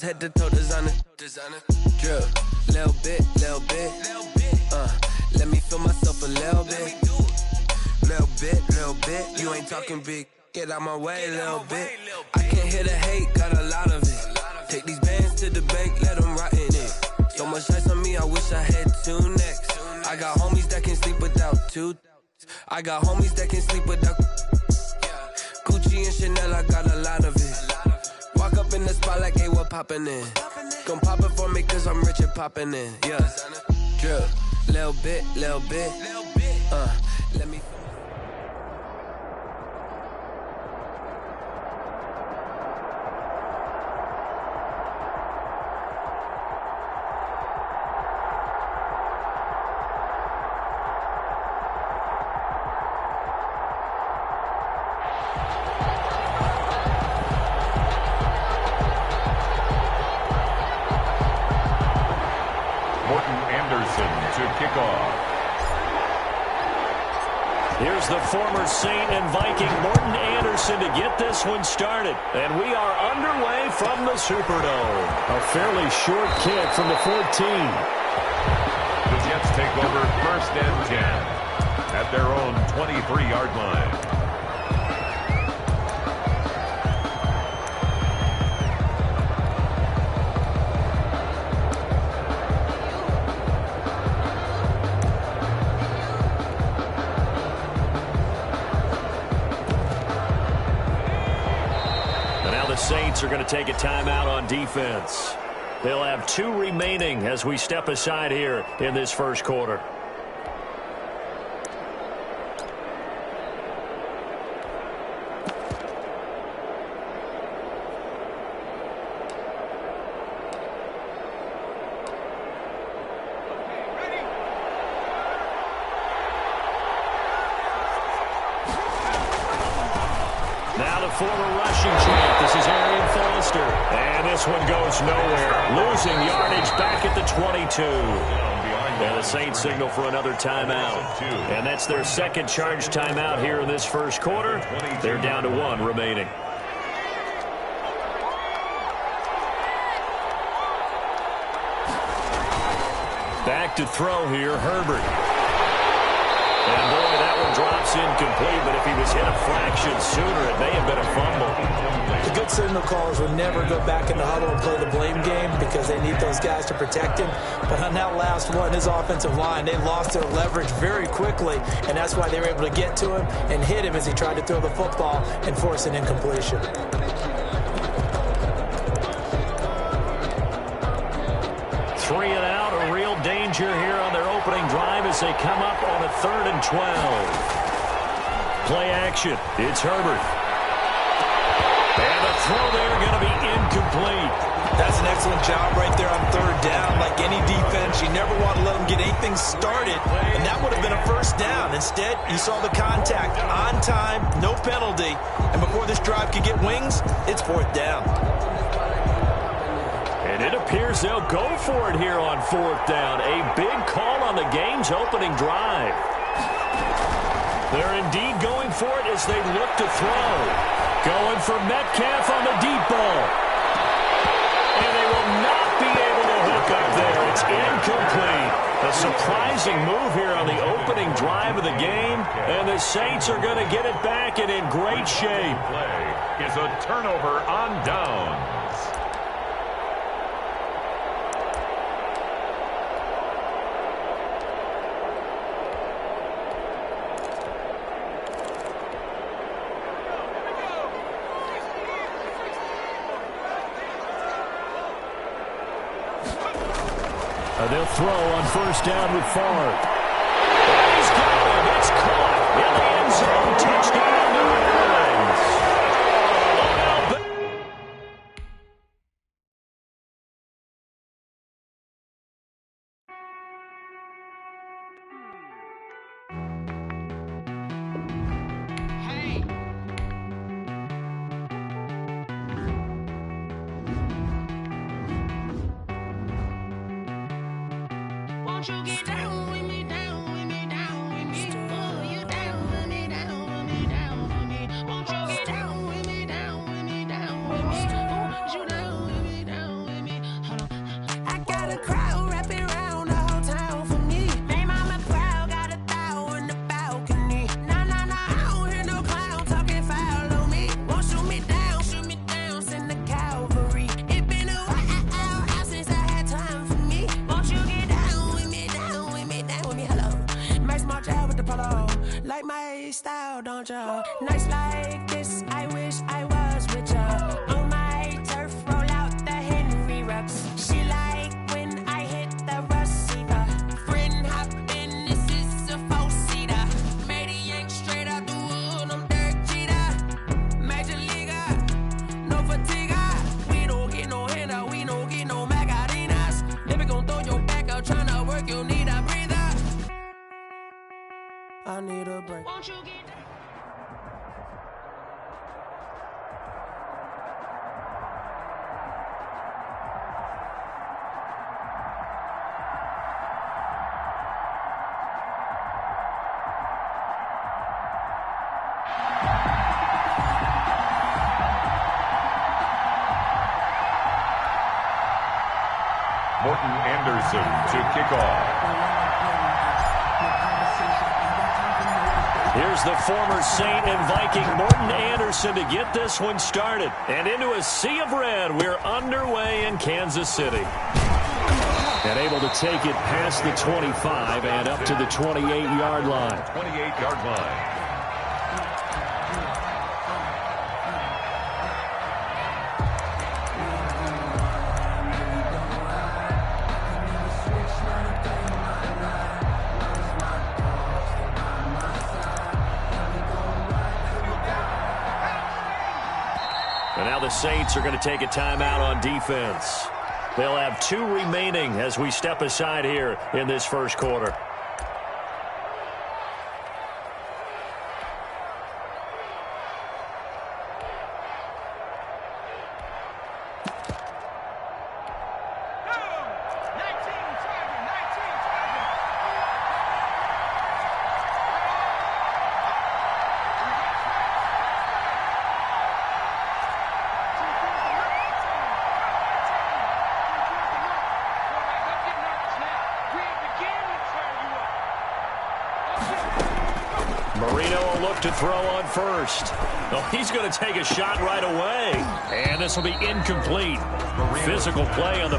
was head to toe designer. Drip, little bit. Let me feel myself a little bit. Little bit. You ain't talking big. Get out my way a little bit. I can't hear the hate, got a lot of it. Take these bands to the bank, let them rot in it. So much ice on me, I wish I had 2 necks. I got homies that can sleep without 2. I got homies that can sleep without Gucci and Chanel, I got a lot of it. Walk up in the spot like, hey, what poppin' in? Gon' pop it for me cause I'm rich and poppin' in. Yeah, drip, little bit. Let me. Kick off. Here's the former Saint and Viking Morton Anderson to get this one started. And we are underway from the Superdome. A fairly short kick from the 14. The Jets take over 1st and 10 at their own 23-yard line. Saints are going to take a timeout on defense. They'll have 2 remaining as we step aside here in this first quarter. Former rushing champ. This is Arian Foster. And this one goes nowhere. Losing yardage back at the 22. And the Saints signal for another timeout. And that's their second charge timeout here in this first quarter. They're down to 1 remaining. Back to throw here, Herbert. And boy, that one drops incomplete, but if he was hit a fraction sooner, it may have been a fumble. The good signal callers would never go back in the huddle and play the blame game because they need those guys to protect him. But on that last one, his offensive line, they lost their leverage very quickly, and that's why they were able to get to him and hit him as he tried to throw the football and force an incompletion. Three and out, a real danger here on their opening drive as they come up on a 3rd and 12. Play action. It's Herbert. And the throw there going to be incomplete. That's an excellent job right there on 3rd down. Like any defense, you never want to let them get anything started, and that would have been a 1st down. Instead, you saw the contact on time, no penalty, and before this drive could get wings, it's 4th down. And it appears they'll go for it here on 4th down. A big call on the game's opening drive. They're indeed going for it as they look to throw. Going for Metcalf on the deep ball. And they will not be able to hook up there. It's incomplete. A surprising move here on the opening drive of the game. And the Saints are going to get it back and in great shape. Play is a turnover on downs. They'll throw on 1st down with Favre. He's going. It's caught in the end zone. Touchdown, New Won't you get down with me, down? like my style, don't ya? Nights like this, I wish I was with ya. On my turf, roll out the Henry rocks. She like when I hit the receiver. Friend hop in, this is a four-seater. Made a yank straight out the wood, I'm Derek Jeter. Major leaguer, no fatigue. We don't get no handout, we don't get no Macarinas. Never gon' throw your back out, tryna work, you need a breather. I need a break. Won't you get Morton Anderson to kick off. Here's the former Saint and Viking Morton Anderson to get this one started. And into a sea of red, we're underway in Kansas City. And able to take it past the 25 and up to the 28-yard line. 28-yard line. And now the Saints are going to take a timeout on defense. They'll have 2 remaining as we step aside here in this first quarter. To throw on first. Oh, he's going to take a shot right away. And this will be incomplete. Physical play on the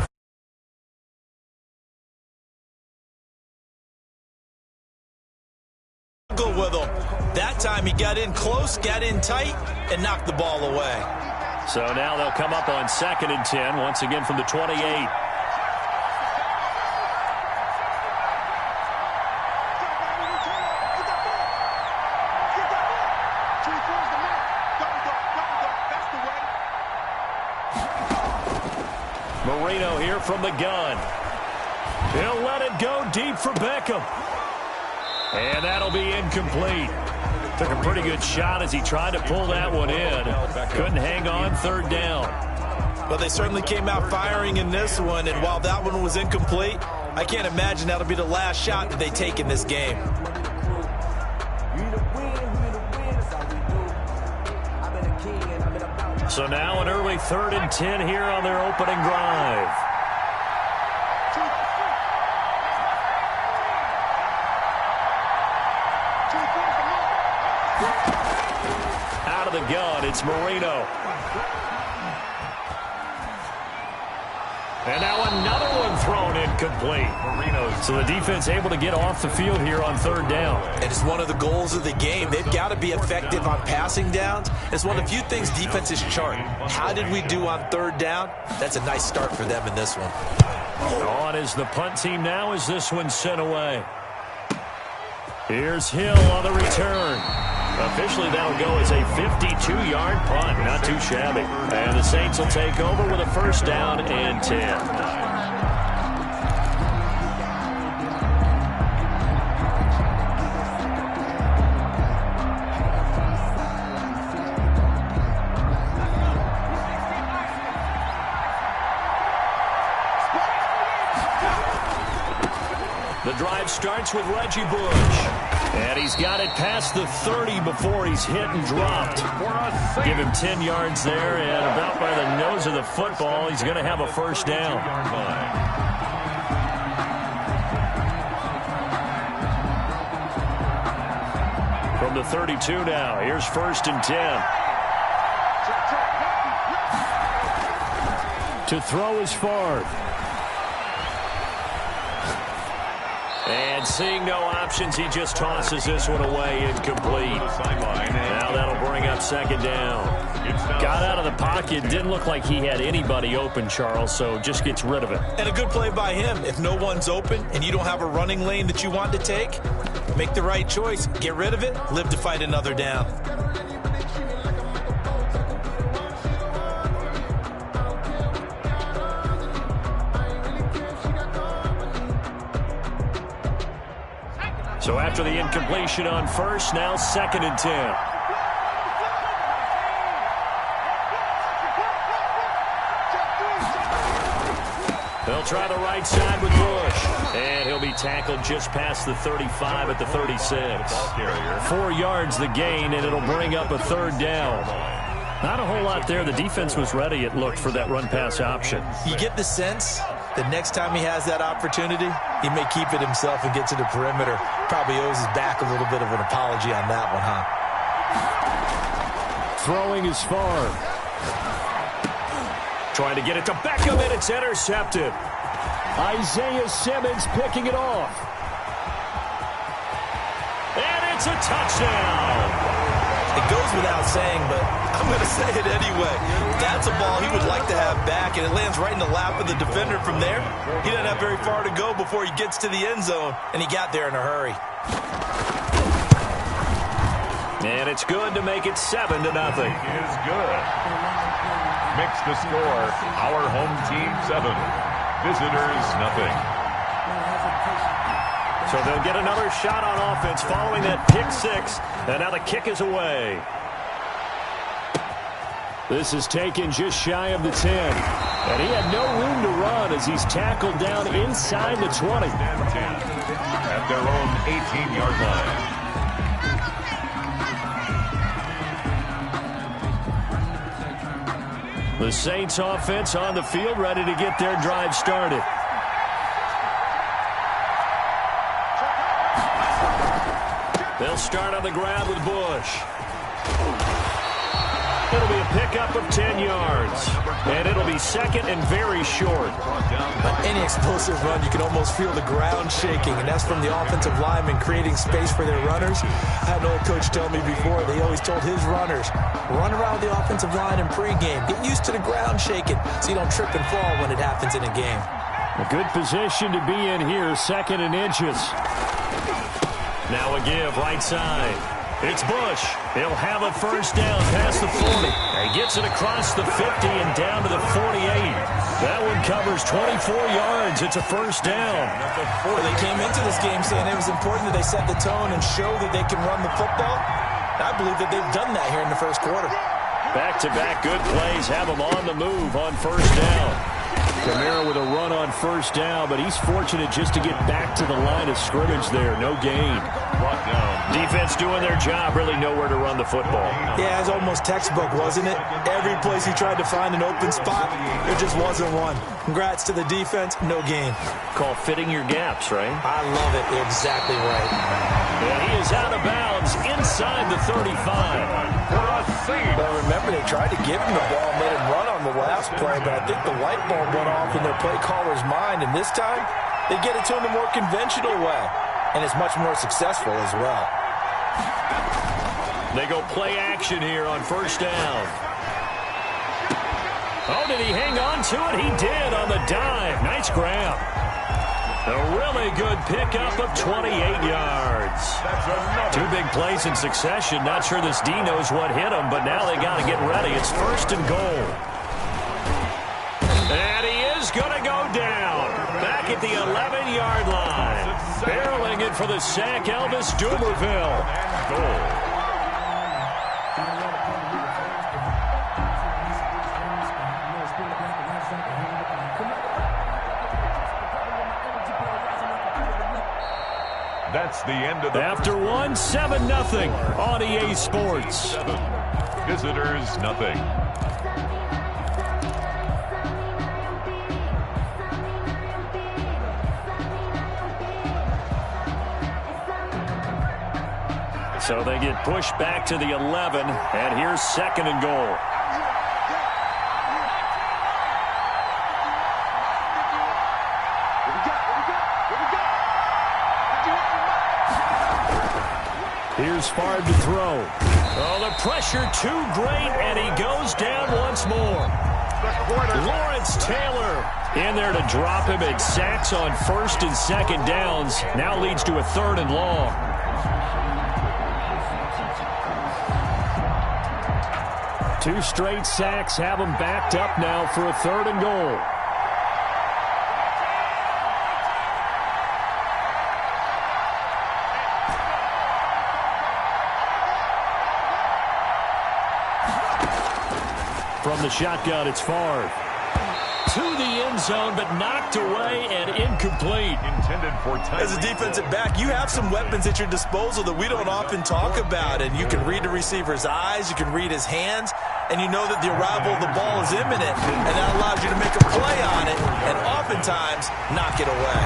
with him. That time he got in close, got in tight, and knocked the ball away. So now they'll come up on 2nd and 10, once again from the 28. Marino here from the gun. He'll let it go deep for Beckham. And that'll be incomplete. Took a pretty good shot as he tried to pull that one in. Couldn't hang on, 3rd down. Well, they certainly came out firing in this one, and while that one was incomplete, I can't imagine that'll be the last shot that they take in this game. So now an early 3rd and 10 here on their opening drive. Out of the gun, it's Marino. And now another one thrown incomplete. So the defense able to get off the field here on 3rd down. And it's one of the goals of the game. They've got to be effective on passing downs. It's one of the few things defenses chart. How did we do on 3rd down? That's a nice start for them in this one. On is the punt team now as this one's sent away. Here's Hill on the return. Officially, that'll go as a 52-yard punt. Not too shabby. And the Saints will take over with a 1st down and 10. The drive starts with Reggie Bush. And he's got it past the 30 before he's hit and dropped. Give him 10 yards there, and about by the nose of the football, he's going to have a 1st down. From the 32 now, here's 1st and 10. To throw is Favre. And seeing no options, he just tosses this one away, incomplete. Now that'll bring up second down. Got out of the pocket, didn't look like he had anybody open, Charles, so just gets rid of it. And a good play by him. If no one's open and you don't have a running lane that you want to take, make the right choice. Get rid of it, live to fight another down. So after the incompletion on first, now 2nd and 10. They'll try the right side with Bush. And he'll be tackled just past the 35 at the 36. 4 yards the gain, and it'll bring up a 3rd down. Not a whole lot there. The defense was ready, it looked, for that run-pass option. You get the sense that next time he has that opportunity, he may keep it himself and get to the perimeter. Probably owes his back a little bit of an apology on that one, huh? Throwing is far. Trying to get it to Beckham, and it's intercepted. Isaiah Simmons picking it off. And it's a touchdown. It goes without saying, but I'm going to say it anyway. That's a ball he would like to have back, and it lands right in the lap of the defender from there. He doesn't have very far to go before he gets to the end zone, and he got there in a hurry. And it's good to make it 7-0. Is good. Mix the score. Our home team 7. Visitors nothing. So they'll get another shot on offense following that pick 6. And now the kick is away. This is taken just shy of the 10. And he had no room to run as he's tackled down inside the 20. At their own 18-yard line. The Saints offense on the field, ready to get their drive started. They'll start on the ground with Bush. It'll be a pickup of 10 yards. And it'll be 2nd and very short. On any explosive run, you can almost feel the ground shaking, and that's from the offensive linemen creating space for their runners. I had an old coach tell me before, they always told his runners, run around the offensive line in pregame. Get used to the ground shaking so you don't trip and fall when it happens in a game. A good position to be in here, 2nd and inches. Now a give, right side. It's Bush. He'll have a first down past the 40. He gets it across the 50 and down to the 48. That one covers 24 yards. It's a first down. They came into this game saying it was important that they set the tone and show that they can run the football. I believe that they've done that here in the first quarter. Back-to-back good plays have them on the move on first down. Kamara with a run on first down, but he's fortunate just to get back to the line of scrimmage there. No gain. Defense doing their job, really nowhere to run the football. Yeah, it was almost textbook, wasn't it? Every place he tried to find an open spot, there just wasn't one. Congrats to the defense, no gain. Call fitting your gaps, right? I love it. Exactly right. And he is out of bounds inside the 35. Well, remember, they tried to give him the ball and let him run on the last play, but I think the light bulb went off in their play caller's mind, and this time, they get it to him the more conventional way, and it's much more successful as well. They go play action here on first down. Oh, did he hang on to it? He did on the dive. Nice grab. A really good pickup of 28 yards. 2 big plays in succession. Not sure this D knows what hit him, but now they got to get ready. It's 1st and goal. And he is going to go down. Back at the 11-yard line. Barreling in for the sack, Elvis Dumerville. Goal. That's the end of the After one, 7-0 on EA Sports. Visitors nothing. So they get pushed back to the 11, and here's 2nd and goal. Here's Favre to throw. Oh, the pressure too great, and he goes down once more. Lawrence Taylor in there to drop him at sacks on first and second downs. Now leads to a 3rd and long. Two straight sacks have him backed up now for a 3rd and goal. From the shotgun, it's Favre. To the end zone, but knocked away and incomplete. Intended for time. As a defensive back, you have some weapons at your disposal that we don't often talk about. And you can read the receiver's eyes, you can read his hands, and you know that the arrival of the ball is imminent. And that allows you to make a play on it and oftentimes knock it away.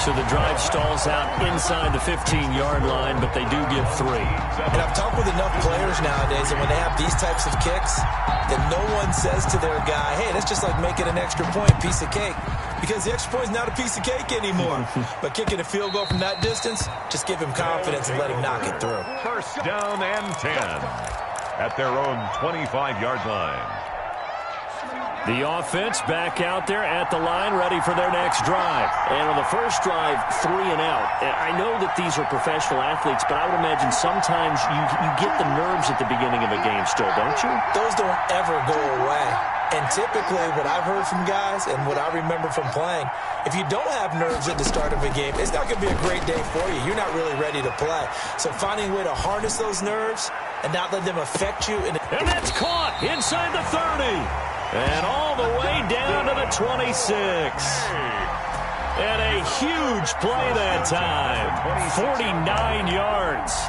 So the drive stalls out inside the 15-yard line, but they do get 3. And I've talked with enough players nowadays, and when they have these types of kicks, then no one says to their guy, hey, that's just like making an extra point, piece of cake. Because the extra point is not a piece of cake anymore. But kicking a field goal from that distance, just give him confidence and let him knock it through. First down and 10 at their own 25-yard line. The offense back out there at the line, ready for their next drive. And on the first drive, 3 and out. And I know that these are professional athletes, but I would imagine sometimes you get the nerves at the beginning of a game still, don't you? Those don't ever go away. And typically, what I've heard from guys and what I remember from playing, if you don't have nerves at the start of a game, it's not going to be a great day for you. You're not really ready to play. So finding a way to harness those nerves and not let them affect you. And that's caught inside the 30. And all the way down to the 26. And a huge play that time. 49 yards.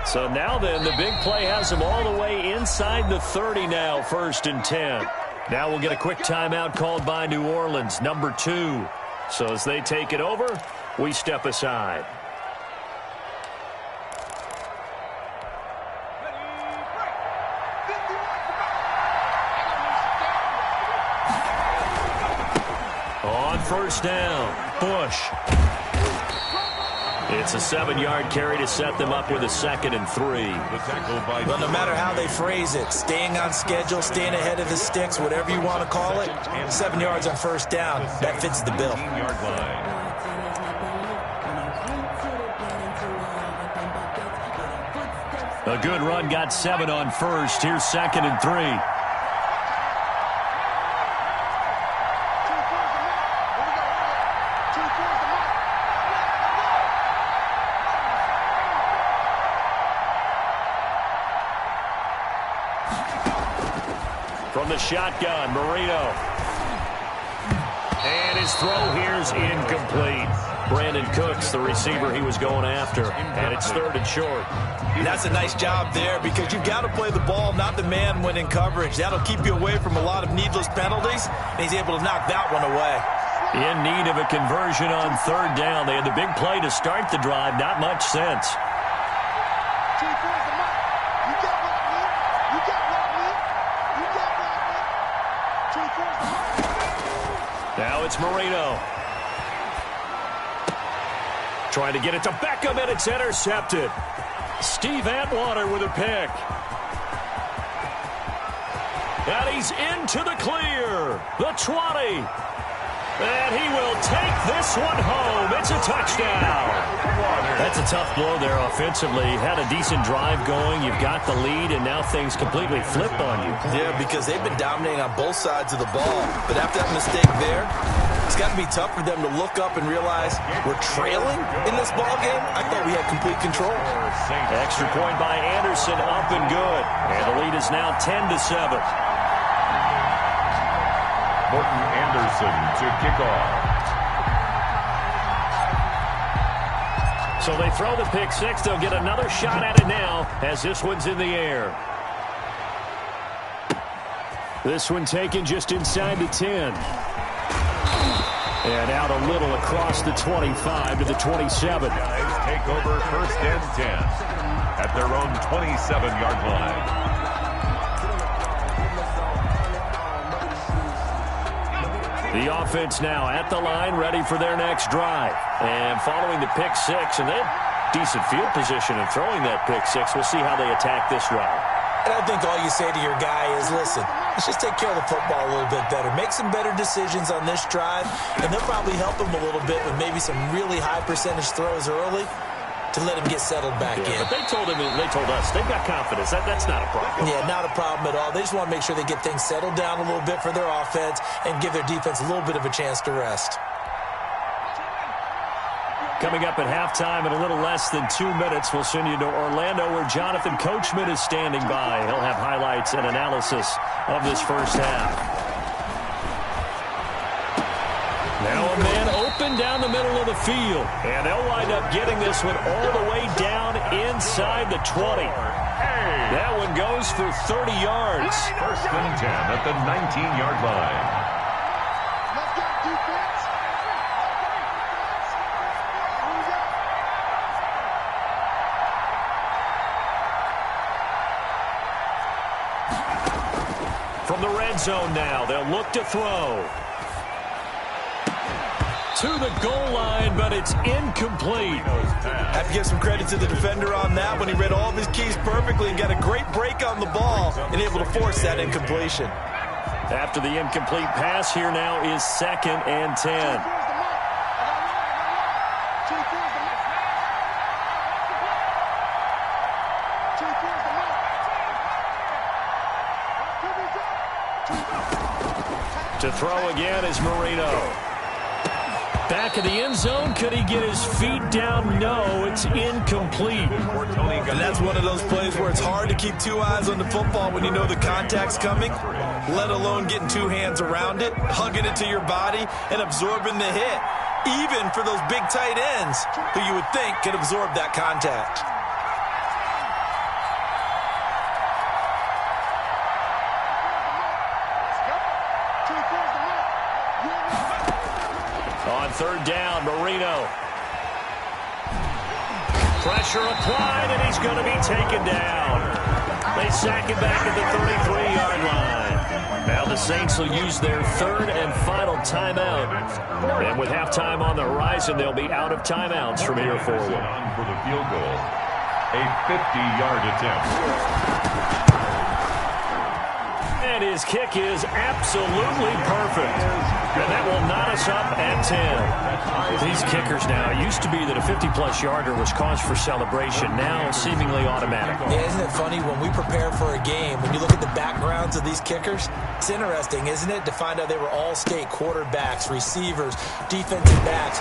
So now then, the big play has them all the way inside the 30 now, 1st and 10. Now we'll get a quick timeout called by New Orleans, number 2. So as they take it over, we step aside. On first down, Bush. It's a 7-yard carry to set them up with a 2nd and 3. Well, no matter how they phrase it, staying on schedule, staying ahead of the sticks, whatever you want to call it, 7 yards on first down, that fits the bill. A good run got 7 on first. Here's 2nd and 3. From the shotgun, Marino. And his throw here's incomplete. Brandon Cooks, the receiver he was going after. And it's 3rd and short. That's a nice job there because you've got to play the ball, not the man when in coverage. That'll keep you away from a lot of needless penalties, and he's able to knock that one away. In need of a conversion on 3rd down. They had the big play to start the drive. Not much sense. Now it's Marino. Trying to get it to Beckham, and it's intercepted. Steve Atwater with a pick. And he's into the clear. The 20. And he will take this one home. It's a touchdown. That's a tough blow there offensively. Had a decent drive going. You've got the lead, and now things completely flip on you. Yeah, because they've been dominating on both sides of the ball. But after that mistake there, it's got to be tough for them to look up and realize we're trailing in this ball game. I thought we had complete control. Extra point by Anderson, up and good. And the lead is now 10-7. Morton Anderson to kick off. So they throw the pick six. They'll get another shot at it now as this one's in the air. This one taken just inside the 10. And out a little across the 25 to the 27. Guys take over 1st and 10 at their own 27-yard line. The offense now at the line, ready for their next drive. And following the pick six, and they have decent field position in throwing that pick six. We'll see how they attack this drive. And I think all you say to your guy is, listen, let's just take care of the football a little bit better. Make some better decisions on this drive, and they'll probably help him a little bit with maybe some really high percentage throws early to let him get settled back in. But they told us, they've got confidence. That's not a problem. Yeah, not a problem at all. They just want to make sure they get things settled down a little bit for their offense and give their defense a little bit of a chance to rest. Coming up at halftime in a little less than 2 minutes, we'll send you to Orlando where Jonathan Coachman is standing by. He'll have highlights and analysis of this first half. Now a man open down the middle of the field. And they'll wind up getting this one all the way down inside the 20. That one goes for 30 yards. 1st and 10 at the 19-yard line. From the red zone now, they'll look to throw. To the goal line, but it's incomplete. I have to give some credit to the defender on that when he read all of his keys perfectly and got a great break on the ball and able to force that incompletion. After the incomplete pass, here now is 2nd and 10. To throw again is Marino. Back of the end zone. Could he get his feet down? No, it's incomplete. And that's one of those plays where it's hard to keep two eyes on the football when you know the contact's coming, let alone getting two hands around it, hugging it to your body, and absorbing the hit, even for those big tight ends who you would think could absorb that contact. On 3rd down, Marino. Pressure applied, and he's going to be taken down. They sack him back at the 33-yard line. Now the Saints will use their 3rd and final timeout. And with halftime on the horizon, they'll be out of timeouts from here forward. For the field goal, a 50-yard attempt. And his kick is absolutely perfect. And that will knot us up at 10. These kickers now, it used to be that a 50-plus yarder was cause for celebration. Now seemingly automatic. Yeah, isn't it funny when we prepare for a game, when you look at the backgrounds of these kickers, it's interesting, isn't it, to find out they were all-state quarterbacks, receivers, defensive backs,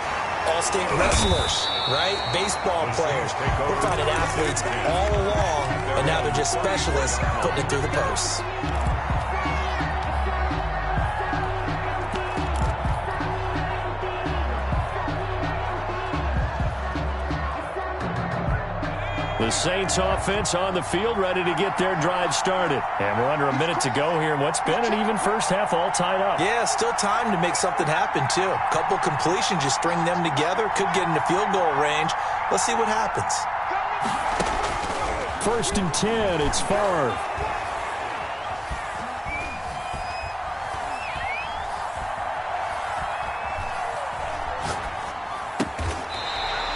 all-state wrestlers, right? Baseball players. We're finding athletes all along, and now they're just specialists putting it through the posts. The Saints offense on the field, ready to get their drive started. And we're under a minute to go here in what's been an even first half, all tied up. Yeah, still time to make something happen, too. A couple completions, just string them together. Could get into field goal range. Let's see what happens. 1st and 10, it's Favre.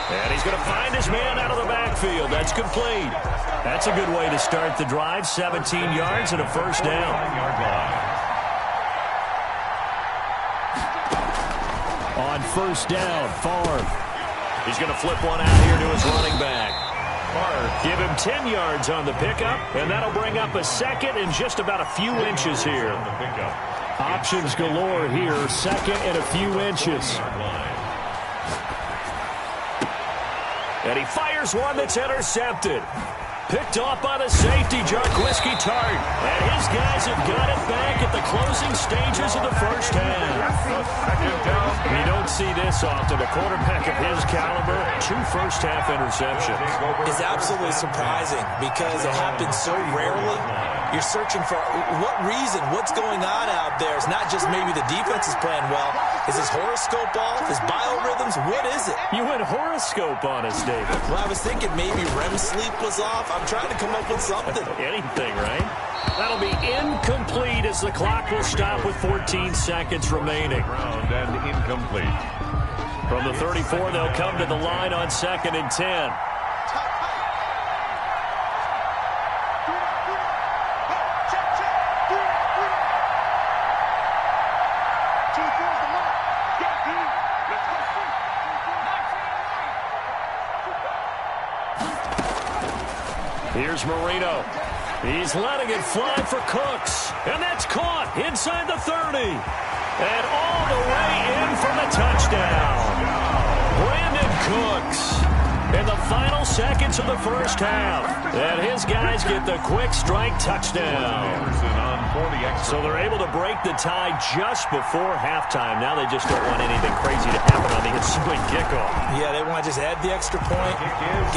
And he's going to find his man out of the backfield. That's complete. That's a good way to start the drive. 17 yards and a 1st down. On 1st down, Favre. He's going to flip one out here to his running back. Favre, give him 10 yards on the pickup, and that'll bring up a 2nd and just about a few inches here. Options galore here. 2nd and a few inches. And he fires one that's intercepted. Picked off by the safety, Jarquiski Tart. And his guys have got it back at the closing stages of the first half. You don't see this often. A quarterback of his caliber, 2 first-half interceptions. It's absolutely surprising because it happens so rarely. you're searching for what reason, what's going on out there. It's not just maybe the defense is playing well. Is his horoscope off? His biorhythms? What is it? You went horoscope on us, David. Well, I was thinking maybe REM sleep was off. I'm trying to come up with something. Anything, right? That'll be incomplete as the clock will stop with 14 seconds remaining. Round and incomplete. From the 34, they'll come to the line on 2nd and 10. Here's Marino. He's letting it fly for Cooks. And that's caught inside the 30. And all the way in for the touchdown. Brandon Cooks in the final seconds of the first half. And his guys get the quick strike touchdown. So they're able to break the tie just before halftime. Now they just don't want anything crazy to happen on the ensuing kickoff. Yeah, they want to just add the extra point,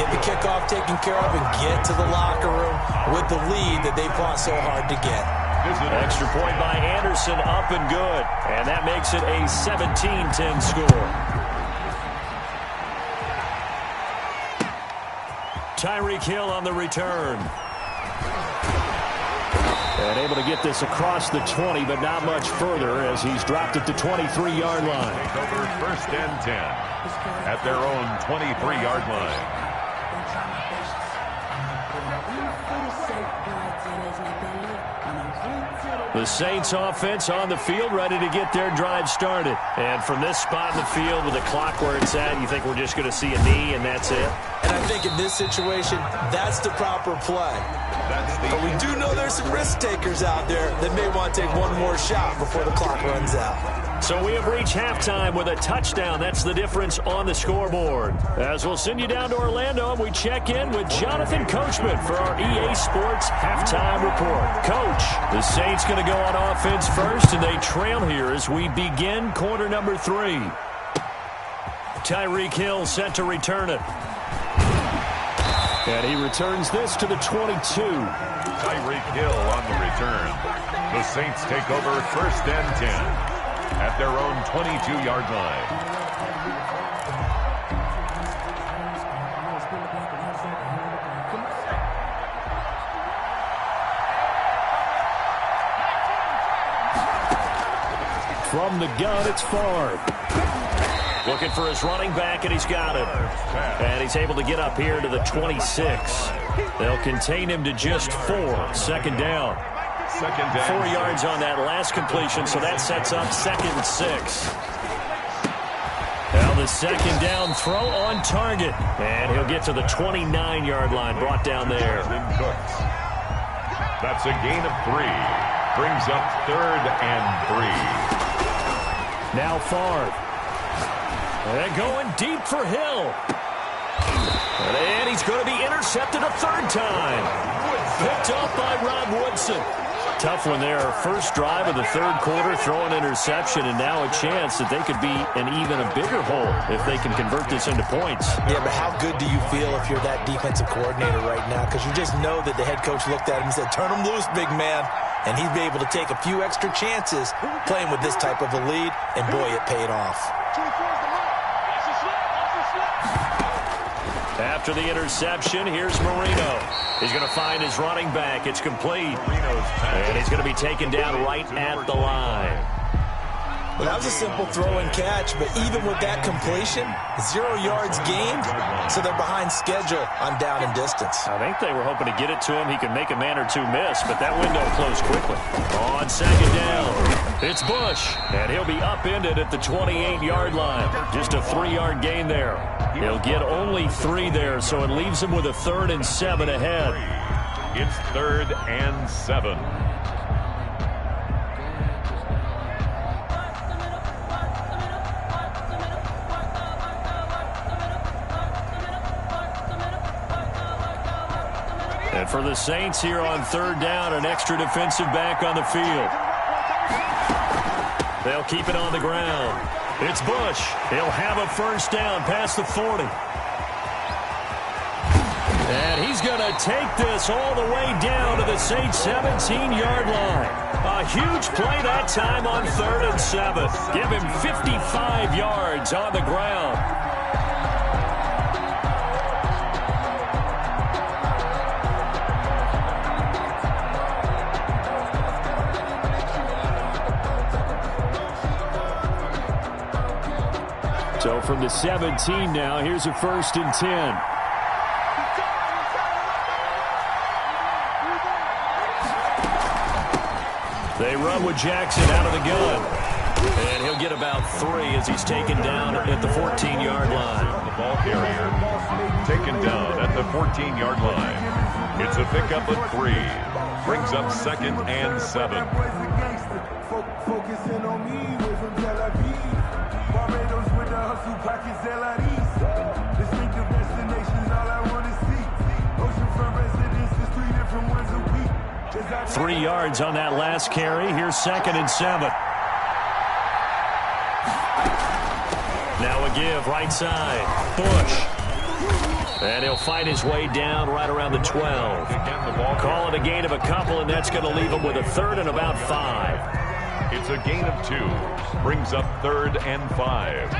get the kickoff taken care of, and get to the locker room with the lead that they fought so hard to get. Extra point by Anderson, up and good. And that makes it a 17-10 score. Tyreek Hill on the return. And able to get this across the 20, but not much further as he's dropped at the 23-yard line. Take over 1st and 10 at their own 23-yard line. The Saints offense on the field, ready to get their drive started. And from this spot in the field with the clock where it's at, you think we're just going to see a knee and that's it? And I think in this situation, that's the proper play. But we do know there's some risk takers out there that may want to take one more shot before the clock runs out. So we have reached halftime with a touchdown. That's the difference on the scoreboard. As we'll send you down to Orlando, and we check in with Jonathan Coachman for our EA Sports Halftime Report. Coach, the Saints going to go on offense first, and they trail here as we begin quarter number 3. Tyreek Hill set to return it. And he returns this to the 22. Tyreek Hill on the return. The Saints take over 1st and 10 at their own 22-yard line. From the gun, it's Favre. Looking for his running back, and he's got it. And he's able to get up here to the 26. They'll contain him to just 4. 2nd down. 4 yards on that last completion, so that sets up 2nd and 6. Now the 2nd down throw on target. And he'll get to the 29-yard line, brought down there. That's a gain of 3. Brings up 3rd and 3. Now Favre. And going deep for Hill. And he's going to be intercepted a 3rd time. Picked up by Rob Woodson. Tough one there. First drive of the 3rd quarter, throw an interception, and now a chance that they could be in even a bigger hole if they can convert this into points. Yeah, but how good do you feel if you're that defensive coordinator right now? Because you just know that the head coach looked at him and said, turn him loose, big man. And he'd be able to take a few extra chances playing with this type of a lead, and boy, it paid off. After the interception, here's Marino. He's going to find his running back. It's complete. And he's going to be taken down right at the line. Well, that was a simple throw and catch, but even with that completion, 0 yards gained, so they're behind schedule on down and distance. I think they were hoping to get it to him. He could make a man or two miss, but that window closed quickly. On 2nd down, it's Bush, and he'll be upended at the 28-yard line. Just a 3-yard gain there. He'll get only 3 there, so it leaves him with a 3rd and 7 ahead. It's 3rd and 7. And for the Saints here on 3rd down, an extra defensive back on the field. They'll keep it on the ground. It's Bush. He'll have a 1st down past the 40. And he's going to take this all the way down to the Saints' 17-yard line. A huge play that time on 3rd and 7. Give him 55 yards on the ground. So from the 17 now, here's a 1st and 10. They run with Jackson out of the gun. And he'll get about 3 as he's taken down at the 14-yard line. The ball carrier taken down at the 14-yard line. It's a pickup of 3. Brings up 2nd and 7. Focusing on me, way from Tel Aviv. Barbados with the hustle pockets, distinctive destinations, all I want to see. Oceanfront residences, 3 different ones a week. 3 yards on that last carry. Here's 2nd and 7. Now a give, right side. Bush. And he'll fight his way down right around the 12. Call it a gain of a couple, and that's going to leave him with a 3rd and about 5. It's a gain of 2. Brings up 3rd and 5.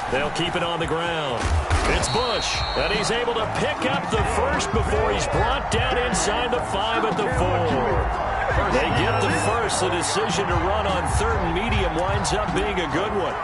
They'll keep it on the ground. It's Bush, and he's able to pick up the 1st before he's brought down inside the 5 at the 4. They get the 1st. The decision to run on 3rd and medium winds up being a good one.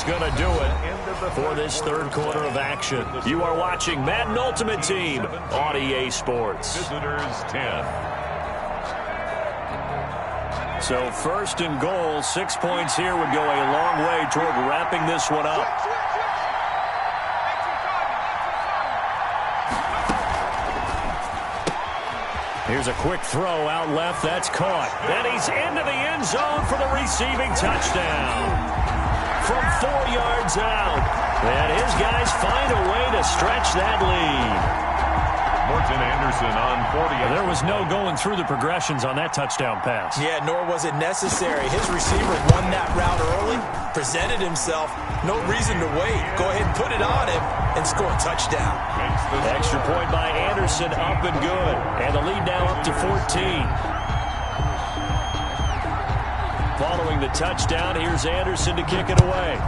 Going to do it for this 3rd quarter of action. You are watching Madden Ultimate Team on EA Sports. Visitors 10. So 1st and goal, 6 points here would go a long way toward wrapping this one up. Here's a quick throw out left. That's caught. And he's into the end zone for the receiving touchdown. From 4 yards out. And his guys find a way to stretch that lead. Morton Anderson on 40. There was no going through the progressions on that touchdown pass. Yeah, nor was it necessary. His receiver won that route early, presented himself. No reason to wait. Go ahead and put it on him and score a touchdown. Extra point by Anderson, up and good. And the lead now up to 14. Following the touchdown, here's Anderson to kick it away.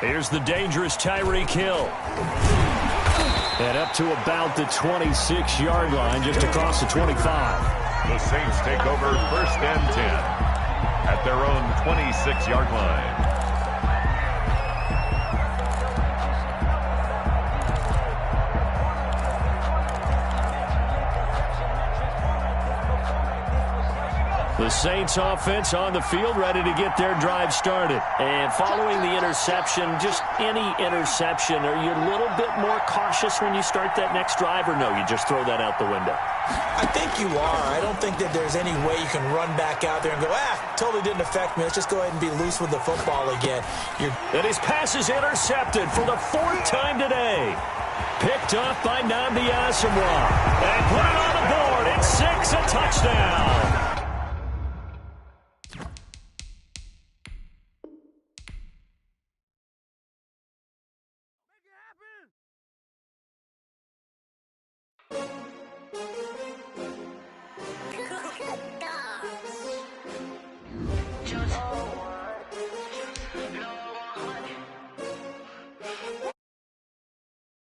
Here's the dangerous Tyreek Hill. And up to about the 26-yard line, just across the 25. The Saints take over 1st and 10 at their own 26-yard line. The Saints offense on the field, ready to get their drive started. And following the interception, just any interception, are you a little bit more cautious when you start that next drive, or no, you just throw that out the window? I think you are. I don't think that there's any way you can run back out there and go, totally didn't affect me. Let's just go ahead and be loose with the football again. And his pass is intercepted for the 4th time today. Picked off by Nnamdi Asomugha. And put it on the board. It's 6, a touchdown. Make it happen!